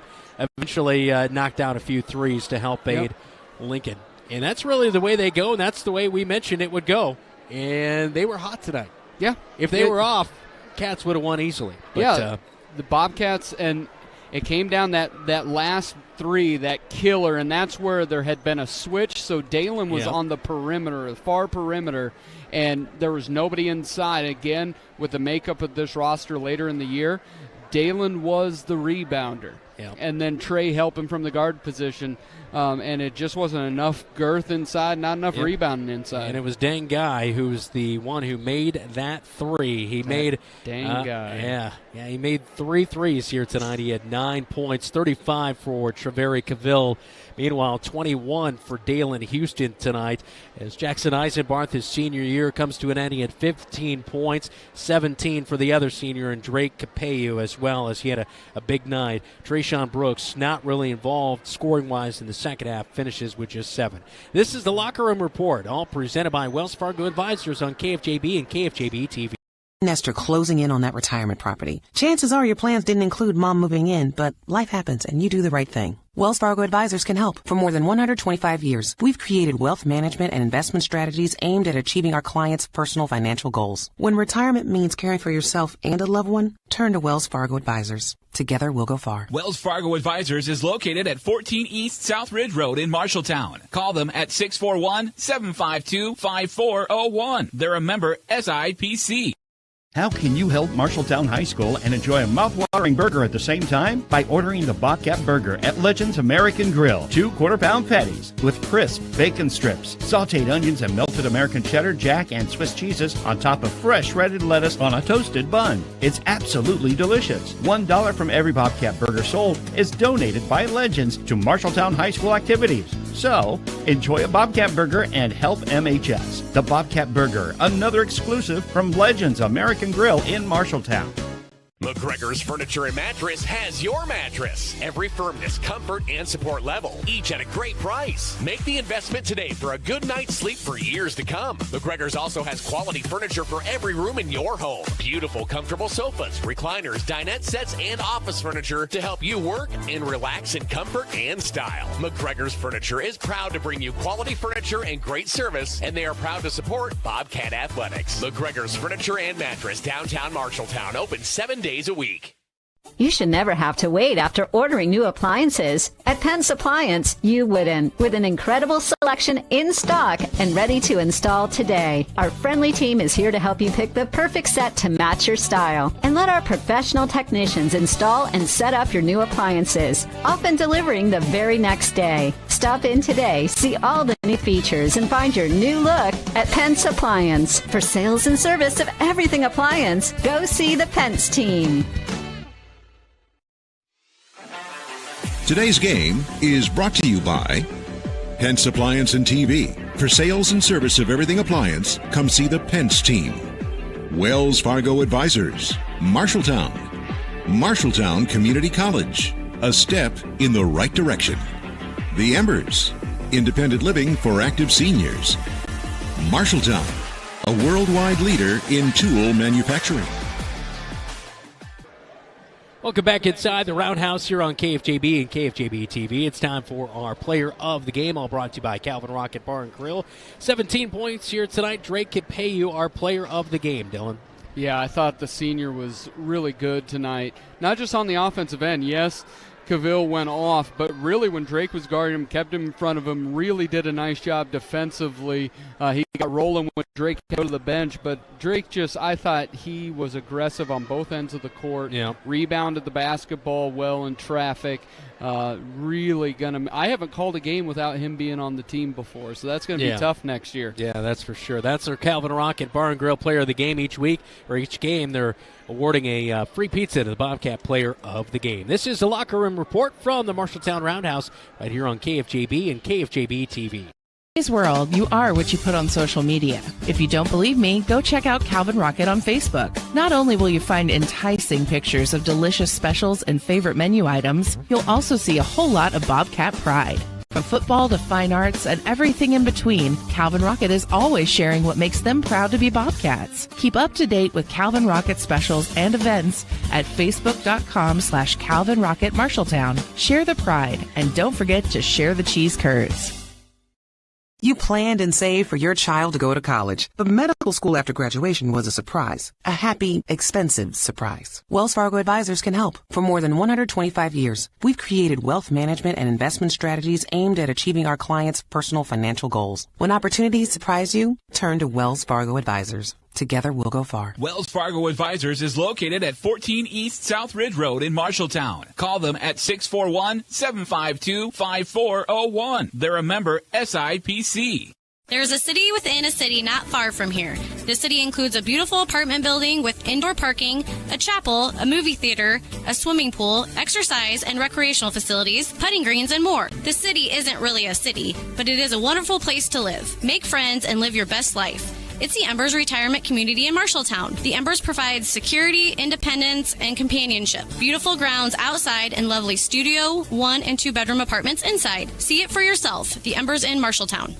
Speaker 2: eventually knocked down a few threes to help aid Lincoln. And that's really the way they go, and that's the way we mentioned it would go. And they were hot tonight.
Speaker 3: Yeah.
Speaker 2: If they were off, Cats would have won easily. But,
Speaker 3: the Bobcats, and it came down that last three, that killer, and that's where there had been a switch. So Dalen was on the perimeter, the far perimeter, and there was nobody inside. Again, with the makeup of this roster later in the year, Dalen was the rebounder. Yeah. And then Trey helping from the guard position, and it just wasn't enough girth inside, not enough rebounding inside.
Speaker 2: And it was Dang Guy who's the one who made that three. He made
Speaker 3: Dang Guy.
Speaker 2: Yeah, he made 3 threes here tonight. He had 9 points, 35 for Treveri Cavill. Meanwhile, 21 for Dalen Houston tonight. As Jackson Eisenbarth, his senior year, comes to an end, he had 15 points, 17 for the other senior, and Drake Capello as well, as he had a big night. Trayshawn Brooks, not really involved scoring-wise in the second half, finishes with just 7. This is the Locker Room Report, all presented by Wells Fargo Advisors on KFJB and KFJB-TV.
Speaker 22: nester closing in on that retirement property. Chances are your plans didn't include mom moving in, but life happens and you do the right thing. Wells Fargo Advisors can help. For more than 125 years, we've created wealth management and investment strategies aimed at achieving our clients' personal financial goals. When retirement means caring for yourself and a loved one, turn to Wells Fargo Advisors. Together, we'll go far.
Speaker 23: Wells Fargo Advisors is located at 14 East South Ridge Road in Marshalltown. Call them at 641-752-5401. They're a member SIPC.
Speaker 5: How can you help Marshalltown High School and enjoy a mouth-watering burger at the same time? By ordering the Bobcat Burger at Legends American Grill. 2 quarter-pound patties with crisp bacon strips, sautéed onions, and melted American cheddar, jack, and Swiss cheeses on top of fresh shredded lettuce on a toasted bun. It's absolutely delicious. $1 from every Bobcat Burger sold is donated by Legends to Marshalltown High School activities. So, enjoy a Bobcat Burger and help MHS. The Bobcat Burger, another exclusive from Legends American Grill in Marshalltown.
Speaker 17: McGregor's Furniture and Mattress has your mattress. Every firmness, comfort, and support level, each at a great price. Make the investment today for a good night's sleep for years to come. McGregor's also has quality furniture for every room in your home. Beautiful, comfortable sofas, recliners, dinette sets, and office furniture to help you work and relax in comfort and style. McGregor's Furniture is proud to bring you quality furniture and great service, and they are proud to support Bobcat Athletics. McGregor's Furniture and Mattress, downtown Marshalltown, open 7 days a week.
Speaker 4: You should never have to wait after ordering new appliances. At Pence Appliance, you wouldn't. With an incredible selection in stock and ready to install today. Our friendly team is here to help you pick the perfect set to match your style. And let our professional technicians install and set up your new appliances, often delivering the very next day. Stop in today, see all the new features, and find your new look at Pence Appliance. For sales and service of everything appliance, go see the Pence team.
Speaker 1: Today's game is brought to you by Pence Appliance and TV. For sales and service of everything appliance, come see the Pence team. Wells Fargo Advisors, Marshalltown. Marshalltown Community College, a step in the right direction. The Embers, independent living for active seniors. Marshalltown, a worldwide leader in tool manufacturing.
Speaker 2: Welcome back inside the Roundhouse here on KFJB and KFJB-TV. It's time for our Player of the Game, all brought to you by Calvin Rocket Bar and Grill. 17 points here tonight. Drake Capello, our Player of the Game. Dylan?
Speaker 3: Yeah, I thought the senior was really good tonight. Not just on the offensive end. Yes, Cavill went off, but really when Drake was guarding him, kept him in front of him, really did a nice job defensively. He got rolling when Drake go to the bench, but Drake I thought he was aggressive on both ends of the court, rebounded the basketball well in traffic. Really I haven't called a game without him being on the team before, so that's going to be tough next year.
Speaker 2: Yeah, that's for sure. That's our Calvin Rocket Bar and Grill Player of the Game each week, or each game they're awarding a free pizza to the Bobcat Player of the Game. This is the Locker Room Report from the Marshalltown Roundhouse right here on KFJB and KFJB-TV.
Speaker 6: In today's world, you are what you put on social media. If you don't believe me, go check out Calvin Rocket on Facebook. Not only will you find enticing pictures of delicious specials and favorite menu items, you'll also see a whole lot of Bobcat pride. From football to fine arts and everything in between, Calvin Rocket is always sharing what makes them proud to be Bobcats. Keep up to date with Calvin Rocket specials and events at facebook.com/Calvin Rocket Marshalltown. Share the pride, and don't forget to share the cheese curds.
Speaker 22: You planned and saved for your child to go to college, but medical school after graduation was a surprise. A happy, expensive surprise. Wells Fargo Advisors can help. For more than 125 years, we've created wealth management and investment strategies aimed at achieving our clients' personal financial goals. When opportunities surprise you, turn to Wells Fargo Advisors. Together, we'll go far.
Speaker 23: Wells Fargo Advisors is located at 14 East South Ridge Road in Marshalltown. Call them at 641-752-5401. They're a member SIPC.
Speaker 8: There's a city within a city not far from here. The city includes a beautiful apartment building with indoor parking, a chapel, a movie theater, a swimming pool, exercise and recreational facilities, putting greens, and more. The city isn't really a city, but it is a wonderful place to live. Make friends and live your best life. It's the Embers Retirement Community in Marshalltown. The Embers provides security, independence, and companionship. Beautiful grounds outside and lovely studio, 1- and 2-bedroom apartments inside. See it for yourself. The Embers in Marshalltown.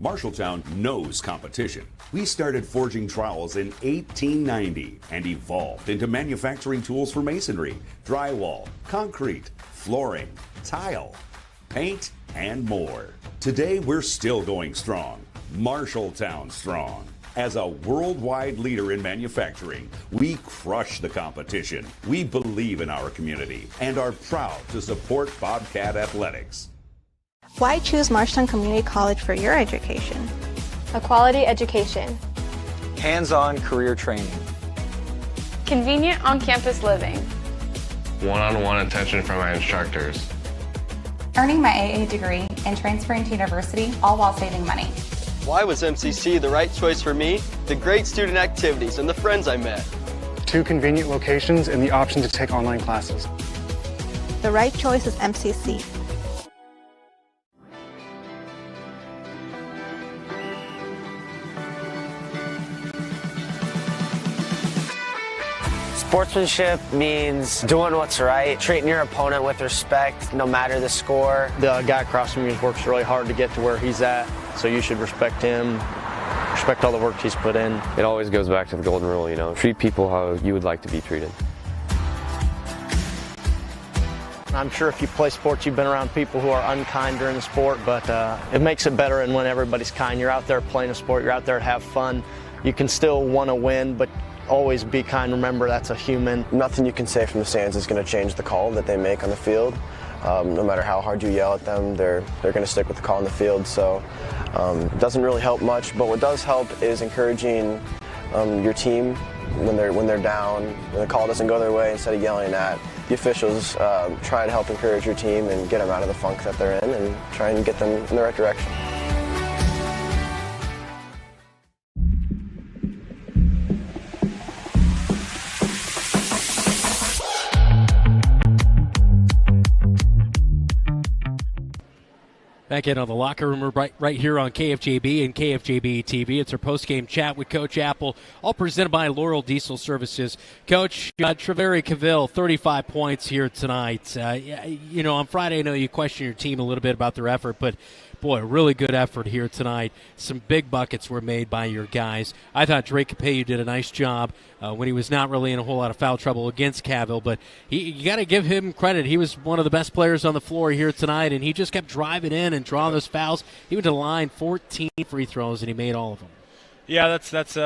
Speaker 7: Marshalltown knows competition. We started forging trowels in 1890 and evolved into manufacturing tools for masonry, drywall, concrete, flooring, tile, paint, and more. Today, we're still going strong. Marshalltown strong. As a worldwide leader in manufacturing, we crush the competition. We believe in our community and are proud to support Bobcat athletics.
Speaker 10: Why choose Marshalltown Community College for your education?
Speaker 11: A quality education.
Speaker 24: Hands-on career training.
Speaker 11: Convenient on-campus living.
Speaker 9: One-on-one attention from my instructors.
Speaker 16: Earning my AA degree and transferring to university, all while saving money.
Speaker 12: Why was MCC the right choice for me? The great student activities and the friends I met.
Speaker 13: 2 convenient locations and the option to take online classes.
Speaker 10: The right choice is MCC.
Speaker 14: Sportsmanship means doing what's right, treating your opponent with respect, no matter the score.
Speaker 15: The guy across from you works really hard to get to where he's at, so you should respect him, respect all the work he's put in.
Speaker 20: It always goes back to the golden rule, you know, treat people how you would like to be treated.
Speaker 15: I'm sure if you play sports, you've been around people who are unkind during the sport, but it makes it better and when everybody's kind. You're out there playing a sport, you're out there to have fun. You can still want to win, but always be kind. Remember, that's a human.
Speaker 26: Nothing you can say from the stands is going to change the call that they make on the field. No matter how hard you yell at them, they're going to stick with the call on the field. So it doesn't really help much. But what does help is encouraging your team when they're down, when the call doesn't go their way. Instead of yelling at the officials, try to help encourage your team and get them out of the funk that they're in, and try and get them in the right direction.
Speaker 2: Back in on the Locker Room right here on KFJB and KFJB-TV. It's our post-game chat with Coach Apple, all presented by Laurel Diesel Services. Coach, Treveri Cavill, 35 points here tonight. You know, on Friday, I know you questioned your team a little bit about their effort, but boy, a really good effort here tonight. Some big buckets were made by your guys. I thought Drake Capello did a nice job when he was not really in a whole lot of foul trouble against Cavill, but you got to give him credit. He was one of the best players on the floor here tonight, and he just kept driving in and drawing those fouls. He went to the line, 14 free throws, and he made all of them.
Speaker 27: Yeah, that's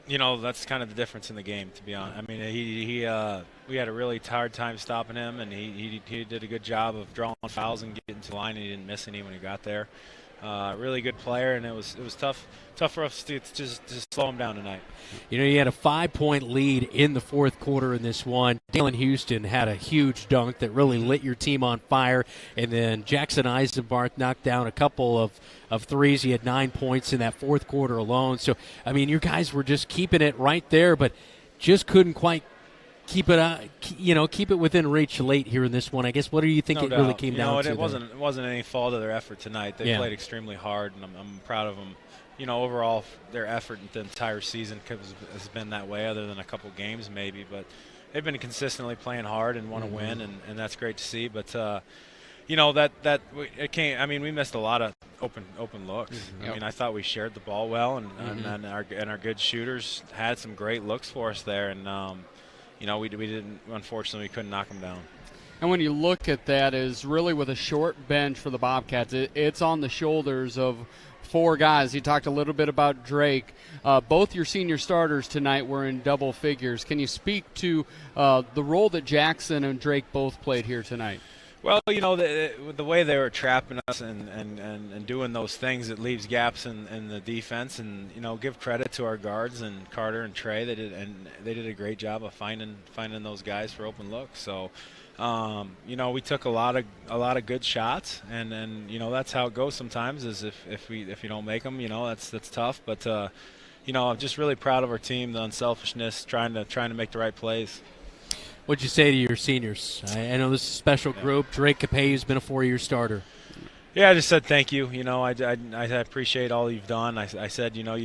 Speaker 27: you know, that's kind of the difference in the game, to be honest. I mean, we had a really hard time stopping him, and he did a good job of drawing fouls and getting to the line, and he didn't miss any when he got there. Really good player, and it was tough for us to just slow him down tonight.
Speaker 2: You know, you had a 5-point lead in the fourth quarter in this one. Dalen Houston had a huge dunk that really lit your team on fire, and then Jackson Eisenbarth knocked down a couple of threes. He had 9 points in that fourth quarter alone. So, I mean, your guys were just keeping it right there, but just couldn't quite keep it within reach late here in this one. I guess, what do you think
Speaker 27: No
Speaker 2: it
Speaker 27: doubt.
Speaker 2: really came down to?
Speaker 27: It wasn't any fault of their effort tonight. They played extremely hard, and I'm proud of them. You know, overall, their effort the entire season has been that way, other than a couple games maybe. But they've been consistently playing hard and want to win, and that's great to see. But you know, it came. I mean, we missed a lot of open looks.
Speaker 3: Yep.
Speaker 27: I mean, I thought we shared the ball well, and our good shooters had some great looks for us there, and you know, we didn't. Unfortunately, we couldn't knock them down.
Speaker 3: And when you look at that, is really with a short bench for the Bobcats, it's on the shoulders of 4 guys. You talked a little bit about Drake. Both your senior starters tonight were in double figures. Can you speak to the role that Jackson and Drake both played here tonight?
Speaker 27: Well, you know, the way they were trapping us and doing those things, it leaves gaps in the defense. And, you know, give credit to our guards and Carter and Trey. They did a great job of finding those guys for open looks. So, you know, we took a lot of good shots, and you know, that's how it goes sometimes. Is if you don't make them, you know, that's tough. But you know, I'm just really proud of our team, the unselfishness, trying to make the right plays.
Speaker 2: What'd you say to your seniors? I know this is a special group. Drake Capello's been a 4-year starter.
Speaker 27: Yeah, I just said thank you. You know, I appreciate all you've done. I said, you know,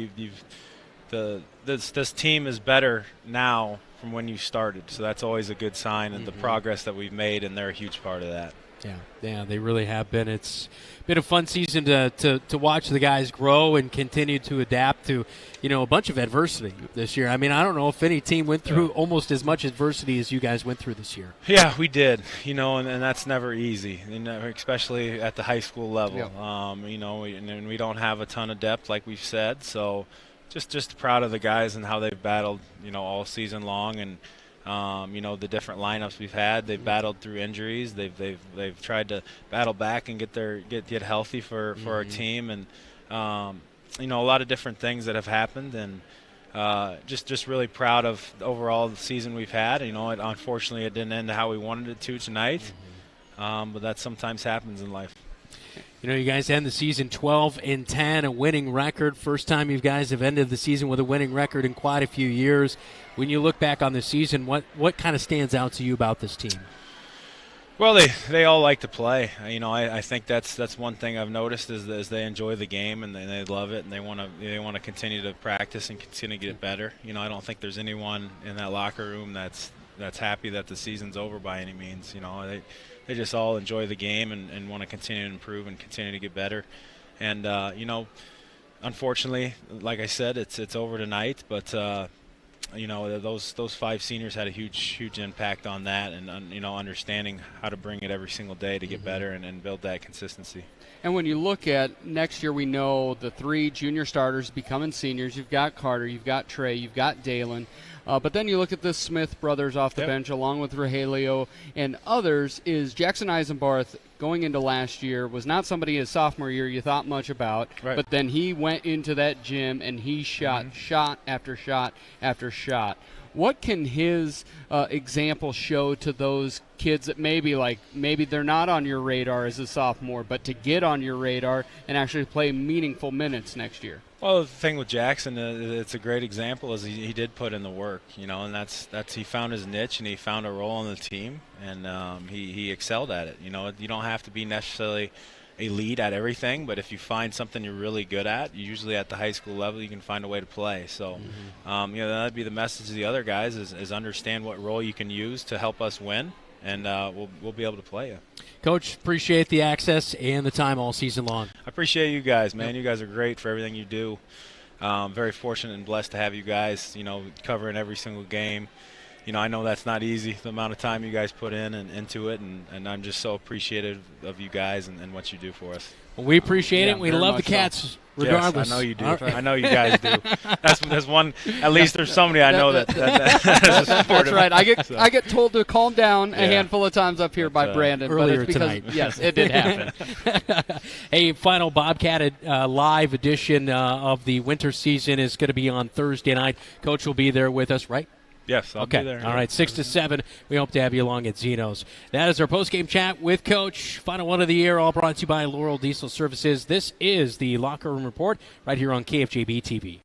Speaker 27: this team is better now from when you started, so that's always a good sign, and the progress that we've made, and they're a huge part of that.
Speaker 2: Yeah, they really have been. It's been a fun season to watch the guys grow and continue to adapt to, a bunch of adversity this year. I mean, I don't know if any team went through almost as much adversity as you guys went through this year.
Speaker 27: Yeah, we did, and that's never easy, especially at the high school level. And we don't have a ton of depth, like we've said, so just proud of the guys and how they've battled, all season long, and the different lineups we've had. They've battled through injuries. They've tried to battle back and get healthy for our team, and a lot of different things that have happened, and just really proud of overall the season we've had. Unfortunately it didn't end how we wanted it to tonight, but that sometimes happens in life.
Speaker 2: You guys end the season 12-10, a winning record. First time you guys have ended the season with a winning record in quite a few years. When you look back on the season, what kind of stands out to you about this team?
Speaker 27: Well, they all like to play. I think that's one thing I've noticed is they enjoy the game and they love it, and they want to continue to practice and continue to get better. I don't think there's anyone in that locker room that's happy that the season's over by any means. They just all enjoy the game and want to continue to improve and continue to get better. And unfortunately, like I said, it's over tonight. But those 5 seniors had a huge impact on that, and understanding how to bring it every single day to get better and build that consistency.
Speaker 3: And when you look at next year, we know the 3 junior starters becoming seniors. You've got Carter, you've got Trey, you've got Dalen. But then you look at the Smith brothers off the bench, along with Rogelio and others. Is Jackson Eisenbarth going into last year was not somebody his sophomore year you thought much about, but then he went into that gym and he shot shot after shot after shot. What can his example show to those kids that maybe they're not on your radar as a sophomore, but to get on your radar and actually play meaningful minutes next year?
Speaker 27: Well, the thing with Jackson, it's a great example, is he did put in the work, and that's he found his niche and he found a role on the team, and he excelled at it. You don't have to be necessarily a lead at everything, but if you find something you're really good at, usually at the high school level, you can find a way to play. So, that'd be the message to the other guys is understand what role you can use to help us win, and we'll be able to play you.
Speaker 2: Coach, appreciate the access and the time all season long.
Speaker 27: I appreciate you guys, man. You guys are great for everything you do. Very fortunate and blessed to have you guys, covering every single game. I know that's not easy, the amount of time you guys put in and into it, and I'm just so appreciative of you guys and what you do for us.
Speaker 2: Well, we appreciate it. We love the Cats regardless.
Speaker 27: Yes, I know you do. Right. I know you guys do. That's one. At least there's somebody I know that is a supportive.
Speaker 3: That's right. I get told to calm down a handful of times up here by Brandon.
Speaker 2: Earlier
Speaker 3: but it's because,
Speaker 2: tonight.
Speaker 3: Yes, it did happen.
Speaker 2: A final Bobcat live edition of the winter season is going to be on Thursday night. Coach will be there with us, right?
Speaker 27: Yes, I'll be there.
Speaker 2: All right, 6 to 7. We hope to have you along at Zeno's. That is our post-game chat with Coach. Final one of the year, all brought to you by Laurel Diesel Services. This is the Locker Room Report right here on KFJB-TV.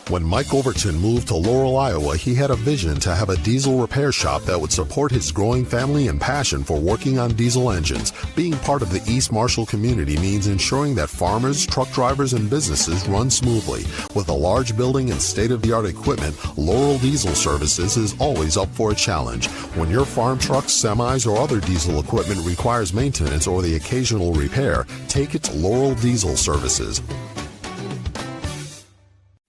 Speaker 4: When Mike Overton moved to Laurel, Iowa, he had a vision to have a diesel repair shop that would support his growing family and passion for working on diesel engines. Being part of the East Marshall community means ensuring that farmers, truck drivers, and businesses run smoothly. With a large building and state-of-the-art equipment, Laurel Diesel Services is always up for a challenge. When your farm trucks, semis, or other diesel equipment requires maintenance or the occasional repair, take it to Laurel Diesel Services.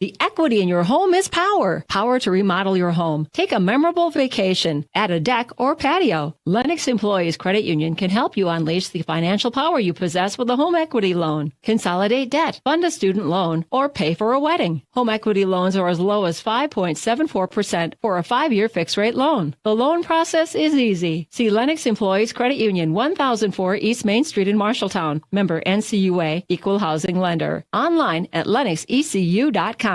Speaker 5: The equity in your home is power. Power to remodel your home. Take a memorable vacation. Add a deck or patio. Lennox Employees Credit Union can help you unleash the financial power you possess with a home equity loan. Consolidate debt, fund a student loan, or pay for a wedding. Home equity loans are as low as 5.74% for a 5-year fixed-rate loan. The loan process is easy. See Lennox Employees Credit Union, 1004 East Main Street in Marshalltown. Member NCUA, Equal Housing Lender. Online at lennoxecu.com.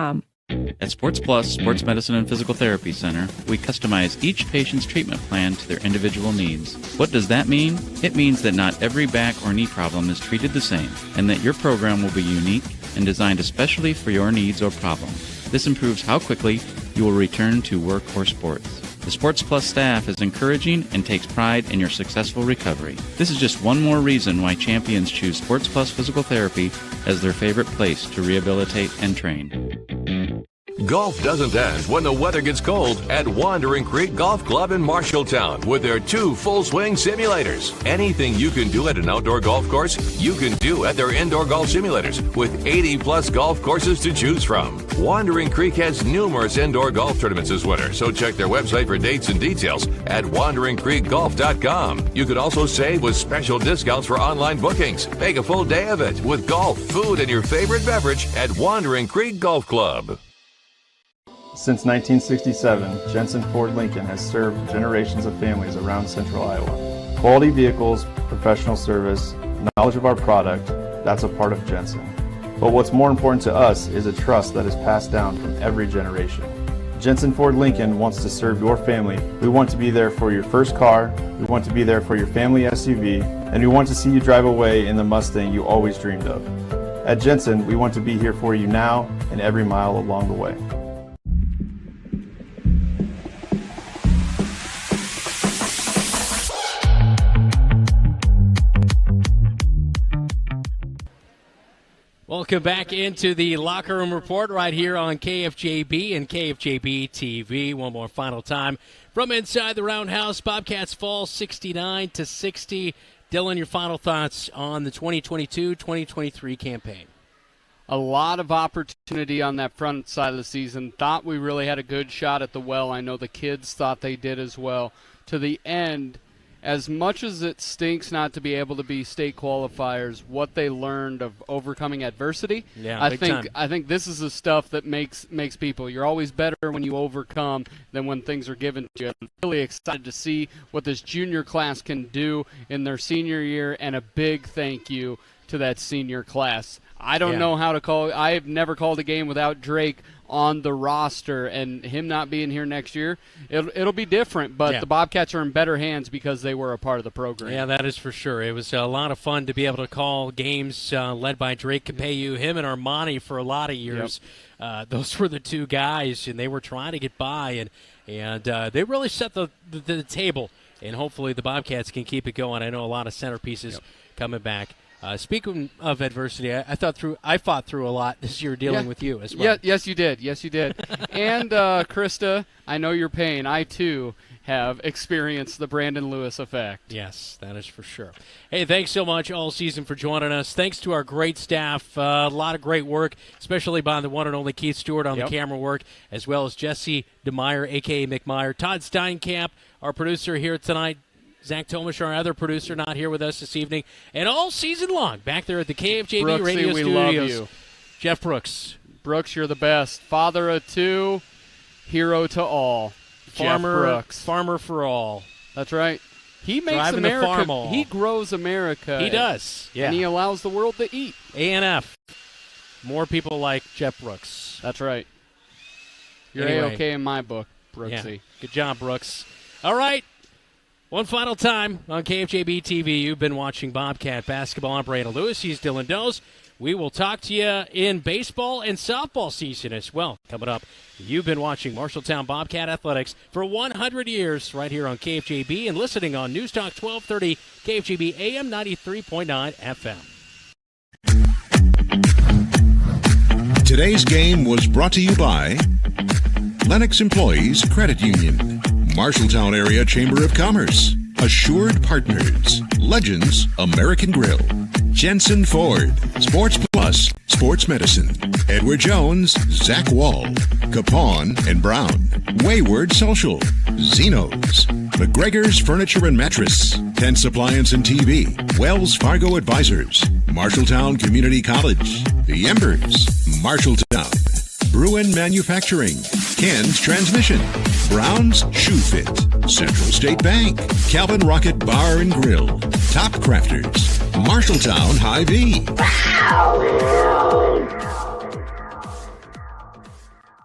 Speaker 17: At Sports Plus Sports Medicine and Physical Therapy Center, we customize each patient's treatment plan to their individual needs. What does that mean? It means that not every back or knee problem is treated the same, and that your program will be unique and designed especially for your needs or problem. This improves how quickly you will return to work or sports. The Sports Plus staff is encouraging and takes pride in your successful recovery. This is just one more reason why champions choose Sports Plus Physical Therapy as their favorite place to rehabilitate and train.
Speaker 1: Golf doesn't end when the weather gets cold at Wandering Creek Golf Club in Marshalltown with their 2 full-swing simulators. Anything you can do at an outdoor golf course, you can do at their indoor golf simulators with 80-plus golf courses to choose from. Wandering Creek has numerous indoor golf tournaments this winter, so check their website for dates and details at wanderingcreekgolf.com. You could also save with special discounts for online bookings. Make a full day of it with golf, food, and your favorite beverage at Wandering Creek Golf Club.
Speaker 6: Since 1967, Jensen Ford Lincoln has served generations of families around central Iowa. Quality vehicles, professional service, knowledge of our product, that's a part of Jensen. But what's more important to us is a trust that is passed down from every generation. Jensen Ford Lincoln wants to serve your family. We want to be there for your first car, we want to be there for your family SUV, and we want to see you drive away in the Mustang you always dreamed of. At Jensen, we want to be here for you now and every mile along the way.
Speaker 2: Welcome back into the Locker Room Report right here on KFJB and KFJB-TV. One more final time from inside the Roundhouse. Bobcats fall 69-60. Dylan, your final thoughts on the 2022-2023 campaign?
Speaker 3: A lot of opportunity on that front side of the season. Thought we really had a good shot at the well. I know the kids thought they did as well. To the end, as much as it stinks not to be able to be state qualifiers, what they learned of overcoming adversity, I think this is the stuff that makes people. You're always better when you overcome than when things are given to you. I'm really excited to see what this junior class can do in their senior year, and a big thank you to that senior class. I don't know how to call. I have never called a game without Drake on the roster, and him not being here next year, it'll be different, but the Bobcats are in better hands because they were a part of the program.
Speaker 2: Yeah, that is for sure. It was a lot of fun to be able to call games led by Drake Capeyu, him and Armani for a lot of years. Those were the two guys, and they were trying to get by, and they really set the table, and hopefully the Bobcats can keep it going. I know a lot of centerpieces coming back. Speaking of adversity, I fought through a lot this year dealing with you as well.
Speaker 3: Yeah, yes, you did. And Krista, I know your pain. I, too, have experienced the Brandon Lewis effect.
Speaker 2: Yes, that is for sure. Hey, thanks so much all season for joining us. Thanks to our great staff. A lot of great work, especially by the one and only Keith Stewart on the camera work, as well as Jesse DeMeyer, a.k.a. McMeyer. Todd Steinkamp, our producer here tonight. Zach Tomish, our other producer, not here with us this evening. And all season long, back there at the KFJB
Speaker 3: Brooksy,
Speaker 2: Radio
Speaker 3: we
Speaker 2: Studios.
Speaker 3: love you.
Speaker 2: Jeff Brooks.
Speaker 3: Brooks, you're the best. Father of two, hero to all. Jeff Brooks.
Speaker 2: Farmer for all.
Speaker 3: That's right. He makes
Speaker 2: Driving
Speaker 3: America.
Speaker 2: the farm all.
Speaker 3: He grows America.
Speaker 2: He does. Yeah.
Speaker 3: And he allows the world to eat.
Speaker 2: A&F. More people like Jeff Brooks.
Speaker 3: That's right. You're
Speaker 2: Anyway.
Speaker 3: A-okay in my book, Brooksy.
Speaker 2: Yeah. Good job, Brooks. All right. One final time on KFJB-TV. You've been watching Bobcat basketball. I'm Brandon Lewis. He's Dylan Doze. We will talk to you in baseball and softball season as well. Coming up, you've been watching Marshalltown Bobcat Athletics for 100 years right here on KFJB and listening on News Talk 1230 KFJB AM 93.9 FM.
Speaker 18: Today's game was brought to you by Lennox Employees Credit Union, Marshalltown Area Chamber of Commerce, Assured Partners, Legends American Grill, Jensen Ford, Sports Plus, Sports Medicine, Edward Jones, Zach Wall, Capone and Brown, Wayward Social, Zeno's, McGregor's Furniture and Mattress, Tents Appliance and TV, Wells Fargo Advisors, Marshalltown Community College, The Embers, Marshalltown, Bruin Manufacturing, Ken's Transmission, Brown's Shoe Fit, Central State Bank, Calvin Rocket Bar and Grill, Top Crafters, Marshalltown Hy-Vee.